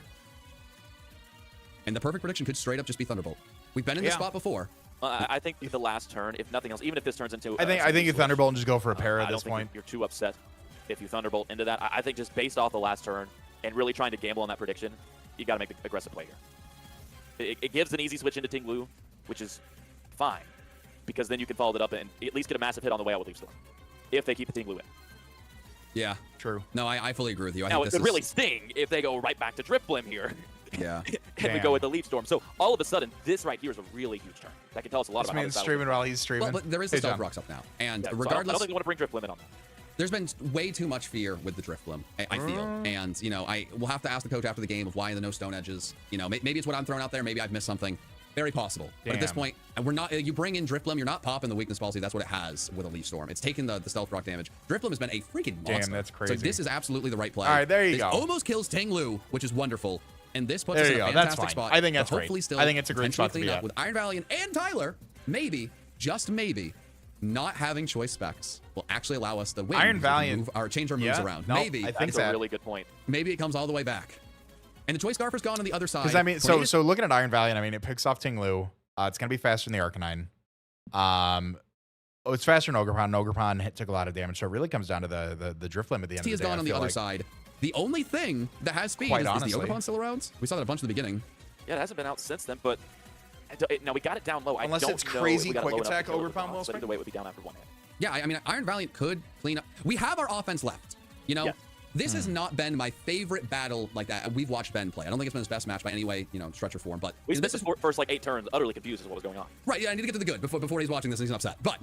And the perfect prediction could straight up just be Thunderbolt. We've been in this spot before. I think the last turn, if nothing else, even if this turns into... I think you Thunderbolt and just go for a pair at this point. I don't think you're too upset if you Thunderbolt into that. I think just based off the last turn and really trying to gamble on that prediction, you got to make the aggressive play here. It gives an easy switch into Ting Lu, which is fine, because then you can follow it up and at least get a massive hit on the way out with Leaf Storm, if they keep the Ting Lu in. Yeah. True. No, I fully agree with you. Now, it could really sting if they go right back to Drifblim here. Yeah. And we go with the Leaf Storm. So all of a sudden, this right here is a really huge turn. That can tell us a lot about how this streaming while he's streaming. Well, but there is the Stealth Rocks up now. And regardless... I don't think you want to bring Drifblim in on that. There's been way too much fear with the Drifblim, I feel. And, you know, we'll have to ask the coach after the game of why the no Stone Edges. You know, maybe it's what I'm throwing out there. Maybe I've missed something. Very possible. But at this point, we're not. You bring in Drifblim, you're not popping the weakness policy. That's what it has with a Leaf Storm. It's taken the Stealth Rock damage. Drifblim has been a freaking monster. Damn, that's crazy. So this is absolutely the right play. All right, there you this go. Almost kills Ting Lu, which is wonderful. And this puts us in a fantastic spot. I think that's hopefully great. Still I think it's a great spot to be at. With Iron Valiant and Tyler, maybe, just maybe, not having choice specs will actually allow us to win. Iron Valiant. Change our moves around. No, maybe. I think that's a really good point. Maybe it comes all the way back. And the choice Scarfer's gone on the other side. Because I mean, so looking at Iron Valiant, I mean, it picks off Ting Lu. It's gonna be faster than the Arcanine. It's faster than Ogrepon. Ogrepon took a lot of damage, so it really comes down to the Drifblim at the end of the day. He has gone on the other side. The only thing that has speed is the Ogrepon still around. We saw that a bunch in the beginning. Yeah, it hasn't been out since then, but now we got it down low. Unless it's crazy quick attack, Ogrepon will spring. Either way, it would be down after one hit. Yeah, I mean, Iron Valiant could clean up. We have our offense left. You know, this has not been my favorite battle like that. We've watched Ben play. I don't think it's been his best match by any way, you know, stretch or form. But we spent the first like 8 turns utterly confused as to what was going on. Right. Yeah, I need to get to the good before he's watching this and he's upset. But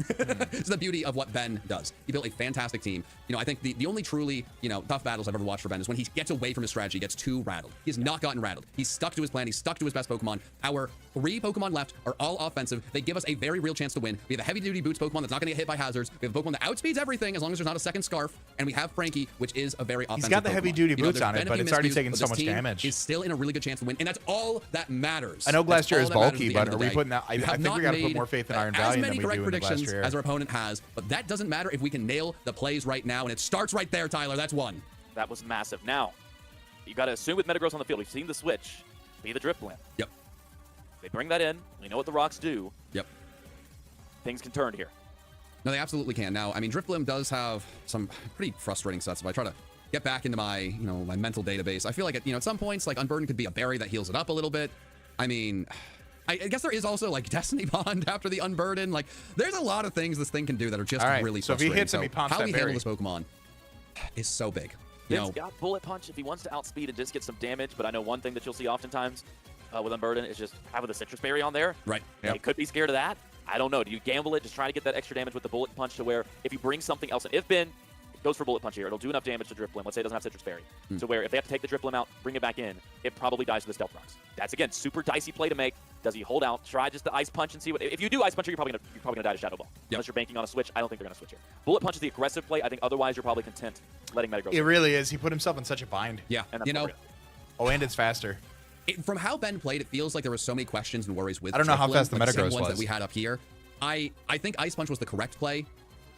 it's the beauty of what Ben does. He built a fantastic team. You know, I think the only truly, you know, tough battles I've ever watched for Ben is when he gets away from his strategy, gets too rattled. He has not gotten rattled. He's stuck to his plan. He's stuck to his best Pokemon. Our 3 Pokemon left are all offensive. They give us a very real chance to win. We have a heavy-duty boots Pokemon that's not going to get hit by hazards. We have a Pokemon that outspeeds everything as long as there's not a second Scarf. And we have Frankie, which is a very offensive He's got the Pokemon. heavy-duty boots on it, but it's already taken so much damage. He's still in a really good chance to win, and that's all that matters. I know Glastrier is bulky, but are we putting that? I think we got to put more faith in Iron Valiant than we do in Glastrier. As our opponent has, but that doesn't matter if we can nail the plays right now, and it starts right there, Tyler. That's one. That was massive. Now, you got to assume with Metagross on the field, we've seen the switch be the Drifblim. Yep. They bring that in. We know what the rocks do. Yep. Things can turn here. No, they absolutely can. Now, I mean, Drifblim does have some pretty frustrating sets. If I try to get back into my, you know, my mental database, I feel like at some points, like Unburden could be a berry that heals it up a little bit. I mean, I guess there is also like Destiny Bond after the Unburden. Like, there's a lot of things this thing can do that are just really frustrating. So if he hits him, he pops how that we berry. handle this Pokemon is so big. Ben's got Bullet Punch if he wants to outspeed and just get some damage, but I know one thing that you'll see oftentimes with Unburden is just having the Citrus Berry on there. Right. He could be scared of that. I don't know. Do you gamble it? Just try to get that extra damage with the Bullet Punch to where if you bring something else in, if Ben goes for Bullet Punch here, it'll do enough damage to Drifblim. Let's say it doesn't have Citrus Berry. So where if they have to take the Drifblim out, bring it back in, it probably dies to the Stealth Rocks. That's, again, super dicey play to make. Does he hold out? Try just the Ice Punch and see what... If you do Ice Punch, you're probably gonna die to Shadow Ball. Unless you're banking on a switch. I don't think they're going to switch here. Bullet Punch is the aggressive play. I think otherwise you're probably content letting Metagross. It really is. He put himself in such a bind. Yeah. And you know... Oh, and it's faster. From how Ben played, it feels like there were so many questions and worries with I don't know how Drifloon, fast the like Metagross same ones was. that we had up here. I think Ice Punch was the correct play.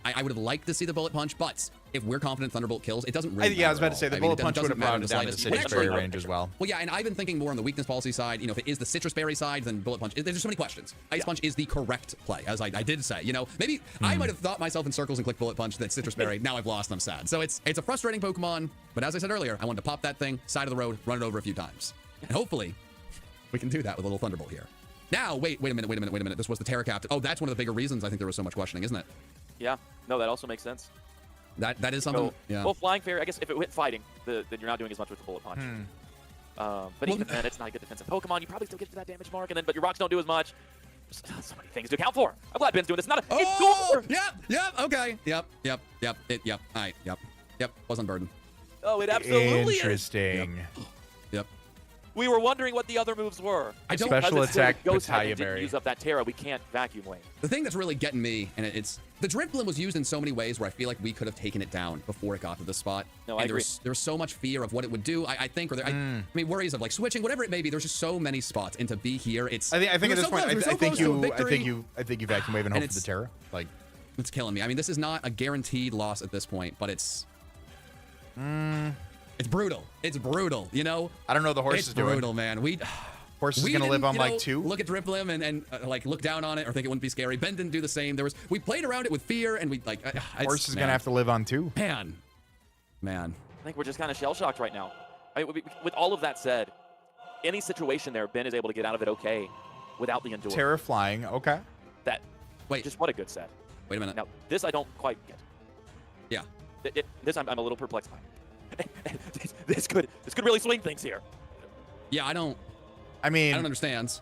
I would have liked to see the Bullet Punch, but if we're confident Thunderbolt kills, it doesn't really matter. Yeah, I was about at to say all. the I mean, Bullet it Punch would doesn't have matter brought in it the down to slightest. Citrus Berry range as well. Well, yeah, and I've been thinking more on the weakness policy side. You know, if it is the Citrus Berry side, then Bullet Punch. There's just so many questions. Ice Punch is the correct play, as I did say. You know, maybe I might have thought myself in circles and clicked Bullet Punch, then Citrus Berry. Now I've lost and I'm sad. So it's a frustrating Pokemon, but as I said earlier, I wanted to pop that thing, side of the road, run it over a few times. And hopefully, we can do that with a little Thunderbolt here. Now, wait a minute. This was the Terra Captain. Oh, that's one of the bigger reasons I think there was so much questioning, isn't it? Yeah. No, that also makes sense. That is something. Yeah. Well, Flying Fairy, I guess if it hit fighting, then you're not doing as much with the Bullet Punch. But even then, it's not a good defensive Pokemon. You probably still get to that damage mark, but your rocks don't do as much. So many things to account for. I'm glad Ben's doing this. Not a. Oh, yep. Okay. Yep. All right. Yep. Was unburdened. Oh, it absolutely Interesting. Yep. We were wondering what the other moves were. Special attack Ghost Battalion didn't Berry. use up that Terra. We can't vacuum lane. The thing that's really getting me, and it's the Drifloon was used in so many ways where I feel like we could have taken it down before it got to this spot. No, I agree. There was so much fear of what it would do. I think, or I mean, worries of like switching, whatever it may be. There's just so many spots, and to be here, it's. I think at this point, I think you vacuum wave and hope And for the Terra. Like, it's killing me. I mean, this is not a guaranteed loss at this point, but it's. It's brutal. It's brutal, you know? I don't know what the horse it's is doing. It's brutal, man. Horse is going to live on like 2? Look at Drifloon and like look down on it or think it wouldn't be scary. Ben didn't do the same. We played around it with fear and we like. Horse is going to have to live on 2. Man. I think we're just kind of shell-shocked right now. With all of that said, any situation there, Ben is able to get out of it okay without the Endure. Terra flying, okay. Just what a good set. Wait a minute. Now, this I don't quite get. Yeah. This I'm a little perplexed by. This could really swing things here. Yeah, I don't understand.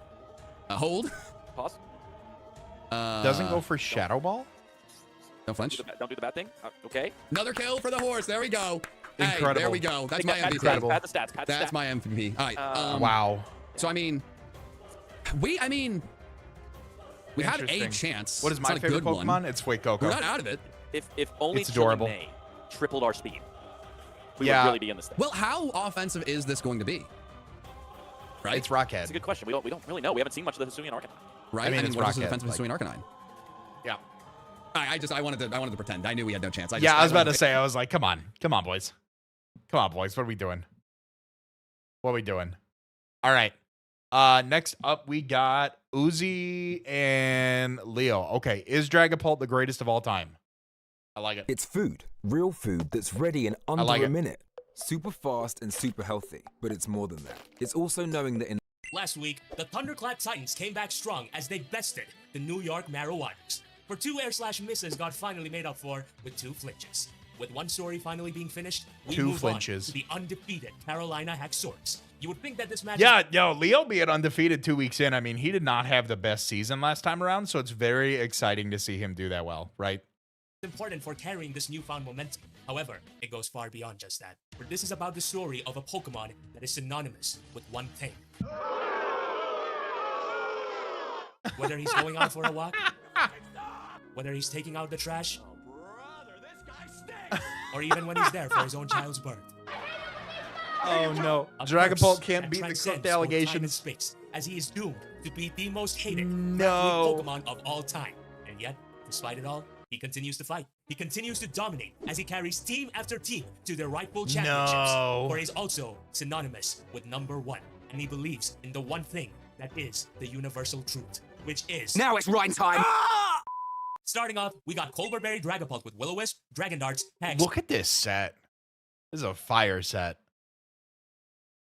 Hold. Pause. Doesn't go for Shadow Ball? Don't flinch. Don't do the bad thing. Okay. Another kill for the horse. There we go. Incredible. Hey, there we go. That's my MVP. Incredible. Pat the stats. That's my MVP. All right. Wow. So I mean, we had a chance. What is my favorite Pokemon? One. It's Fuecoco. We're not out of it. If only it's adorable. May tripled our speed, we would really be in this thing. Well, how offensive is this going to be? Right? It's Rockhead. That's a good question. We don't really know. We haven't seen much of the Hisuian Arcanine. Right? I mean, it's what is Rockhead. the defensive Hisuian Arcanine? Yeah. I wanted to pretend. I knew we had no chance. I was about to say. I was like, come on, boys. What are we doing? All right. Next up, we got Uzi and Leo. Okay, is Dragapult the greatest of all time? I like it. It's food, real food that's ready in under a minute. Super fast and super healthy, but it's more than that. It's also knowing that in Last week, the Thunderclap Titans came back strong as they bested the New York Marauders. For 2 air/misses got finally made up for with 2 flinches. With one story finally being finished, we move on to the undefeated Carolina Haxorus. You would think that this match... Leo being undefeated 2 weeks in. I mean, he did not have the best season last time around, so it's very exciting to see him do that well, right? Important for carrying this newfound momentum. However, it goes far beyond just that. For this is about the story of a Pokemon that is synonymous with one thing. Whether he's going out for a walk, whether he's taking out the trash, or even when he's there for his own child's birth. Oh no, Dragapult can't beat the cooked allegations. Space, as he is doomed to be the most hated Pokemon of all time. And yet, despite it all, he continues to fight. He continues to dominate as he carries team after team to their rightful championships. For he's also synonymous with #1. And he believes in the one thing that is the universal truth, which is... Now it's rhyme time! Starting off, we got Colberberry Dragapult with Will-O-Wisp, Dragon Darts, Hex... Look at this set. This is a fire set.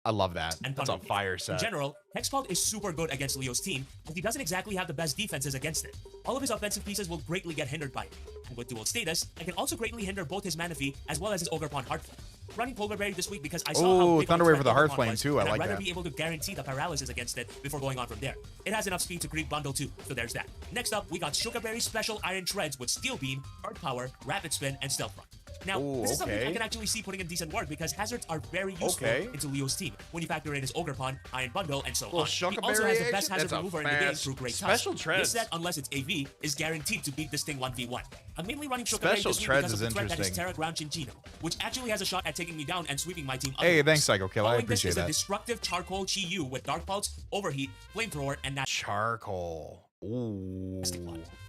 I love that. That's a fire set. In general, Hexpult is super good against Leo's team, and he doesn't exactly have the best defenses against it. All of his offensive pieces will greatly get hindered by it. And with dual status, it can also greatly hinder both his Manaphy as well as his Ogerpon Heartflame. Running Colberberry this week because I saw how big Thunderwave for the Ogerpon Heartflame was, too. I and like I'd rather that. be able to guarantee the paralysis against it before going on from there. It has enough speed to creep bundle too, so there's that. Next up, we got Sugarberry's special Iron Treads with Steel Beam, Earth Power, Rapid Spin, and Stealth Run. Now, Ooh, this is something I okay. can actually see putting in decent work because hazards are very useful into Leo's team when you factor in his Ogre Pawn, Iron Bundle, and so on. He also has the best hazard remover in the game through Great Special Tusk. Treads. This set, unless it's AV, is guaranteed to beat this thing 1v1. I'm mainly running Shokaberry Special this week Treads because of is the threat that is interesting. Terra Ground Chinchino, which actually has a shot at taking me down and sweeping my team. Hey, otherwise. thanks, Psycho Kill. I Following appreciate this is that. a destructive Charcoal Chi-Yu with Dark Pulse, Overheat, Flamethrower, and that Charcoal. Ooh.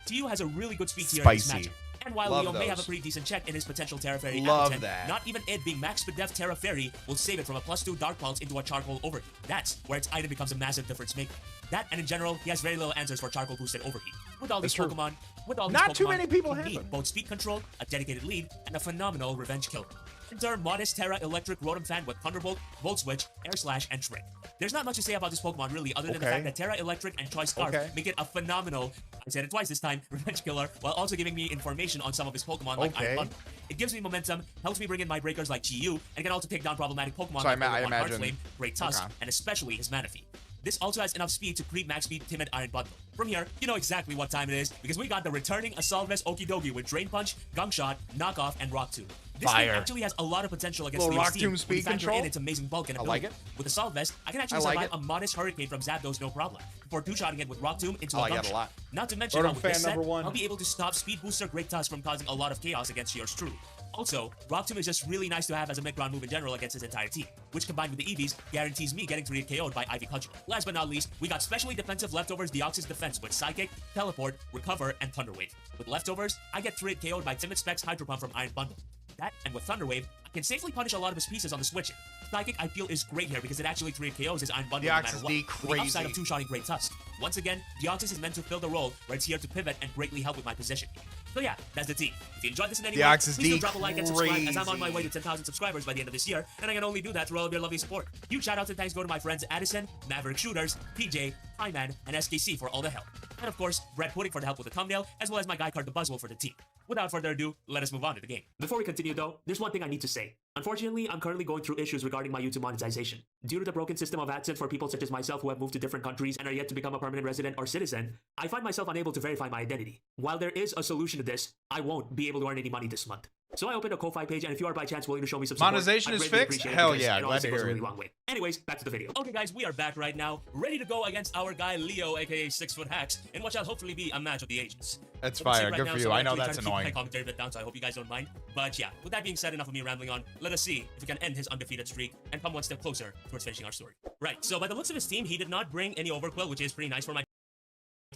Chi-Yu has a really good speed tier in this Spicy. matchup. And while Love Leo may have a those. pretty decent check in his potential Terra Fairy Love Appleton, that. not even it being max speed def Terra Fairy will save it from a +2 Dark Pulse into a Charcoal Overheat. That's where its item becomes a massive difference maker. That, and in general, he has very little answers for Charcoal boosted Overheat. With all these That's true. Pokemon, Not too many people you have need them. both speed control, a dedicated lead, and a phenomenal revenge killer. Enter Modest Terra Electric Rotom Fan with Thunderbolt, Volt Switch, Air Slash, and Trick. There's not much to say about this Pokemon really, other than the fact that Terra Electric and Choice Scarf make it a phenomenal, I said it twice this time, revenge killer, while also giving me information on some of his Pokemon like Iron Bundle. It gives me momentum, helps me bring in my breakers like Chi-Yu, and can also take down problematic Pokemon So I like Pokemon imagine- Heartflame, Great Tusk, and especially his Manaphy. This also has enough speed to creep max speed Timid Iron Bundle. From here, you know exactly what time it is, because we got the returning Assault Vest Okidogi with Drain Punch, Gunk Shot, Knockoff, and Rock Tomb. This thing Fire. actually has a lot of potential against Little Leo's Rock team Tomb when you speed factor control? in its amazing bulk and I ability. like it. With Assault Vest, I can actually I like survive it. a modest Hurricane from Zapdos no problem, before two-shotting it with Rock Tomb into I a like Gunk that a Shot. lot. Not to mention Rotom how with this fan set, number one. I'll be able to stop Speed Booster Great Tusk from causing a lot of chaos against yours truly. Also, Rock Tomb is just really nice to have as a mid-round move in general against his entire team, which combined with the EVs guarantees me getting 3 KO'd by Ivy Cudgel. Last but not least, we got specially defensive leftovers Deoxys Defense with Psychic, Teleport, Recover, and Thunder Wave. With leftovers, I get 3 KO'd by Timid Specs Hydro Pump from Iron Bundle. That, and with Thunder Wave, I can safely punish a lot of his pieces on the switch. Psychic, I feel, is great here because it actually 3 KOs his Iron Bundle no matter Deoxys what. D, With the upside of crazy. 2-shotting Great Tusk. Once again, Deoxys is meant to fill the role where it's here to pivot and greatly help with my position. So yeah, that's the team. If you enjoyed this in any way, Deoxys please do D, drop a like and subscribe as I'm on my crazy. way to 10,000 subscribers by the end of this year, and I can only do that through all of your lovely support. Huge shoutouts and thanks go to my friends Addison, Maverick Shooters, PJ, Hyman, and SKC for all the help. And of course, Brett Pudding for the help with the thumbnail, as well as my guy card the Buzzwole for the team. Without further ado, let us move on to the game. Before we continue though, there's one thing I need to say. Unfortunately, I'm currently going through issues regarding my YouTube monetization. Due to the broken system of AdSense for people such as myself who have moved to different countries and are yet to become a permanent resident or citizen, I find myself unable to verify my identity. While there is a solution to this, I won't be able to earn any money this month. So I opened a Ko-Fi page, and if you are by chance willing to show me some support, Monetization I'd is greatly fixed? appreciate it Hell because yeah, it glad honestly to goes hear a really it. long way. Anyways, back to the video. Okay guys, we are back right now, ready to go against our guy Leo, aka 6 Foot Hacks, in what shall hopefully be a match of the ages. That's I'm sick fire. right Good now, for you. so I I'm know actually that's trying to keep annoying. my commentary a bit down, so I hope you guys don't mind. But yeah, with that being said, enough of me rambling on. Let us see if we can end his undefeated streak and come one step closer towards finishing our story. Right, so by the looks of his team, he did not bring any Overquill, which is pretty nice for my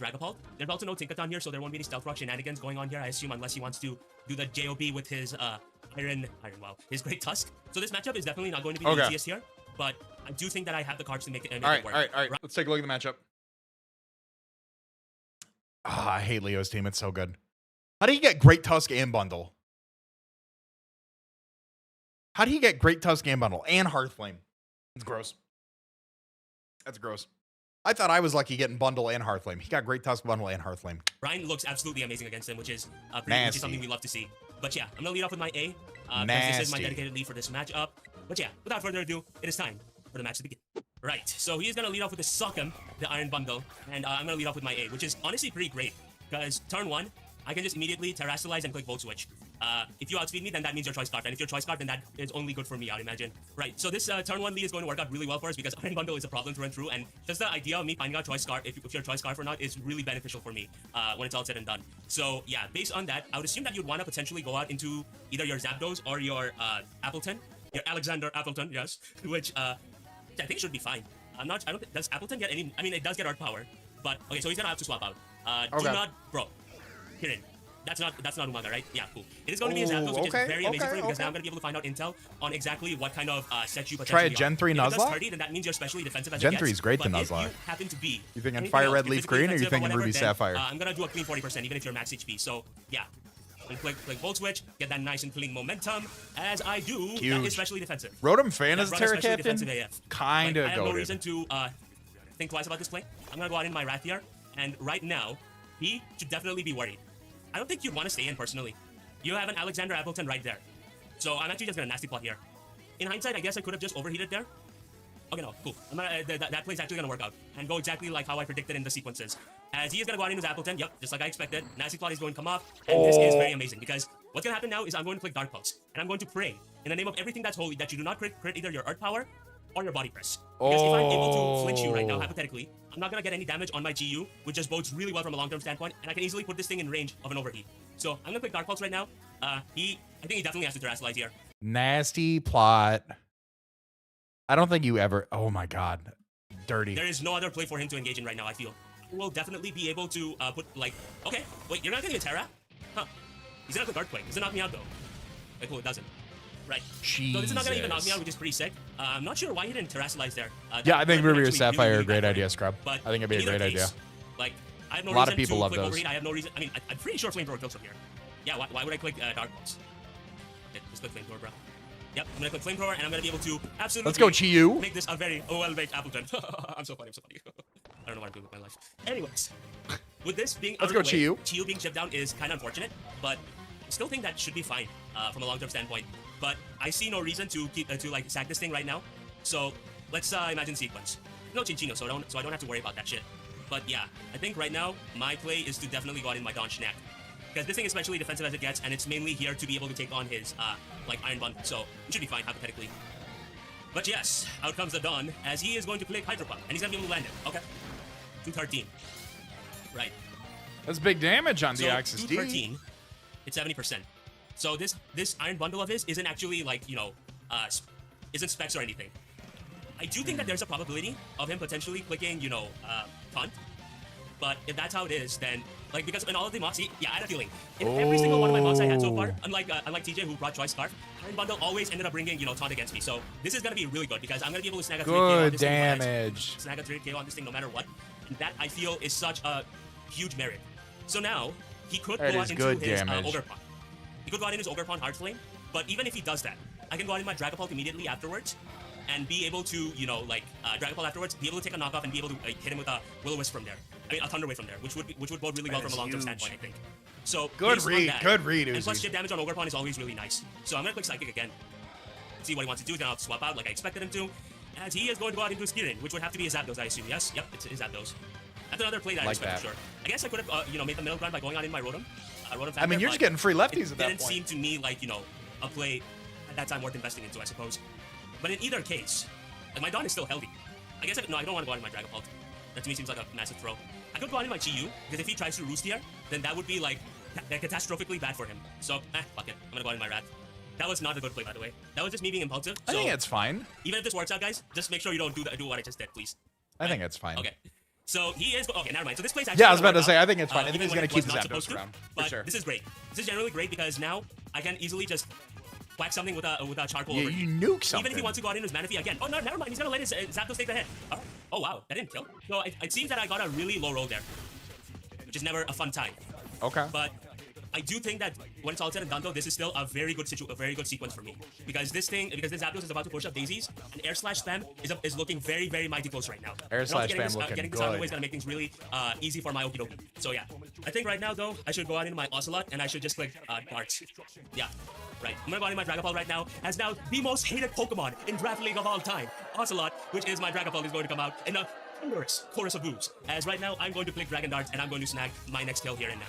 Dragapult. There's also no Tinkaton here, so there won't be any Stealth Rock shenanigans going on here, I assume, unless he wants to do the JOB with his his Great Tusk. So this matchup is definitely not going to be the easiest here, but I do think that I have the cards to make it work. All right. Let's take a look at the matchup. Ah, I hate Leo's team. It's so good. How do you get Great Tusk and Bundle? How do you get Great Tusk and Bundle and Hearthflame? It's gross. That's gross. I thought I was lucky getting Bundle and Hearthflame. He got Great Tusk, Bundle, and Hearthflame. Ryan looks absolutely amazing against him, which is something we love to see. But yeah, I'm gonna lead off with my A, because this is my dedicated lead for this matchup. But yeah, without further ado, it is time for the match to begin. Right, so he is gonna lead off with the Sockem, the Iron Bundle, and I'm gonna lead off with my A, which is honestly pretty great, because turn 1, I can just immediately Terrastalize and click Volt Switch. If you outspeed me, then that means your Choice Scarf, and if your Choice Scarf, then that is only good for me, I'd imagine. Right, so this turn 1 lead is going to work out really well for us because Iron Bundle is a problem to run through, and just the idea of me finding out Choice Scarf, if you're Choice Scarf or not, is really beneficial for me when it's all said and done. So yeah, based on that, I would assume that you'd want to potentially go out into either your Zapdos or your Appleton, your Alexander Appleton, yes, which I think should be fine. I don't think, does Appleton get any, I mean, it does get Art Power, but okay, so he's gonna have to swap out. Do not, bro, Kirin. That's not Umaga, right? Yeah, cool. It is going to be a Zapdos, which is very amazing for you because now I'm going to be able to find out intel on exactly what kind of set you potentially Try a Gen 3 If it does Nuzlocke? 30, then that means you're specially defensive as Gen it 3 gets. is great But to if Nuzlocke. you happen to be You thinking anything Fire else, Red if Leaf physically Green or you defensive thinking whatever, Ruby then, Sapphire? I'm going to do a clean 40%, even if you're max HP. So, yeah. And click Volt Switch, get that nice and clean momentum. As I do, that Huge. is specially defensive. Rotom Fan Yeah, is run Terra especially Captain? defensive AF. Kinda I have no goated. reason to think twice about this play. I'm going to go out in my Wrath here. And right now, he should definitely be worried. I don't think you'd want to stay in personally. You have an Alexander Appleton right there. So I'm actually just gonna nasty plot here. In hindsight, I guess I could have just overheated there. Okay, no, cool. I'm gonna, that play's actually gonna work out and go exactly like how I predicted in the sequences. As he is gonna go out in his Appleton, yep, just like I expected. Nasty plot is going to come off, and this is very amazing because What's gonna happen now is I'm going to click Dark Pulse, and I'm going to pray in the name of everything that's holy that you do not crit either your Earth Power or your Body Press. Because if I'm able to flinch you right now, hypothetically, I'm not gonna get any damage on my GU, which just bodes really well from a long-term standpoint, and I can easily put this thing in range of an overheat. So I'm gonna click Dark Pulse right now. I think he definitely has to Terrasilize here. Nasty plot. I don't think you ever. Oh my God, dirty. There is no other play for him to engage in right now. I feel he will definitely be able to put like. Okay, wait, you're not gonna get Terra? Huh? He's gonna click Earthquake. Does it knock me out though? Wait, cool, it doesn't. Right. So this is not gonna even knock me out, which is pretty sick. I'm not sure why he didn't Terrasilize there. Yeah, I think Ruby or Sapphire really are a great idea, Scrub. But I think it'd be a great idea. Like, I have no a lot reason of people to love click those. Overheat. I have no reason. I mean, I'm pretty sure Flamethrower kills from here. Yeah, why would I click Dark Pulse? Okay, just click Flamethrower, bro. Yep, I'm gonna click Flamethrower, and I'm gonna be able to absolutely Let's go, Chi-Yu. make this a very well-baked Appleton. I'm so funny, I don't know what I'm doing with my life. Anyways, with this being Let's go, Chi-Yu. Chi-Yu being chipped down is kind of unfortunate, but I still think that should be fine from a long-term standpoint. But I see no reason to keep like sack this thing right now. So let's imagine sequence. No Chinchino, so I don't have to worry about that shit. But yeah, I think right now my play is to definitely go out in my Dawn Schnack. Because this thing is especially defensive as it gets, and it's mainly here to be able to take on his like Iron Bundle. So it should be fine hypothetically. But yes, out comes the Dawn, as he is going to click Hydro Pump, and he's gonna be able to land it. Okay. 213. Right. That's big damage on So the Axis D. 213, it's 70%. So this Iron Bundle of his isn't actually like, you know, isn't specs or anything. I do think that there's a probability of him potentially clicking, you know, Taunt. But if that's how it is, then, like, because in all of the mocks, yeah, I had a feeling. In every single one of my mocks I had so far, unlike TJ who brought Choice Scarf, Iron Bundle always ended up bringing, you know, Taunt against me. So this is going to be really good because I'm going to be able to snag a 3 KO on Good this damage. thing. Snag a 3 KO on this thing no matter what. And that, I feel, is such a huge merit. So now, he could go out into his Ogre Pawn. He could go out in his Ogre Pawn Hard Flame, but even if he does that, I can go out in my Dragapult immediately afterwards and be able to, you know, like, Dragapult afterwards, be able to take a knockoff and be able to hit him with a Will-O-Wisp from there. I mean, a Thunder Wave from there, which would bode really well from a long-term standpoint, I think. So Good read, and Uzi. plus chip damage on Ogre Pawn is always really nice. So I'm gonna click Psychic again. See what he wants to do. He's gonna swap out like I expected him to. As he is going to go out into his Kirin, which would have to be his Zapdos, I assume. Yes? Yep, it's his Zapdos. That's another play that I expect for sure. I guess I could have, you know, made the middle ground by going out in my Rotom. I mean, you're just getting free lefties at that point. It didn't seem to me like, you know, a play at that time worth investing into, I suppose. But in either case, like, my Dawn is still healthy. I guess no, I don't want to go out in my Dragapult. That to me seems like a massive throw. I could go out in my Chi-Yu, because if he tries to roost here, then that would be like catastrophically bad for him. So, fuck it. I'm gonna go out in my Rat. That was not a good play, by the way. That was just me being impulsive. I think it's fine. Even if this works out, guys, just make sure you don't do what I just did, please. I think it's fine. Okay. So he is. Okay, never mind. So this plays actually. Yeah, I was about to say, I think it's fine. I think he's going to keep his not Zapdos around. But this is great. This is generally great because now I can easily just whack something with a charcoal. Yeah, you nuke something. Even if he wants to go out in his Manaphy again. Oh, no, never mind. He's going to let his Zapdos take the hit. All right. Oh, wow. That didn't kill. So it seems that I got a really low roll there, which is never a fun time. Okay. But I do think that when it's all said and done, though, this is still a very good sequence for me because this Zapdos is about to push up Daisies, and Air Slash spam is looking very, very mighty close right now. Air Slash spam looking getting good. This out of the way is gonna make things really easy for my Okidoki. So yeah, I think right now though I should go out into my Ocelot and I should just click Darts. Yeah, right. I'm gonna go out in my Dragapult right now, as now the most hated Pokemon in Draft League of all time. Ocelot, which is my Dragapult, is going to come out in a thunderous chorus of boos. As right now I'm going to click Dragon Darts and I'm going to snag my next kill here and now.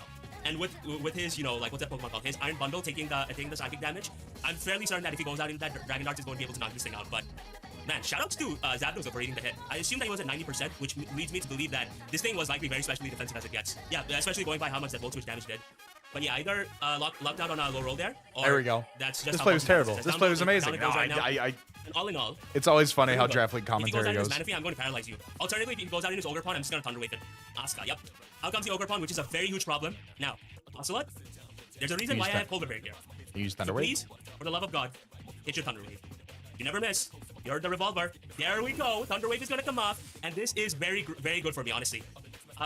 And with his, you know, like, what's that Pokemon called? His Iron Bundle taking the psychic damage, I'm fairly certain that if he goes out into that Dragon Darts, is going to be able to knock this thing out. But man, shoutouts to Zapdos for reading the hit. I assume that he was at 90%, which leads me to believe that this thing was likely very specially defensive as it gets. Yeah, especially going by how much that Volt Switch damage did. But yeah, either locked out on a low roll there, or there we go. That's just this play was terrible. This play was amazing. And all in all, it's always funny how Draft League commentary goes. If he goes out in his Manaphy, I'm going to paralyze you. Alternatively, if he goes out in his Ogre Pawn, I'm just going to Thunder Wave him. Asuka, yep. Out comes the Ogre Pawn, which is a very huge problem. Now, Ocelot, there's a reason why I have Polar Bear here. You use Thunder Wave? Please, for the love of God, hit your Thunder Wave. You never miss. You heard the revolver. There we go. Thunder Wave is going to come off, and this is very good for me, honestly.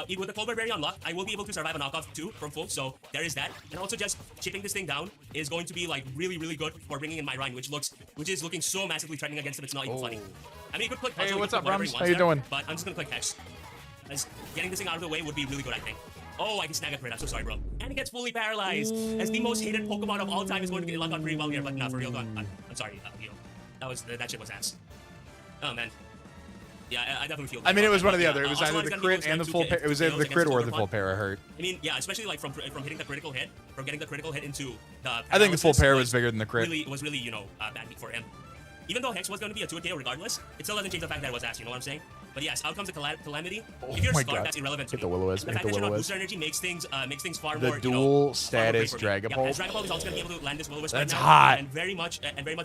With the Colbert Berry unlocked, I will be able to survive a knockoff too from full, so there is that. And also just chipping this thing down is going to be like really good for bringing in my Rhine, which is looking so massively threatening against him, it's not even funny. I mean, you could click Hey, what's up, Rums? How you doing? But I'm just gonna click Hex. As getting this thing out of the way would be really good, I think. Oh, I can snag a crit. I'm so sorry, bro. And he gets fully paralyzed. As the most hated Pokemon of all time is going to get locked on pretty well here, but not for real. I'm sorry, Leo. That shit was ass. Oh man. Yeah, I definitely feel that. I mean, it was one or the other. It Yeah, was Ocelot either is the gonna be crit able and to the spend full 2K pair. It was either the skills crit or against the full Overclock. pair. I heard. I mean, yeah, especially like from hitting the critical hit, from getting the critical hit into the. I think the full paralysis pair was bigger than the crit. Was really bad for him. Even though Hex was going to be a 2 KO regardless, it still doesn't change the fact that it was ass. You know what I'm saying? But yes, out comes the calamity. If you're my Scarf, God. that's irrelevant to Hit me. the Will-O-Wisp, The hit fact the that you're not Will-O-Wisp. booster energy makes things far The more. dual status Dragon Dragapult. Dragon Ball is also going to be able to land this Will-O-Wisp That's right now, hot. and very much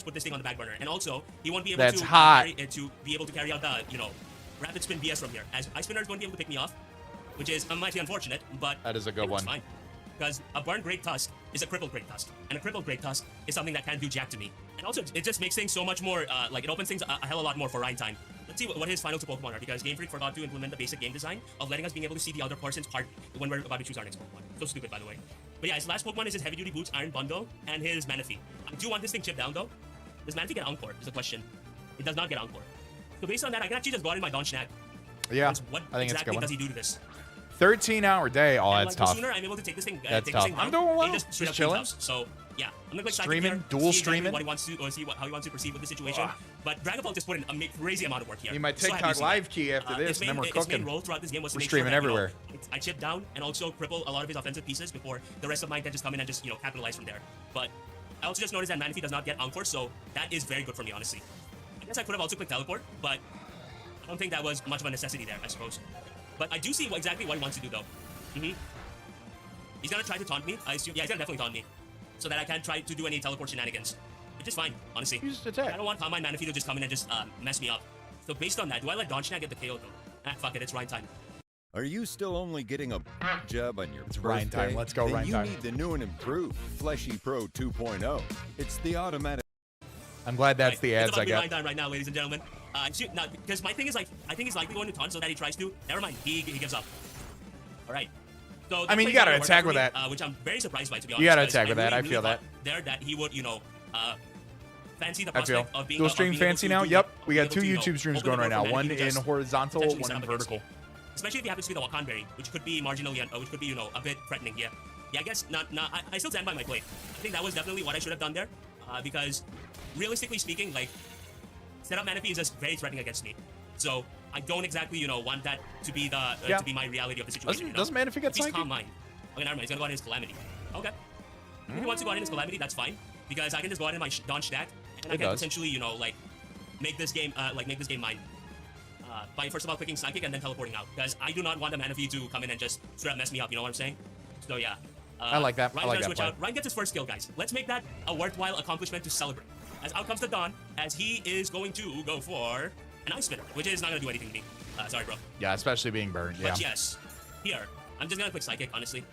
put this thing on the back burner. And also, he won't be able That's to hot. to be able to carry out the rapid spin BS from here, as Ice Spinner is going to be able to pick me off, which is mighty unfortunate. But That is a good it's one. fine. Because a burned Great Tusk is a crippled Great Tusk, and a crippled Great Tusk is something that can't do jack to me. And also, it just makes things so much more, it opens things a hell of a lot more for Rhyme time. Let's see what his final two Pokemon are, because Game Freak forgot to implement the basic game design of letting us being able to see the other person's part when we're about to choose our next Pokemon. So stupid, by the way. But yeah, his last Pokemon is his Heavy Duty Boots, Iron Bundle, and his Manaphy. I do want this thing chipped down, though. Does Manaphy get Encore, is the question. It does not get Encore. So based on that, I can actually just go out in my Donchnak. Yeah, What I think exactly it's does good. he do to this? 13-hour day. Oh, And that's the tough. sooner I'm able to take this thing, That's take tough. this thing down, I'm doing well. he just straight Just up chilling. house. So yeah, I'm gonna click Psychic Streaming, here, dual see exactly streaming. what he wants to, or see how he wants to proceed with the situation. But Dragapult just put in a crazy amount of work here. Need my So happy to TikTok see live that. key after this, His and then we're His main cooking. role throughout this game was to We're make streaming sure that, everywhere. I chip down and also cripple a lot of his offensive pieces before the rest of mine can just come in and just capitalize from there. But I also just noticed that Manaphy does not get Encore, so that is very good for me, honestly. I guess I could have also clicked Teleport, but I don't think that was much of a necessity there, I suppose. But I do see exactly what he wants to do, though. He's gonna try to taunt me, I assume. Yeah, he's gonna definitely taunt me, so that I can't try to do any teleport shenanigans, which is fine, honestly. You just attack. I don't want Combine Manaphy to just come in and just mess me up. So based on that, do I let Donchnak get the KO, though? Fuck it, it's Rhyme time. Are you still only getting a job on your birthday? Rhyme time. Let's go, Then Rhyme you time. need the new and improved Fleshy Pro 2.0. It's the automatic. I'm glad that's the ads It's about I to be Rhyme got. time right now, ladies and gentlemen. Now, because my thing is like, I think he's likely going to taunt, so that he tries to. Never mind, he gives up. All right. So I mean, you plays out gotta gonna work attack out for with me, that. which I'm very surprised by, to be honest. You gotta because attack with that. I really feel that. thought there that he would, fancy the I feel. prospect of being Dual of stream being able fancy to now? do Yep. the- We got two being able to, YouTube streams open going the right door now. for One Manaphy to in just horizontal, potentially one set in up against me. vertical. Especially if he happens to be the Wakanberry, which could be marginally, which could be, a bit threatening here. Yeah, I guess not. I still stand by my play. I think that was definitely what I should have done there, because realistically speaking, like, setup Manaphy is just very threatening against me. So I don't exactly, want that to be the to be my reality of the situation. Doesn't Manaphy get If he's psychic? Calm Mind. Okay, never mind. He's gonna go out in his Calamity. Okay. If he wants to go out in his Calamity, that's fine, because I can just go out in my Donchnak, and I It can does. potentially, make this game mine. By first of all clicking Psychic and then teleporting out, because I do not want the Manaphy to come in and just straight up mess me up. You know what I'm saying? So yeah. I like that. I Ryan's like gonna that switch play. out. Ryan gets his first kill, guys. Let's make that a worthwhile accomplishment to celebrate. As out comes the Dawn, as he is going to go for an Ice Spinner, which is not gonna do anything to me. Sorry, bro. Yeah, especially being burned. Yeah. But yes, here, I'm just gonna click Psychic, honestly.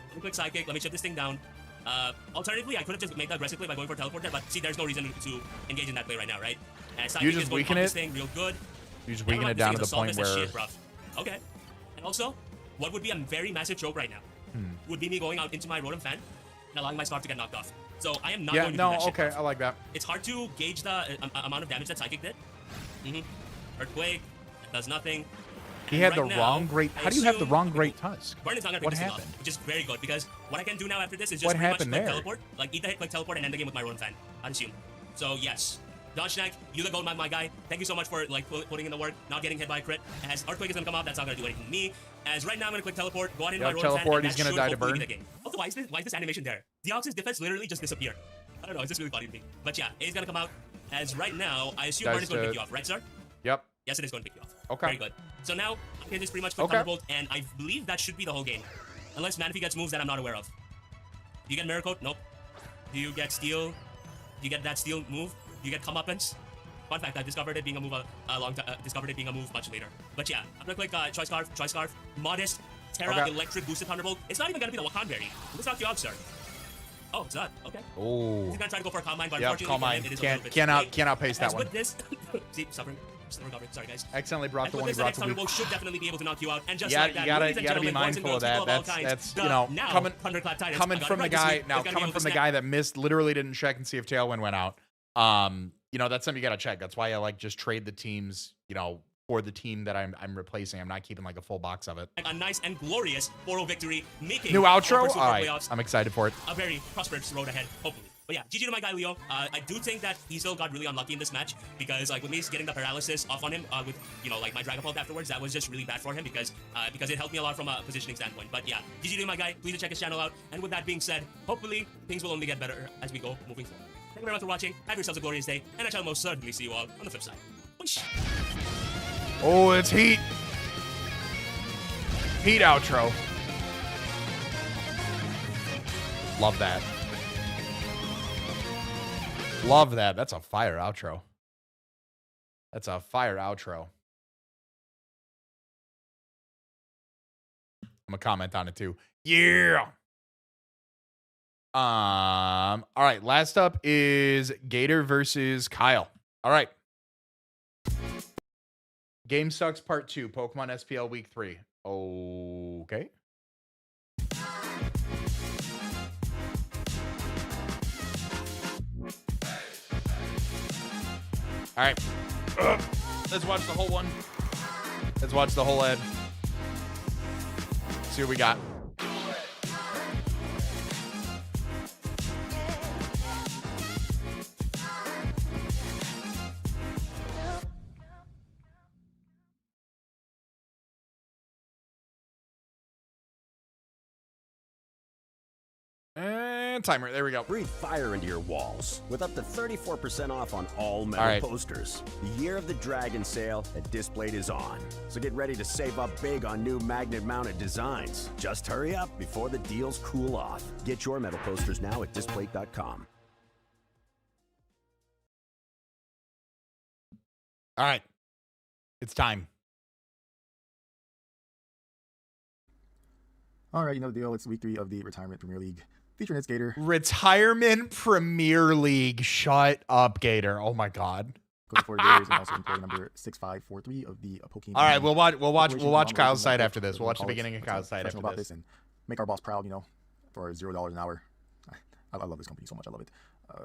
Let me click Psychic, let me chip this thing down. Alternatively, I could have just made that aggressive play by going for Teleport there, but see, there's no reason to engage in that play right now, right? And Psychic just is going to weaken pump this it? thing real good. You just Never weaken mind, it down to this the thing is point a where. shit, bruv. Okay. And also, what would be a very massive choke right now would be me going out into my Rotom Fan and allowing my Scarf to get knocked off. So I am not Yeah, going to no, do that shit, okay, bruv. I like that. It's hard to gauge the amount of damage that Psychic did. Earthquake does nothing. He And had the right now, wrong great. I How do you have the assume wrong great tusk? Burn is not gonna What pick this thing happened? up, which is very good, because what I can do now after this is just What pretty much happened click there? teleport, like eat the hit, click teleport, and end the game with my Rotom Fan. I'd assume. So yes, Donchnak, you the gold my guy. Thank you so much for putting in the work, not getting hit by a crit. As Earthquake is gonna come out, that's not gonna do anything to me. As right now I'm gonna click teleport, go out in my Rotom teleport, Fan, and he's that gonna should die to hopefully be burn. the game. Also, why is this animation there? Deoxys defense literally just disappeared. I don't know, it's just really funny to me. But yeah, it's gonna come out. As right now, I assume Guys, Burn is gonna pick you off, right, sir? Yep. Yes, it is going to pick you off. Okay. Very good. So now I can just pretty much click Okay. Thunderbolt, and I believe that should be the whole game. Unless Manaphy gets moves that I'm not aware of. Do you get Mirror Coat? Nope. Do you get Steel? Do you get that Steel move? Do you get Comeuppance? Fun fact, I discovered it being a move discovered it being a move much later. But yeah, I'm gonna click Choice Scarf, Modest, Terra, Okay. Electric, Boosted Thunderbolt. It's not even gonna be the Wakanberry. Let's knock you out, sir. Oh, it's not. Okay. Oh. He's gonna try to go for a Combine, but Yep, unfortunately for Combine. him, it is a little Can't bit cannot late. cannot pace that As one. with this, see, suffering. Still recovering. Sorry, guys. Accidentally brought And the with one he this, the brought next to weak. Thunderbolt should definitely be able to knock you out. And just Yeah, like that, you ladies and gotta be gentlemen, boys and mindful of girls, that. people of all That's kinds, you the know now coming Thunderclap Titans. coming I got from it the right this guy week. now They're gonna be coming able from to the snap. guy that missed, literally didn't check and see if Tailwind went out. You know, that's something you gotta check. That's why I like just trade the teams, you know, for the team that I'm replacing. I'm not keeping like a full box of it. A nice and glorious 4-0 victory, making New our outro. first All Super right, playoffs I'm excited for it. a very prosperous road ahead, hopefully. But yeah, GG to my guy Leo. I do think that he still got really unlucky in this match because like with me getting the paralysis off on him with like my Dragon Pulse afterwards, that was just really bad for him because it helped me a lot from a positioning standpoint. But yeah, GG to my guy. Please check his channel out. And with that being said, hopefully things will only get better as we go moving forward. Thank you very much for watching. Have yourselves a glorious day, and I shall most certainly see you all on the flip side. Whoosh. Oh, it's heat. Heat outro. Love that. Love that. That's a fire outro. That's a fire outro. I'm gonna comment on it too. Yeah. All right. Last up is Gator versus Kyle. All right. Game Sucks Part 2, Pokemon SPL Week 3. Okay. All right. Let's watch the whole one. Let's watch the whole ad. See what we got. And timer. There we go. Breathe fire into your walls with up to 34% off on all metal posters. The Year of the Dragon sale at Displayed is on. So get ready to save up big on new magnet-mounted designs. Just hurry up before the deals cool off. Get your metal posters now at Displayed.com. All right. It's time. All right, you know the deal. It's week 3 of the Retirement Premier League. Featuring its Gator. Retirement Premier League. Shut up, Gator. Oh my God. Goes for Gators and also employee number 6543 of the Pokémon. All right, we'll watch Kyle's side after this. We'll watch the beginning of Kyle's side after this. And make our boss proud, for $0 an hour. I love this company so much. I love it.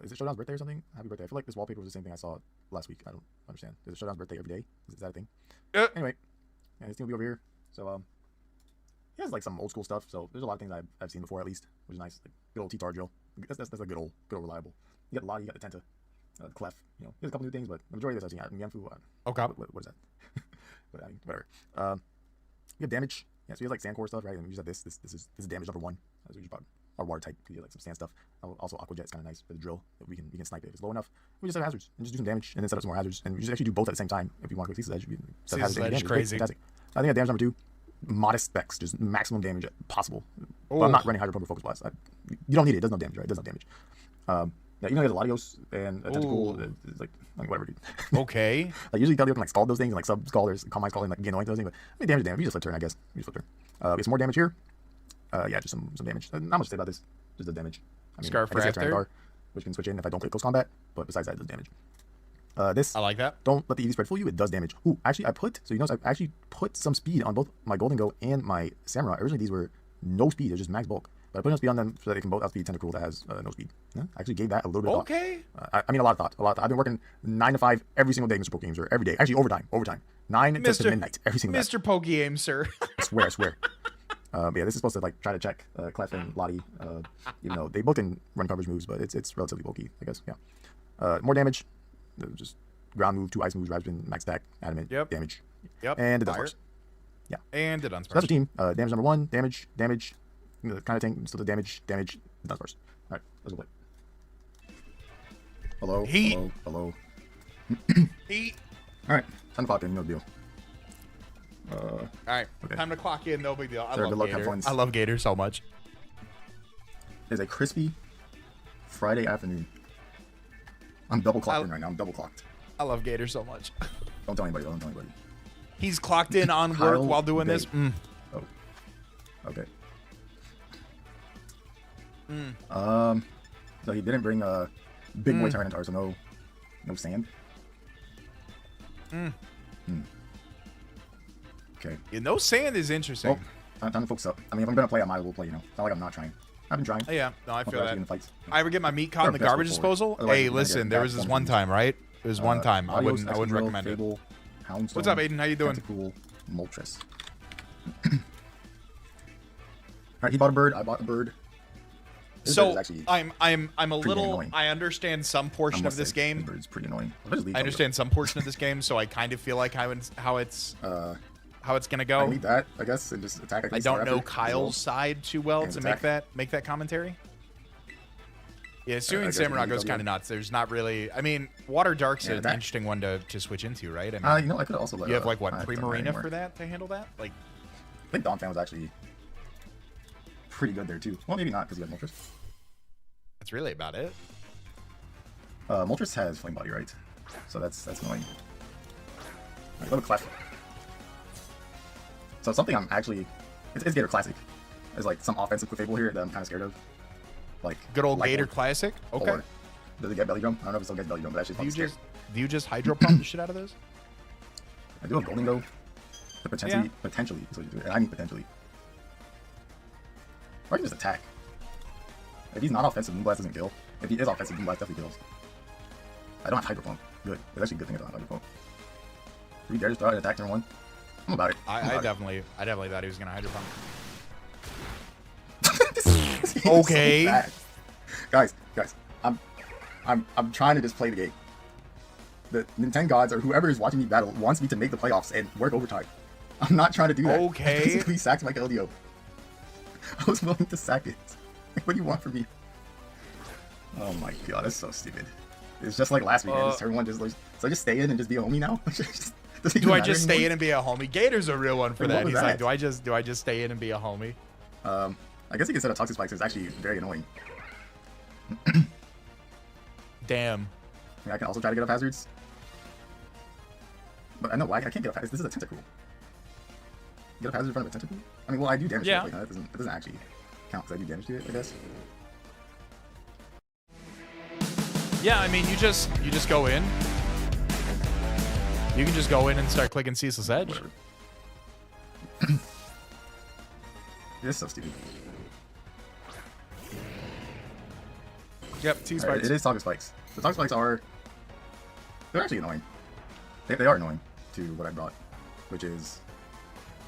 Is it Showdown's birthday or something? Happy birthday. I feel like this wallpaper was the same thing I saw last week. I don't understand. Is it Showdown's birthday every day? Is that a thing? Anyway, yeah, this thing will be over here. So, he has like some old school stuff. So there's a lot of things I've seen before at least, which is nice. Like good old T-Tar drill. That's a good old reliable. You got Lottie, you got the Tenta, Clef. There's a couple new things, but the majority of this I've seen. Mienfoo. Okay. What is that? But I mean, whatever. We have damage. Yeah, so you have like sand core stuff, right? And we use that. This is damage number 1. So we just bought our water type. You get like some sand stuff. Also Aqua Jet's kind of nice for the drill. That we can snipe it if it's low enough. We just have hazards and just do some damage and then set up some more hazards. And we just actually do both at the same time if you want to go Ceasel's Edge. Ceasel's Edge is crazy. Fantastic. I think at damage number 2. Modest specs, just maximum damage possible. But I'm not running Hydro Pump or Focus Blast. You don't need it. It does no damage, right? It does no damage. Yeah, even though it has Latios and a Tentacle, it's like whatever, dude. Okay. Like usually you can like scald those things and like sub scald or calm mind scald and like get annoying those things. But damage. You just flip turn, I guess. You just flip turn. We have some more damage here. Yeah, just some damage. Not much to say about this. Just the damage. I mean, Scarf Raptor, which can switch in if I don't click close combat. But besides that, it does damage. This I like that. Don't let the EV spread fool you. It does damage. Ooh, actually, I actually put some speed on both my Golden Go and my Samurai. Originally, these were no speed. They're just max bulk. But I put enough speed on them so that they can both outspeed Tentacruel that has no speed. Yeah, I actually gave that a little bit of thought. Okay. I mean, a lot of thought. I've been working 9 to 5 every single day, Mr. Poke Games, or every day. Actually, overtime. 9 to midnight every single day. Mr. Poke Games, sir. I swear. But yeah, this is supposed to like try to check Clef and Lottie. Even though they both can run coverage moves, but it's relatively bulky, I guess. Yeah. More damage. Just ground move, 2 ice moves, Raspin, max attack, adamant, damage. Yep. And the Dunsparce. Yeah. And the Dunsparce. So that's the team. Damage number 1, damage, kind of thing. Still the damage, Dunsparce. All right, let's go play. Hello. Heat. Hello. Heat. All right, time to clock in. No deal. All right, okay. Time to clock in. No big deal. I love Gator. I love Gator so much. It's a crispy Friday afternoon. I'm double clocked in right now. I'm double clocked. I love Gator so much. Don't tell anybody. Don't tell anybody. He's clocked in on work while doing this. Oh. Okay. So he didn't bring a big boy Tyranitar, so no sand. Okay. Yeah, no sand is interesting. Well, time to focus up. I mean, if I'm gonna play, I might as well play. It's not like I'm not trying. I've been trying. Yeah, no, I feel that. I ever get my meat caught in the garbage disposal? Hey, listen, there was this one time, right? It was one time. I wouldn't recommend it. What's up, Aiden? How you doing? Cool, Moltres. Alright, he bought a bird. I bought a bird. So I'm a little. Annoying. I understand some portion of this game. It's pretty annoying. I understand some portion of this game, so I kind of feel like how it's gonna go. I need that, I guess, and just attack. I don't know Kyle's side too well to make that commentary. Yeah, Suing Samurott goes kind of nuts. There's not really. I mean, Water Dark's an interesting one to switch into, right? I mean, I could also let. You have like what Primarina for that to handle that? Like, I think Donphan was actually pretty good there too. Well, maybe not because he had Moltres. That's really about it. Moltres has Flame Body, right? So that's annoying. Alright, go to Clash. So something I'm actually, it's Gator Classic. There's like some offensive Clefable here that I'm kind of scared of. Like good old Gator Classic. Okay. Or does it get Belly Drum? I don't know if it still gets Belly Drum, but that's just do you just Hydro Pump the shit out of those? I do have Golden Go. Potentially, so you do it. And I mean potentially. Or I can just attack. If he's not offensive, Moonblast doesn't kill. If he is offensive, Moonblast definitely kills. I don't have Hydro Pump. Good. It's actually a good thing I don't have Hydro Pump. Do we dare just throw out an attack turn 1? I'm about it. I definitely thought he was gonna Hydro Pump. Okay. So guys, I'm trying to just play the game. The Nintendo gods or whoever is watching me battle wants me to make the playoffs and work overtime. I'm not trying to do that. Okay. I basically sacked my LDO. I was willing to sack it. What do you want from me? Oh my god, that's so stupid. It's just like last week. Just turn 1 just like, so I just stay in and just be a homie now. Do I just stay in and be a homie? Gator's a real one for that. He's like, do I just stay in and be a homie? I guess you can set up Toxic Spikes. It's actually very annoying. Damn. I mean, I can also try to get up hazards. But I know why I can't get up hazards. This is a Tentacruel. Get up hazard in front of a Tentacruel? I mean, well, I do damage to it. Like, no, that doesn't actually count because I do damage to it, I guess. Yeah, I mean, you just go in. You can just go in and start clicking Ceaseless Edge. This is so stupid. Yep, T-Spikes. Right, it is Toxic Spikes. The Toxic Spikes are... They're actually annoying. They are annoying to what I brought, which is...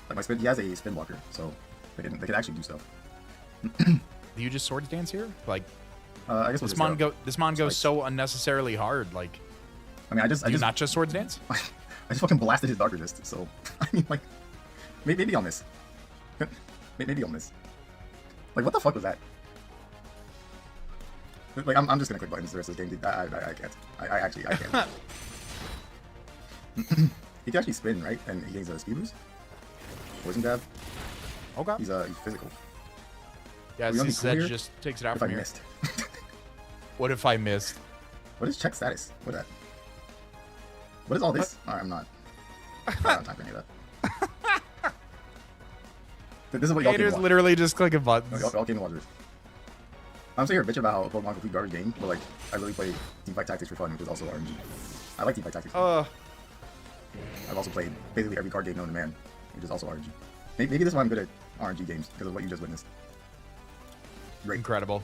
Like my spin, he has a spin blocker, so they can actually do stuff. Do you just Swords Dance here? Like, I guess this mon goes so unnecessarily hard. Like, I mean, I just not just Swords Dance. I just fucking blasted his Dark Resist, so I mean, like, maybe on this. Maybe on this. Like, what the fuck was that? Like, I'm just gonna click buttons the rest of this game. I can't. I can't. He can actually spin, right? And he gains a speed boost. Poison Jab. Okay. He's physical. Yeah, Ceaseless Edge just takes it out from here. Missed? What if I missed? What is check status? What is that? What is all this? Alright, I'm not. I don't have time for any of that. This is what y'all Gator's literally just clicking buttons. Y'all came to watch this. I'm sitting here bitching about how Pokemon complete garbage game, but like, I really play Teamfight Tactics for fun, which is also RNG. I like Teamfight Tactics. I've also played basically every card game known to man, which is also RNG. Maybe this is why I'm good at RNG games, because of what you just witnessed. Great. Incredible.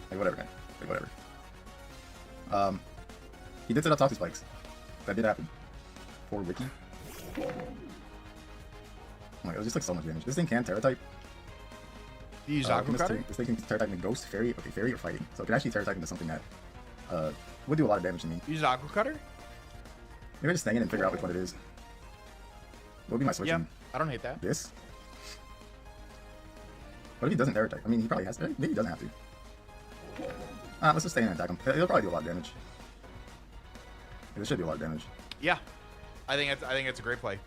Like, whatever, man. Like, whatever. He did set up Toxic Spikes. That did happen. Poor Wiki. Oh my god, it was just like so much damage. This thing can Terra type. You use Aqua Cutter? This thing can Terra type into Ghost, Fairy. Okay, Fairy or Fighting. So it can actually Terra type into something that would do a lot of damage to me. Use Aqua Cutter? Maybe I just stay in and figure out which one it is. What would be my switching? Yeah, I don't hate that. This? What if he doesn't Terra type? I mean, he probably has to. Maybe he doesn't have to. Let's just stay in and attack him. He'll probably do a lot of damage. This should do a lot of damage. Yeah, I think it's a great play.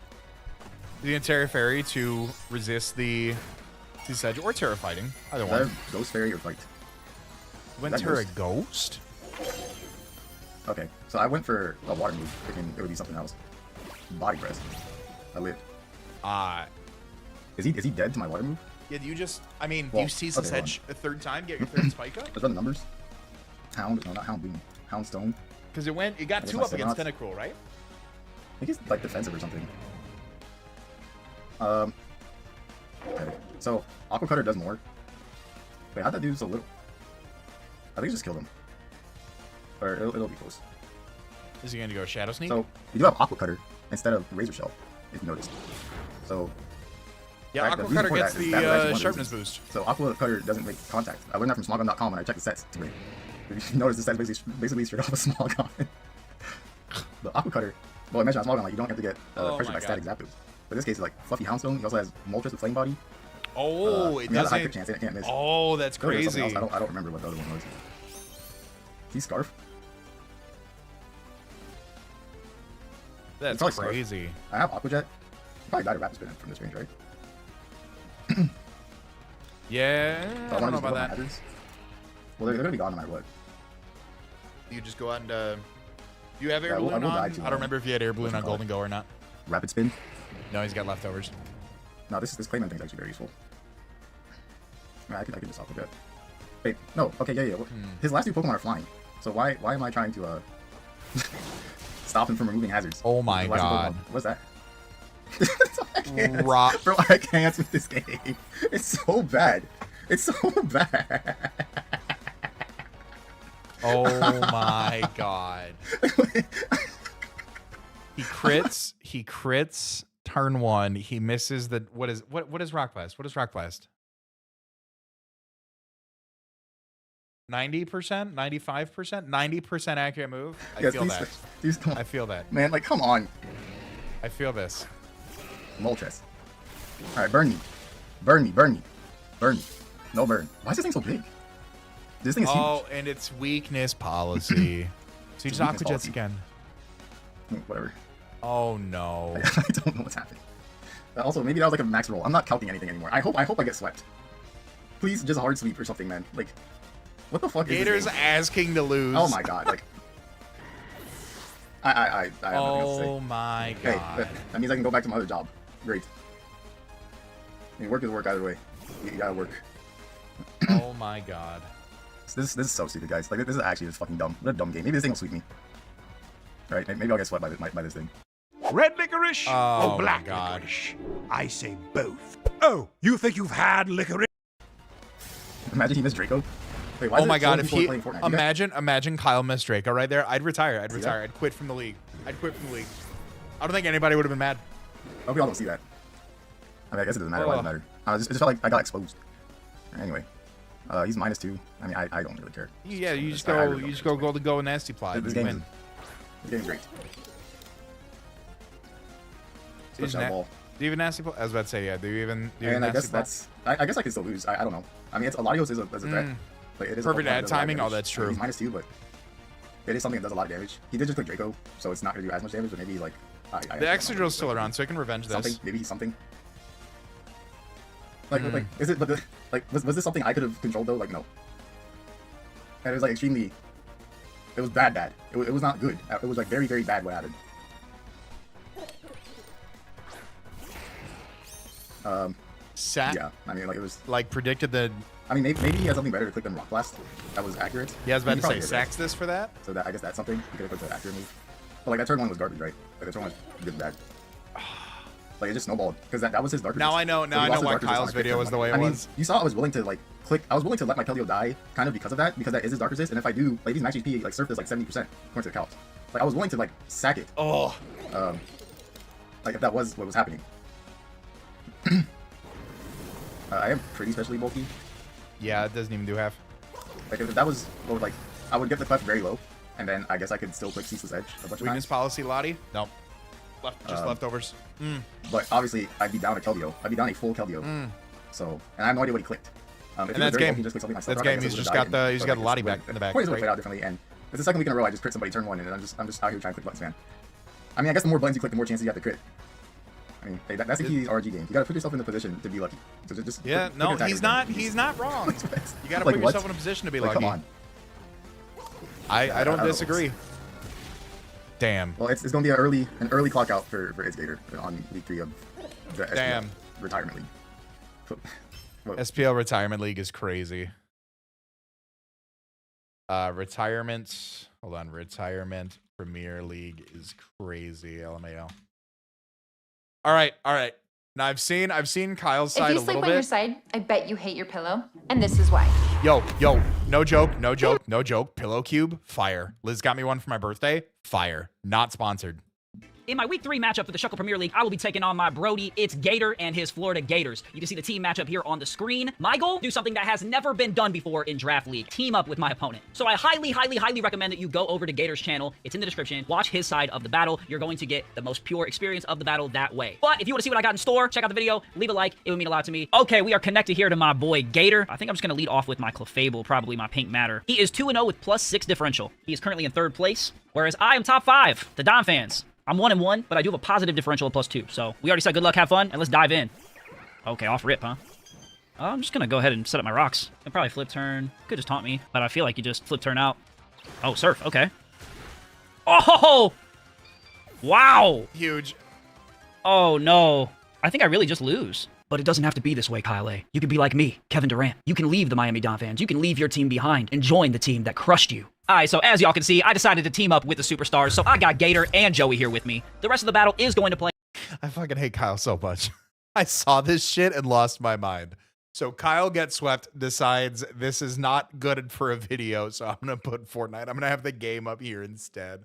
You can Terra Fairy to resist the Sedge or Terra Fighting. Either one. Ghost Fairy or Fight. You went Terra Ghost? Okay, so I went for a water move, thinking it would be something else. Body Press. I lived. Is he dead to my water move? Yeah, do you just, I mean, do you seize the Sedge a third time, get your third spike up? Is that the numbers? Hound, no, not Hound Boom. Houndstone. Because it got 2 up against Tentacruel, right? I think it's like defensive or something. Okay. So Aqua Cutter does more. Wait, how'd that do so little? I think it just killed him. Or it'll be close. Is he going to go Shadow Sneak? So you do have Aqua Cutter instead of Razor Shell, if you noticed. So Yeah, Right? Aqua The reason Cutter for gets that is the that actually sharpness loses. boost. So Aqua Cutter doesn't make contact. I learned that from Smogon.com when I checked the sets today. If you notice, the set is basically straight off of Smogon. The Aqua Cutter, well, I mentioned on Smogon, like, you don't have to get pressure by static zap boost. But in this case, it's like Fluffy Houndstone. He also has Moltres with Flame Body. Oh, it has a high doesn't. crit chance and it can't miss. Oh, that's There was something crazy. else. I don't remember what the other one was. See Scarf? That's Probably crazy. Scarf. I have Aqua Jet. Probably died a Rapid Spin from this range, right? Yeah, So I don't know wanna about use my that. hazards. Well, they're gonna be gone no matter what. You just go on. You have air Yeah, I will balloon die on? to, I don't remember if you had air balloon on what's it Golden Go or not. Rapid Spin. No, he's got leftovers. No, this Clayman thing is actually very useful. I could just Aqua Jet. Wait, no. Okay, yeah. His last two Pokemon are flying. So why am I trying to stop him from removing hazards? Oh my His last two god. Pokemon- What's that? Rock. Bro, I can't with this game. It's so bad. It's so bad. Oh my god. He crits turn 1. He misses the what is Rock Blast? What is Rock Blast? 90%? 95%? 90% accurate move? I feel that. I feel that. Man, like, come on. I feel this. Moltres. Alright, burn me. Burn me, burn me. Burn me. No burn. Why is this thing so big? This thing is Oh, and it's weakness policy. So you just Aqua Jets again. huge. Whatever. Oh no. I don't know what's happening. Also, maybe that was like a max roll. I'm not calcing anything anymore. I hope I get swept. Please, just hard sweep or something, man. Like, what the fuck Gator's is this game? asking to lose. Oh my god, like... I have nothing else to say. Oh my god. Hey, that means I can go back to my other job. Great. I mean, work is work either way. You gotta work. Oh my god. This is so stupid, guys. Like, this is actually just fucking dumb. What a dumb game. Maybe this thing will sweep me. Alright, maybe I'll get swept by this thing. Red licorice Oh, or black my God. licorice? I say both. Oh, you think you've had licorice? Imagine he missed Draco. Wait, why Oh is my it god, so if before he playing Fortnite? You guys- imagine Kyle missed Draco right there, I'd retire. I'd See retire. that? I'd quit from the league. I'd quit from the league. I don't think anybody would have been mad. I hope y'all don't see that. I mean, I guess it doesn't matter. Why does it matter? It just felt like I got exposed. Anyway, he's -2. I mean, I don't really care. Yeah, you just I go really don't you just care. go Golden Go and Nasty Plot. This You game win. is great. Do you Switch that na- ball. do you even Nasty Plot? I was about to say, yeah. Do you even And I Nasty guess Plot? that's. I guess I can still lose. I don't know. I mean, it's Latios is a threat. Like, it is a Perfect Pokemon ad that does a lot of timing. Oh, damage. that's true. He's -2, but it is something that does a lot of damage. He did just click Draco, so it's not going to do as much damage, but maybe he's like. The extra drill's still around, so I can revenge this. Something, maybe he's something. Like, is it? But was this something I could have controlled though? Like, no. And it was like extremely. It was bad. It was not good. It was like very bad what happened. Yeah, I mean, like it was like predicted the. I mean, maybe he has something better to click than Rock Blast. That was accurate. Yeah, I was about to say probably did, right? sacks this for that. So that I guess that's something. He could have clicked the accurate move. But like that turn 1 was garbage, right? Like the turn 1 was good bad. Like it just snowballed because that was his dark. Now I know. Now I know why Kyle's video was the way it was. You saw I was willing to like click. I was willing to let my Keldeo die, kind of because of that, because that is his dark resist. And if I do, like these max HP, like surf is like 70% according to the calcs. Like I was willing to like sack it. Oh. Like if that was what was happening. I am pretty specially bulky. Yeah, it doesn't even do half. Like if that was what like I would get the clef very low, and then I guess I could still click Ceaseless Edge a bunch of Weakness times. policy, Lottie? Nope. Just leftovers. But obviously, I'd be down a Keldeo. I'd be down a full Keldeo. So, and I have no idea what he clicked. If And he was that's very game. low, he just clicked something like That's Stealth Rock, I game. guess He's it just would've got died, the. He's but, got like, a Lottie it's back weird. in the back. Points would Right? play out differently, and it's the second week in a row I just crit somebody turn 1, and I'm just out here trying to click Flex, man. I mean, I guess the more buttons you click, the more chances you have to crit. I mean, hey, that's the key to these RG games. You gotta put yourself in the position to be lucky. So just Yeah. click No, attack he's again. not. He's not wrong. You gotta Like, put what? yourself in a position to be Like, lucky. come on. I don't know. disagree. Damn. Well, it's gonna be an early clock out for Gator on week 3 of the SPL Damn. retirement league. SPL retirement league is crazy. Retirement. Hold on. Retirement Premier League is crazy. LMAO. All right. Now I've seen Kyle's If side you a sleep little on your bit. side, I bet you hate your pillow. And this is why. Yo, no joke. Pillow Cube, fire. Liz got me one for my birthday, fire. Not sponsored. In my Week 3 matchup for the Shuckle Premier League, I will be taking on my Brody. It's Gator and his Florida Gators. You can see the team matchup here on the screen. My goal, do something that has never been done before in Draft League. Team up with my opponent. So I highly, highly, highly recommend that you go over to Gator's channel. It's in the description. Watch his side of the battle. You're going to get the most pure experience of the battle that way. But if you want to see what I got in store, check out the video, leave a like. It would mean a lot to me. Okay, we are connected here to my boy Gator. I think I'm just going to lead off with my Clefable, probably my Pink Matter. He is 2-0 with +6 differential. He is currently in 3rd place, whereas I am top 5. The Dom fans. I'm 1-1, but I do have a positive differential of +2. So we already said good luck, have fun, and let's dive in. Okay, off rip, huh? I'm just going to go ahead and set up my rocks. I'll probably flip turn. Could just taunt me, but I feel like you just flip turn out. Oh, surf. Okay. Oh! Wow! Huge. Oh, no. I think I really just lose. But it doesn't have to be this way, Kyle A. You can be like me, Kevin Durant. You can leave the Miami Dolphins. You can leave your team behind and join the team that crushed you. Alright, so as y'all can see, I decided to team up with the superstars, so I got Gator and Joey here with me. The rest of the battle is going to play. I fucking hate Kyle so much. I saw this shit and lost my mind. So Kyle gets swept, decides this is not good for a video, so I'm going to put Fortnite. I'm going to have the game up here instead.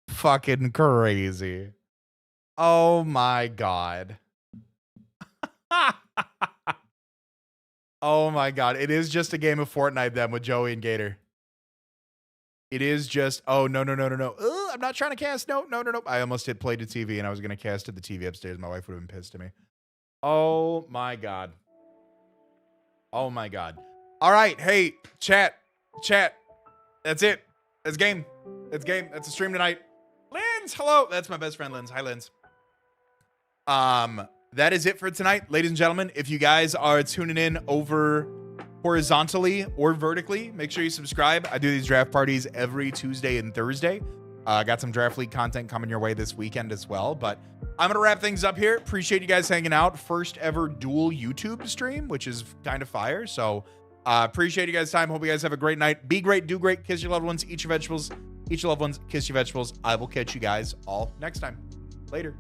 Fucking crazy. Oh my God. Oh my God. It is just a game of Fortnite then with Joey and Gator. It is just, oh, no. I'm not trying to cast. No. I almost hit play to TV and I was going to cast to the TV upstairs. My wife would have been pissed at me. Oh my God. Oh my God. All right. Hey, chat. That's it. That's game. That's a stream tonight. Linz, hello. That's my best friend, Linz. Hi, Linz. That is it for tonight, ladies and gentlemen. If you guys are tuning in over horizontally or vertically, make sure you subscribe. I do these draft parties every Tuesday and Thursday. I got some draft league content coming your way this weekend as well, but I'm gonna wrap things up here. Appreciate you guys hanging out. First ever dual YouTube stream, which is kind of fire. So appreciate you guys' time. Hope you guys have a great night. Be great, do great, kiss your loved ones, eat your vegetables, eat your loved ones, kiss your vegetables. I will catch you guys all next time. Later.